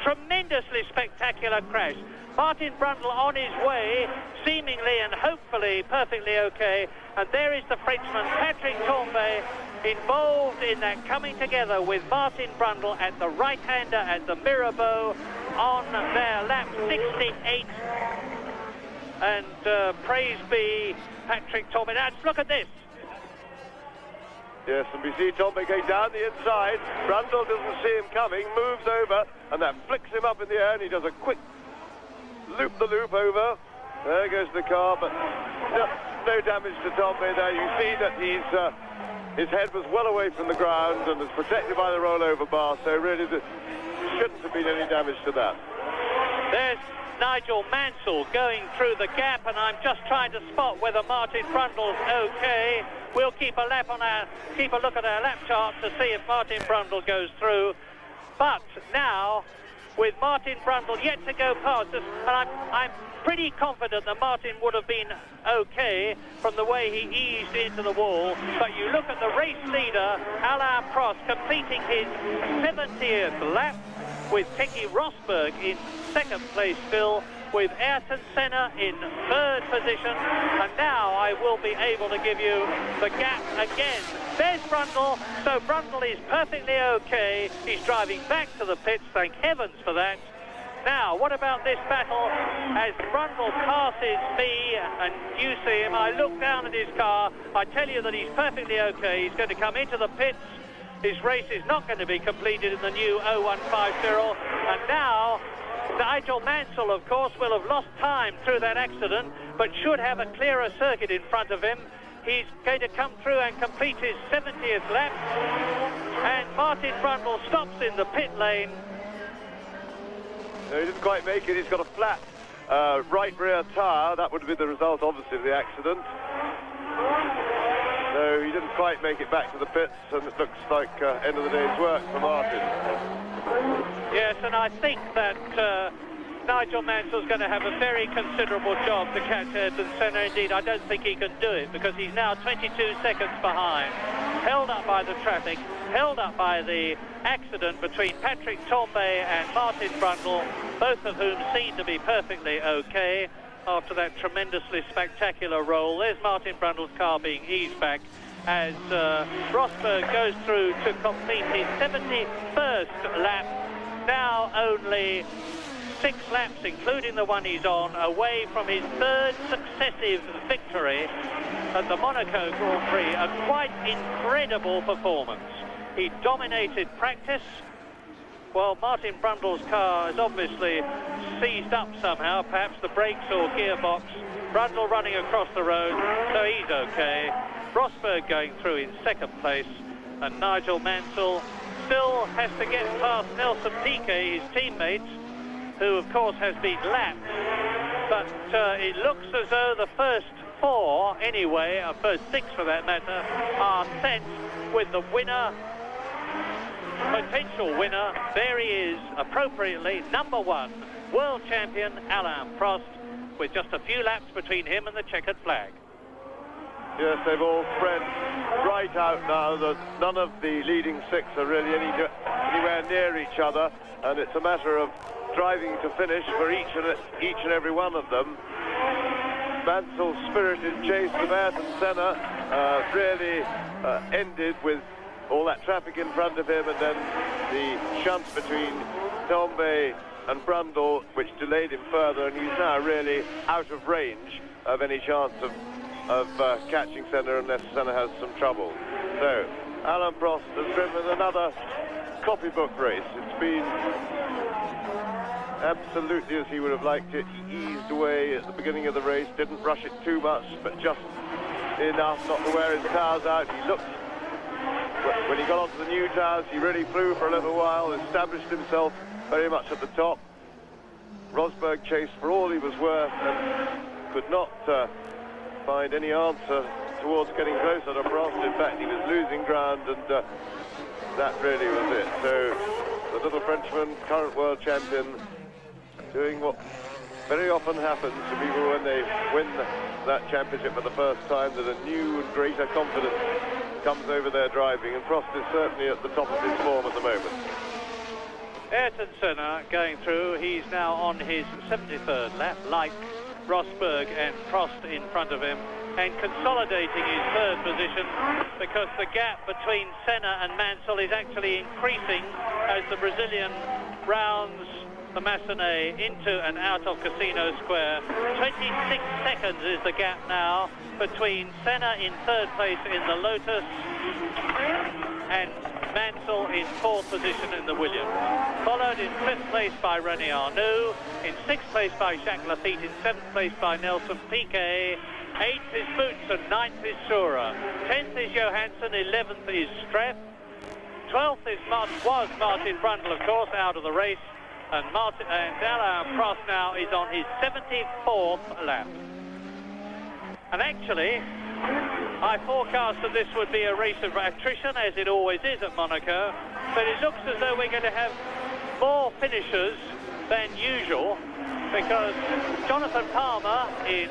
tremendously spectacular crash. Martin Brundle on his way, seemingly and hopefully perfectly okay, and there is the Frenchman Patrick Tambay involved in that coming together with Martin Brundle at the right-hander at the Mirabeau on their lap 68. And praise be Patrick Tambay. Now look at this. Yes, and we see Tambay going down the inside. Brundle doesn't see him coming, moves over, and that flicks him up in the air, and he does a quick loop-the-loop over. There goes the car, but no damage to Tambay there. You see that his head was well away from the ground and was protected by the rollover bar, so really there shouldn't have been any damage to that. There's Nigel Mansell going through the gap, and I'm just trying to spot whether Martin Brundle's okay. We'll keep a look at our lap chart to see if Martin Brundle goes through. But now, with Martin Brundle yet to go past us, and I'm pretty confident that Martin would have been okay from the way he eased into the wall. But you look at the race leader, Alain Prost, completing his 70th lap, with Keke Rosberg in 2nd place still, with Ayrton Senna in 3rd position. And now I will be able to give you the gap again. There's Brundle. So Brundle is perfectly okay. He's driving back to the pits, thank heavens for that. Now, what about this battle as Brundle passes me and you see him? I look down at his car. I tell you that he's perfectly okay. He's going to come into the pits. His race is not going to be completed in the new 0150. And now, Nigel Mansell, of course, will have lost time through that accident, but should have a clearer circuit in front of him. He's going to come through and complete his 70th lap. And Martin Brundle stops in the pit lane. No, he didn't quite make it. He's got a flat right rear tyre. That would have been the result, obviously, of the accident. So he didn't quite make it back to the pits, and it looks like end of the day's work for Martin. Yes, and I think that Nigel Mansell's going to have a very considerable job to catch Ayrton Senna. Indeed, I don't think he can do it, because he's now 22 seconds behind, held up by the traffic, held up by the accident between Patrick Tambay and Martin Brundle, both of whom seem to be perfectly okay after that tremendously spectacular roll. There's Martin Brundle's car being eased back as Rosberg goes through to complete his 71st lap. Now only 6 laps, including the one he's on, away from his 3rd successive victory at the Monaco Grand-Pri. A quite incredible performance. He dominated practice, while Martin Brundle's car is obviously seized up somehow, perhaps the brakes or gearbox. Brundle running across the road, so he's okay. Rosberg going through in 2nd place, and Nigel Mansell still has to get past Nelson Piquet, his teammates, who of course has been lapped. But it looks as though the first 4, anyway, or first 6 for that matter, are set with the winner, potential winner. There he is, appropriately, number 1, world champion Alain Prost, with just a few laps between him and the checkered flag. Yes, they've all spread right out now. None of the leading 6 are really anywhere near each other, and it's a matter of driving to finish for each and every one of them. Mansell's spirited chase of Ayrton Senna really ended with all that traffic in front of him, and then the shunt between Tambay and Brundle, which delayed him further, and he's now really out of range of any chance of catching Senna unless Senna has some trouble. So Alain Prost has driven another copybook race. It's been absolutely as he would have liked it. He eased away at the beginning of the race, didn't rush it too much, but just enough not to wear his tires out. He looked, when he got onto the new tires, he really flew for a little while, established himself very much at the top. Rosberg chased for all he was worth and could not find any answer towards getting closer to Prost. In fact, he was losing ground, and that really was it. So the little Frenchman, current world champion, doing what very often happens to people when they win that championship for the first time, that a new and greater confidence comes over their driving, and Prost is certainly at the top of his form at the moment. Ayrton Senna going through. He's now on his 73rd lap, like Rosberg and Prost in front of him, and consolidating his 3rd position, because the gap between Senna and Mansell is actually increasing as the Brazilian rounds the Massenet into and out of Casino Square. 26 seconds is the gap now between Senna in 3rd place in the Lotus and Mansell in 4th position in the Williams. Followed in 5th place by René Arnoux, in 6th place by Jacques Lafitte, in 7th place by Nelson Piquet, 8th is Boots and 9th is Sura. 10th is Johansson, 11th is Streff, 12th is was Martin Brundle, of course, out of the race, and Alain Prost now is on his 74th lap. And actually, I forecast that this would be a race of attrition, as it always is at Monaco, but it looks as though we're going to have more finishers than usual, because Jonathan Palmer in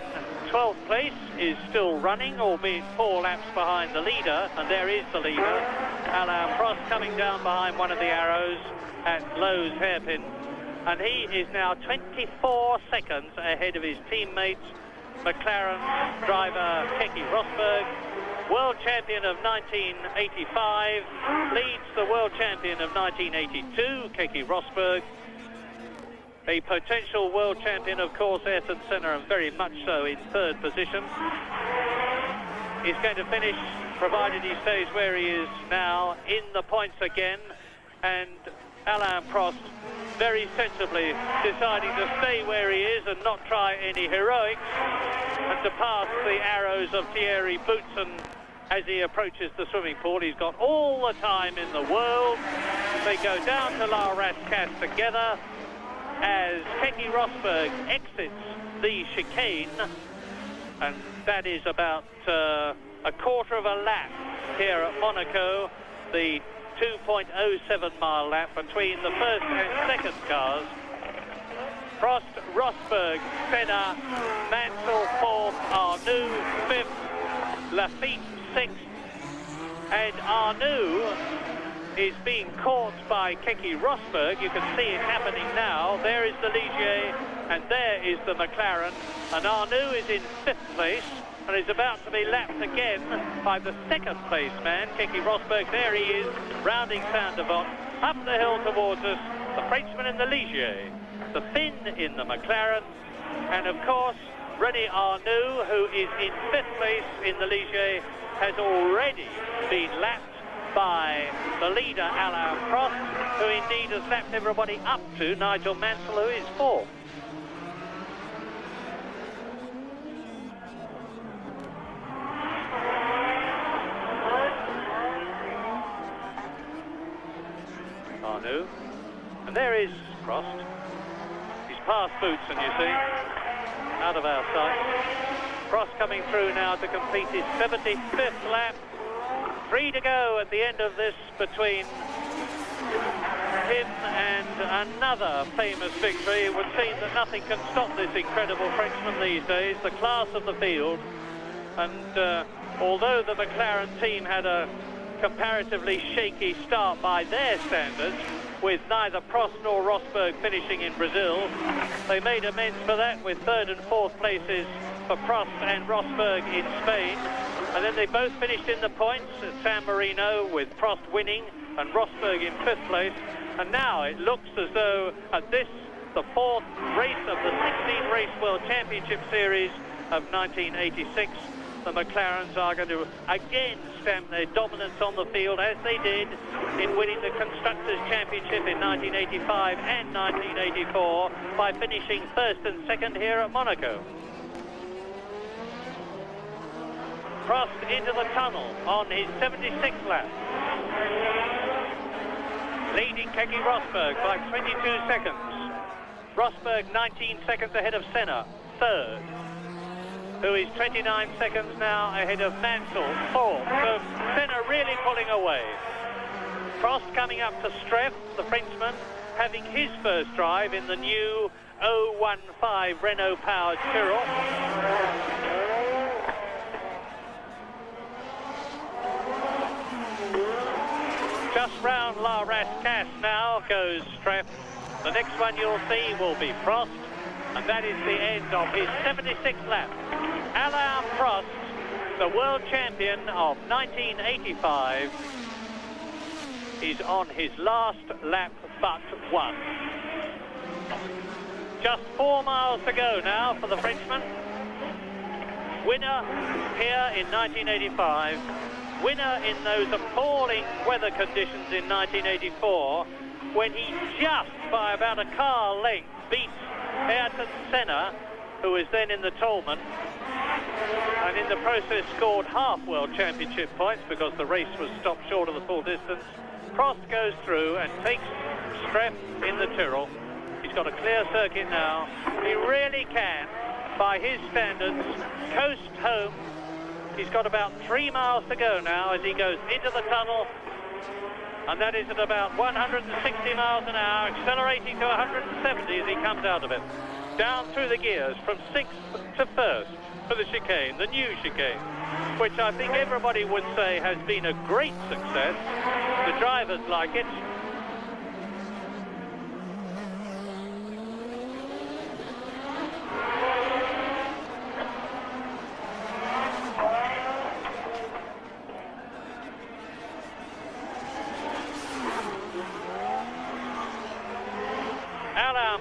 12th place is still running, albeit 4 laps behind the leader, and there is the leader. Alain Prost coming down behind one of the arrows at Lowe's hairpin, and he is now 24 seconds ahead of his teammates. McLaren driver Keke Rosberg, world champion of 1985, leads the world champion of 1982, Keke Rosberg. A potential world champion, of course, Ayrton Senna, and very much so in third position. He's going to finish, provided he stays where he is now, in the points again. And Alain Prost very sensibly deciding to stay where he is and not try any heroics, and to pass the arrows of Thierry Boutsen as he approaches the swimming pool. He's got all the time in the world. They go down to La Rascasse together as Keke Rosberg exits the chicane, and that is about a quarter of a lap here at Monaco, the 2.07 mile lap between the first and second cars. Prost, Rosberg, Senna, Mansell fourth, Arnoux fifth, Lafitte sixth, and Arnoux is being caught by Keke Rosberg. You can see it happening now. There is the Ligier, and there is the McLaren, and Arnoux is in fifth place and is about to be lapped again by the second place man, Keke Rosberg. There he is, rounding Saint-Devant, up the hill towards us, the Frenchman in the Ligier, the Finn in the McLaren, and of course René Arnoux, who is in fifth place in the Ligier, has already been lapped by the leader Alain Prost, who indeed has lapped everybody up to Nigel Mansell, who is fourth. Arnoux, and there is Prost. He's past Boutsen, you see, out of our sight. Prost coming through now to complete his 75th lap. 3 to go at the end of this between him and another famous victory. It would seem that nothing can stop this incredible Frenchman these days, the class of the field. And although the McLaren team had a comparatively shaky start by their standards, with neither Prost nor Rosberg finishing in Brazil, they made amends for that with third and fourth places for Prost and Rosberg in Spain. And then they both finished in the points at San Marino, with Prost winning and Rosberg in fifth place. And now it looks as though at this, the fourth race of the 16-race World Championship Series of 1986, the McLarens are going to again stamp their dominance on the field, as they did in winning the Constructors' Championship in 1985 and 1984 by finishing first and second here at Monaco. Prost into the tunnel on his 76th lap, leading Keke Rosberg by 22 seconds. Rosberg 19 seconds ahead of Senna, third, who is 29 seconds now ahead of Mansell, fourth. So Senna really pulling away. Prost coming up to Streff, the Frenchman, having his first drive in the new 015 Renault-powered Tyrrell. Just round La Rascasse now goes Streff. The next one you'll see will be Prost, and that is the end of his 76th lap. Alain Prost, the world champion of 1985, is on his last lap but one. Just 4 miles to go now for the Frenchman. Winner here in 1985. Winner in those appalling weather conditions in 1984, when he just by about a car length beat Ayrton Senna, who was then in the Toleman, and in the process scored half World Championship points because the race was stopped short of the full distance. Prost goes through and takes Streff in the Tyrrell. He's got a clear circuit now. He really can, by his standards, coast home. He's got about 3 miles to go now as he goes into the tunnel, and that is at about 160 miles an hour, accelerating to 170 as he comes out of it. Down through the gears from 6th to 1st for the chicane, the new chicane, which I think everybody would say has been a great success. The drivers like it.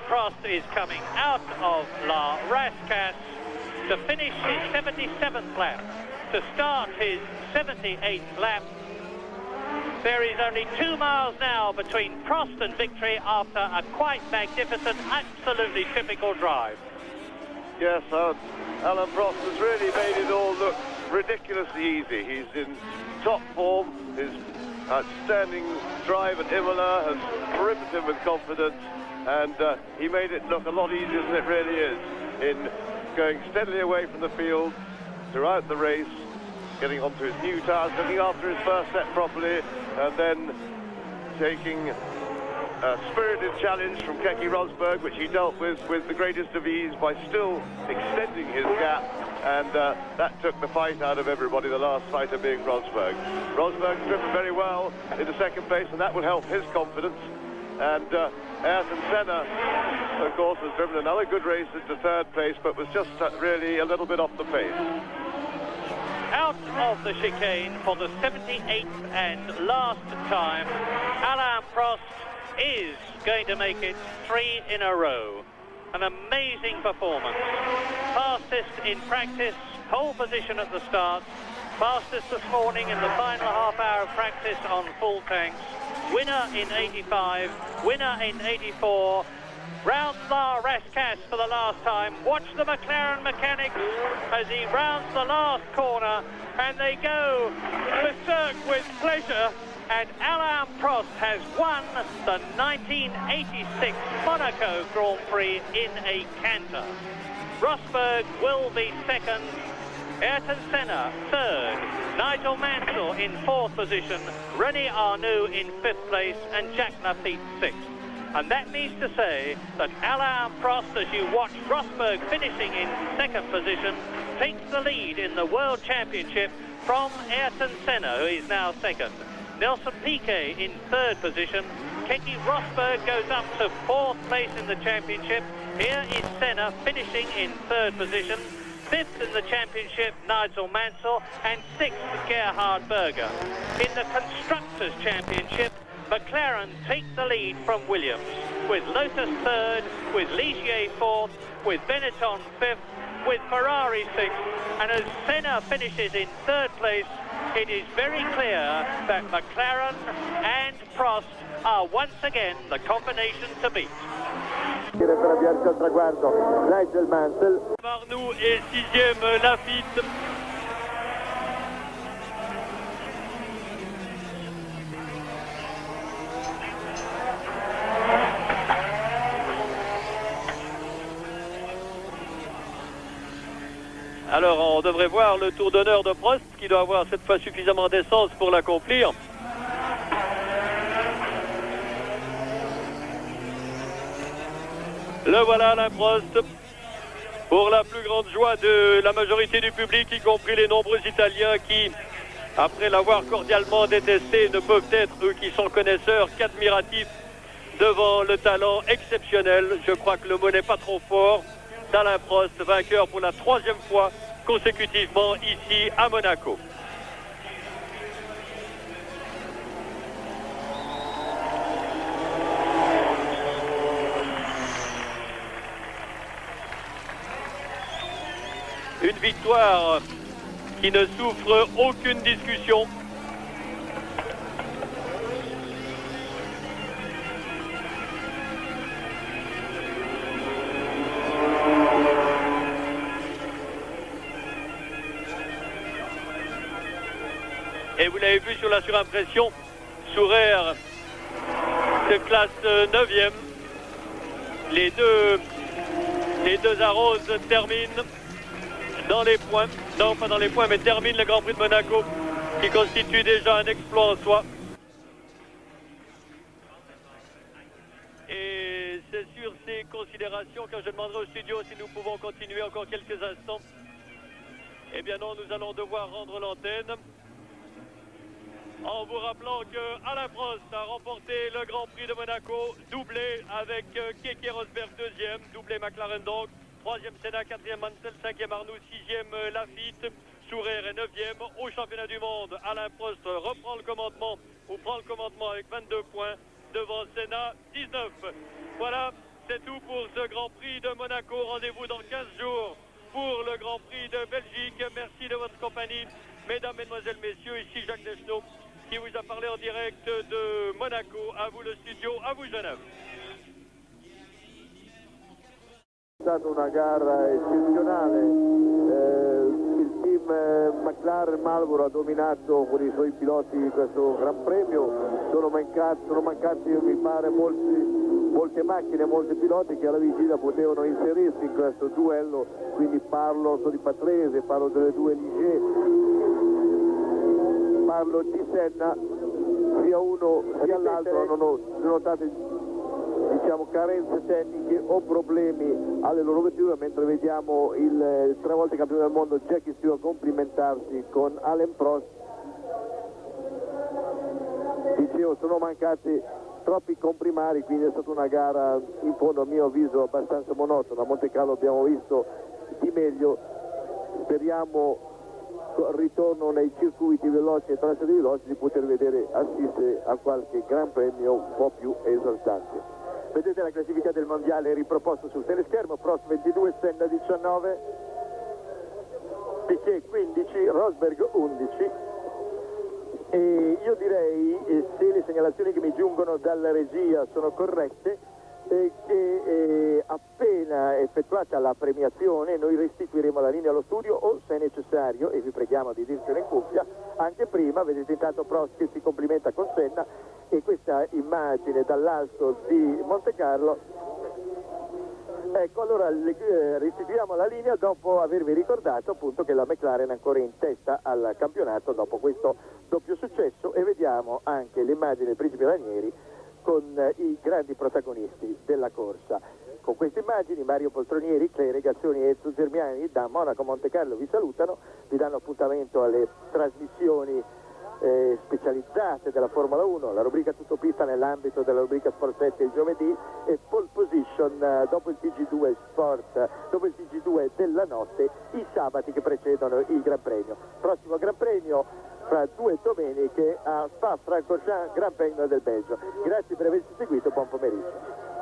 Prost is coming out of La Rascasse to finish his 77th lap, to start his 78th lap. There is only 2 miles now between Prost and victory after a quite magnificent, absolutely typical drive. Yes, Alain Prost has really made it all look ridiculously easy. He's in top form. His outstanding drive at Imola has gripped him with confidence, and he made it look a lot easier than it really is in going steadily away from the field throughout the race, getting onto his new tires, looking after his first set properly, and then taking a spirited challenge from Keke Rosberg, which he dealt with the greatest of ease by still extending his gap, and that took the fight out of everybody, the last fighter being Rosberg. Rosberg's driven very well into second place, and that will help his confidence. And Ayrton Senna, of course, has driven another good race into third place, but was just really a little bit off the pace. Out of the chicane for the 78th and last time, Alain Prost is going to make it 3 in a row. An amazing performance. Fastest in practice, pole position at the start, fastest this morning in the final half hour of practice on full tanks, winner in 85, winner in 84, rounds La Rascasse for the last time. Watch the McLaren mechanics as he rounds the last corner, and they go berserk with pleasure, and Alain Prost has won the 1986 Monaco Grand Prix in a canter. Rosberg will be second, Ayrton Senna third, Nigel Mansell in fourth position, René Arnoux in fifth place, and Jacques Lafitte sixth. And that means to say that Alain Prost, as you watch Rosberg finishing in second position, takes the lead in the World Championship from Ayrton Senna, who is now second. Nelson Piquet in third position. Keke Rosberg goes up to fourth place in the championship. Here is Senna finishing in third position. Fifth in the championship, Nigel Mansell, and sixth, Gerhard Berger. In the Constructors' Championship, McLaren take the lead from Williams, with Lotus third, with Ligier fourth, with Benetton fifth, with Ferrari sixth, and as Senna finishes in third place, it is very clear that McLaren and Prost are once again the combination to beat. Arnoux et sixième Lafitte. Alors on devrait voir le tour d'honneur de Prost qui doit avoir cette fois suffisamment d'essence pour l'accomplir. Le voilà Alain Prost, pour la plus grande joie de la majorité du public, y compris les nombreux Italiens qui, après l'avoir cordialement détesté, ne peuvent être, eux qui sont connaisseurs, qu'admiratifs devant le talent exceptionnel. Je crois que le mot n'est pas trop fort. d'Alain Prost, vainqueur pour la 3e fois consécutivement ici à Monaco. Une victoire qui ne souffre aucune discussion. Et vous l'avez vu sur la surimpression, Sourer se classe 9e. Les deux arroses terminent dans les points. Non, pas dans les points, mais terminent le Grand Prix de Monaco, qui constitue déjà un exploit en soi. Et c'est sur ces considérations que je demanderai au studio si nous pouvons continuer encore quelques instants. Eh bien non, nous allons devoir rendre l'antenne. En vous rappelant que Alain Prost a remporté le Grand Prix de Monaco, doublé avec Keke Rosberg 2e, doublé McLaren donc, 3e Senna, 4e Mansell, 5e Arnoux, 6e Lafitte, Sourer est 9e. Au championnat du monde, Alain Prost reprend le commandement, ou prend le commandement avec 22 points, devant Senna 19. Voilà, c'est tout pour ce Grand Prix de Monaco. Rendez-vous dans 15 jours pour le Grand Prix de Belgique. Merci de votre compagnie, mesdames, mesdemoiselles, messieurs. Ici Jacques Deschenaux qui vous a parlé en direct de Monaco. À vous le studio, à vous Genève. È stata una gara eccezionale, il team McLaren Marlboro ha dominato con i suoi piloti questo Gran Premio, sono mancati mi pare molte macchine, molti piloti che alla vigilia potevano inserirsi in questo duello, quindi parlo di Patrese, parlo delle due Ligier, parlo di Senna, sia uno sia l'altro non ho notato carenze tecniche o problemi alle loro vetture, mentre vediamo il 3 volte campione del mondo Jackie Stewart complimentarsi con Alain Prost. Dicevo, sono mancati troppi comprimari, quindi è stata una gara in fondo a mio avviso abbastanza monotona. A Monte-Carlo abbiamo visto di meglio, speriamo al ritorno nei circuiti veloci e tracciati veloci di poter assistere a qualche gran premio un po' più esaltante. Vedete la classifica del mondiale riproposto sul teleschermo: Prost 22, Senna 19, Piquet 15, Rosberg 11. E io direi, se le segnalazioni che mi giungono dalla regia sono corrette, che appena effettuata la premiazione noi restituiremo la linea allo studio, o se è necessario, e vi preghiamo di dircelo in cuffia, anche prima. Vedete intanto Prost che si complimenta con Senna, e questa immagine dall'alto di Monte-Carlo. Ecco, allora restituiamo la linea dopo avervi ricordato appunto che la McLaren è ancora in testa al campionato dopo questo doppio successo, e vediamo anche l'immagine del Principe Ranieri con i grandi protagonisti della corsa. Con queste immagini Mario Poltronieri, Clay Regazzoni e Ezio Germiani da Monaco Monte-Carlo vi salutano, vi danno appuntamento alle trasmissioni specializzate della Formula 1, la rubrica Tutto Pista nell'ambito della rubrica Sport 7 il giovedì, e Pole Position dopo il TG2 Sport, dopo il TG2 della notte, i sabati che precedono il Gran Premio. Prossimo Gran Premio fra 2 domeniche a Spa-Francorchamps, Gran Premio del Belgio. Grazie per averci seguito, buon pomeriggio.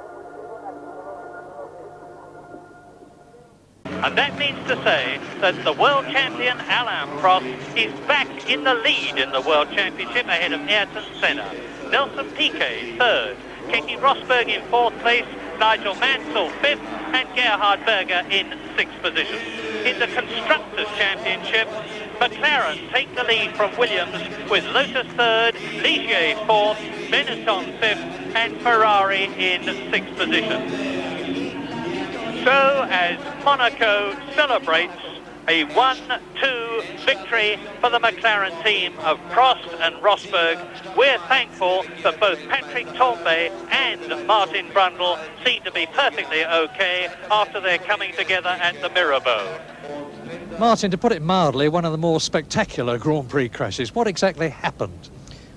And that means to say that the world champion Alain Prost is back in the lead in the World Championship ahead of Ayrton Senna. Nelson Piquet third, Keke Rosberg in fourth place, Nigel Mansell fifth, and Gerhard Berger in sixth position. In the Constructors' Championship, McLaren take the lead from Williams with Lotus third, Ligier fourth, Benetton fifth, and Ferrari in sixth position. So as Monaco celebrates a 1-2 victory for the McLaren team of Prost and Rosberg, we're thankful that both Patrick Tambay and Martin Brundle seem to be perfectly okay after their coming together at the Mirabeau. Martin, to put it mildly, one of the more spectacular Grand Prix crashes. What exactly happened?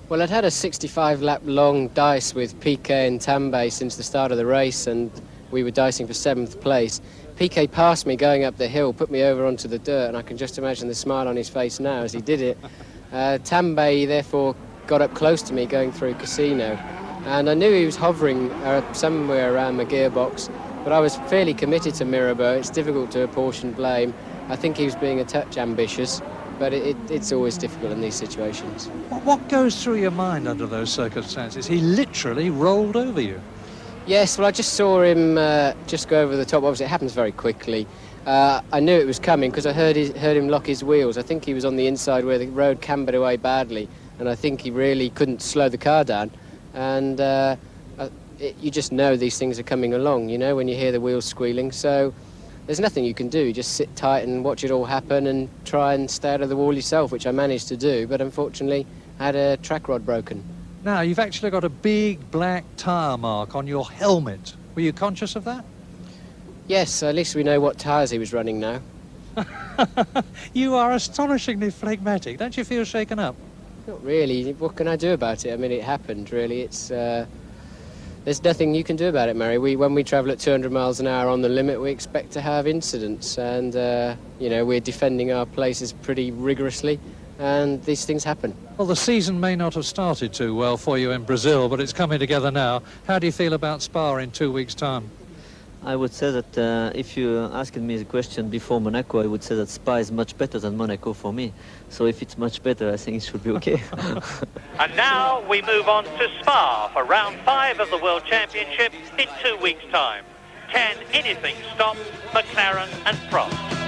Well, I'd had a 65-lap long dice with Piquet and Tambay since the start of the race, and we were dicing for 7th place. Piquet passed me going up the hill, put me over onto the dirt, and I can just imagine the smile on his face now as he did it. Tambay, therefore, got up close to me going through Casino, and I knew he was hovering somewhere around my gearbox, but I was fairly committed to Mirabeau. It's difficult to apportion blame. I think he was being a touch ambitious, but it's always difficult in these situations. What goes through your mind under those circumstances? He literally rolled over you. Yes, well, I just saw him just go over the top. Obviously, it happens very quickly. I knew it was coming because I heard him lock his wheels. I think he was on the inside where the road cambered away badly, and I think he really couldn't slow the car down. And you just know these things are coming along, you know, when you hear the wheels squealing. So there's nothing you can do. You just sit tight and watch it all happen and try and stay out of the wall yourself, which I managed to do, but unfortunately I had a track rod broken. Now, you've actually got a big black tyre mark on your helmet. Were you conscious of that? Yes, at least we know what tyres he was running now. You are astonishingly phlegmatic. Don't you feel shaken up? Not really. What can I do about it? I mean, it happened, really. There's nothing you can do about it, Murray. When we travel at 200 miles an hour on the limit, we expect to have incidents. And, you know, we're defending our places pretty rigorously. And these things happen. Well, the season may not have started too well for you in Brazil, but it's coming together now. How do you feel about Spa in 2 weeks' time? I would say that if you asked me the question before Monaco, I would say that Spa is much better than Monaco for me. So if it's much better, I think it should be okay. And now we move on to Spa for round 5 of the World Championship in 2 weeks' time. Can anything stop McLaren and Prost?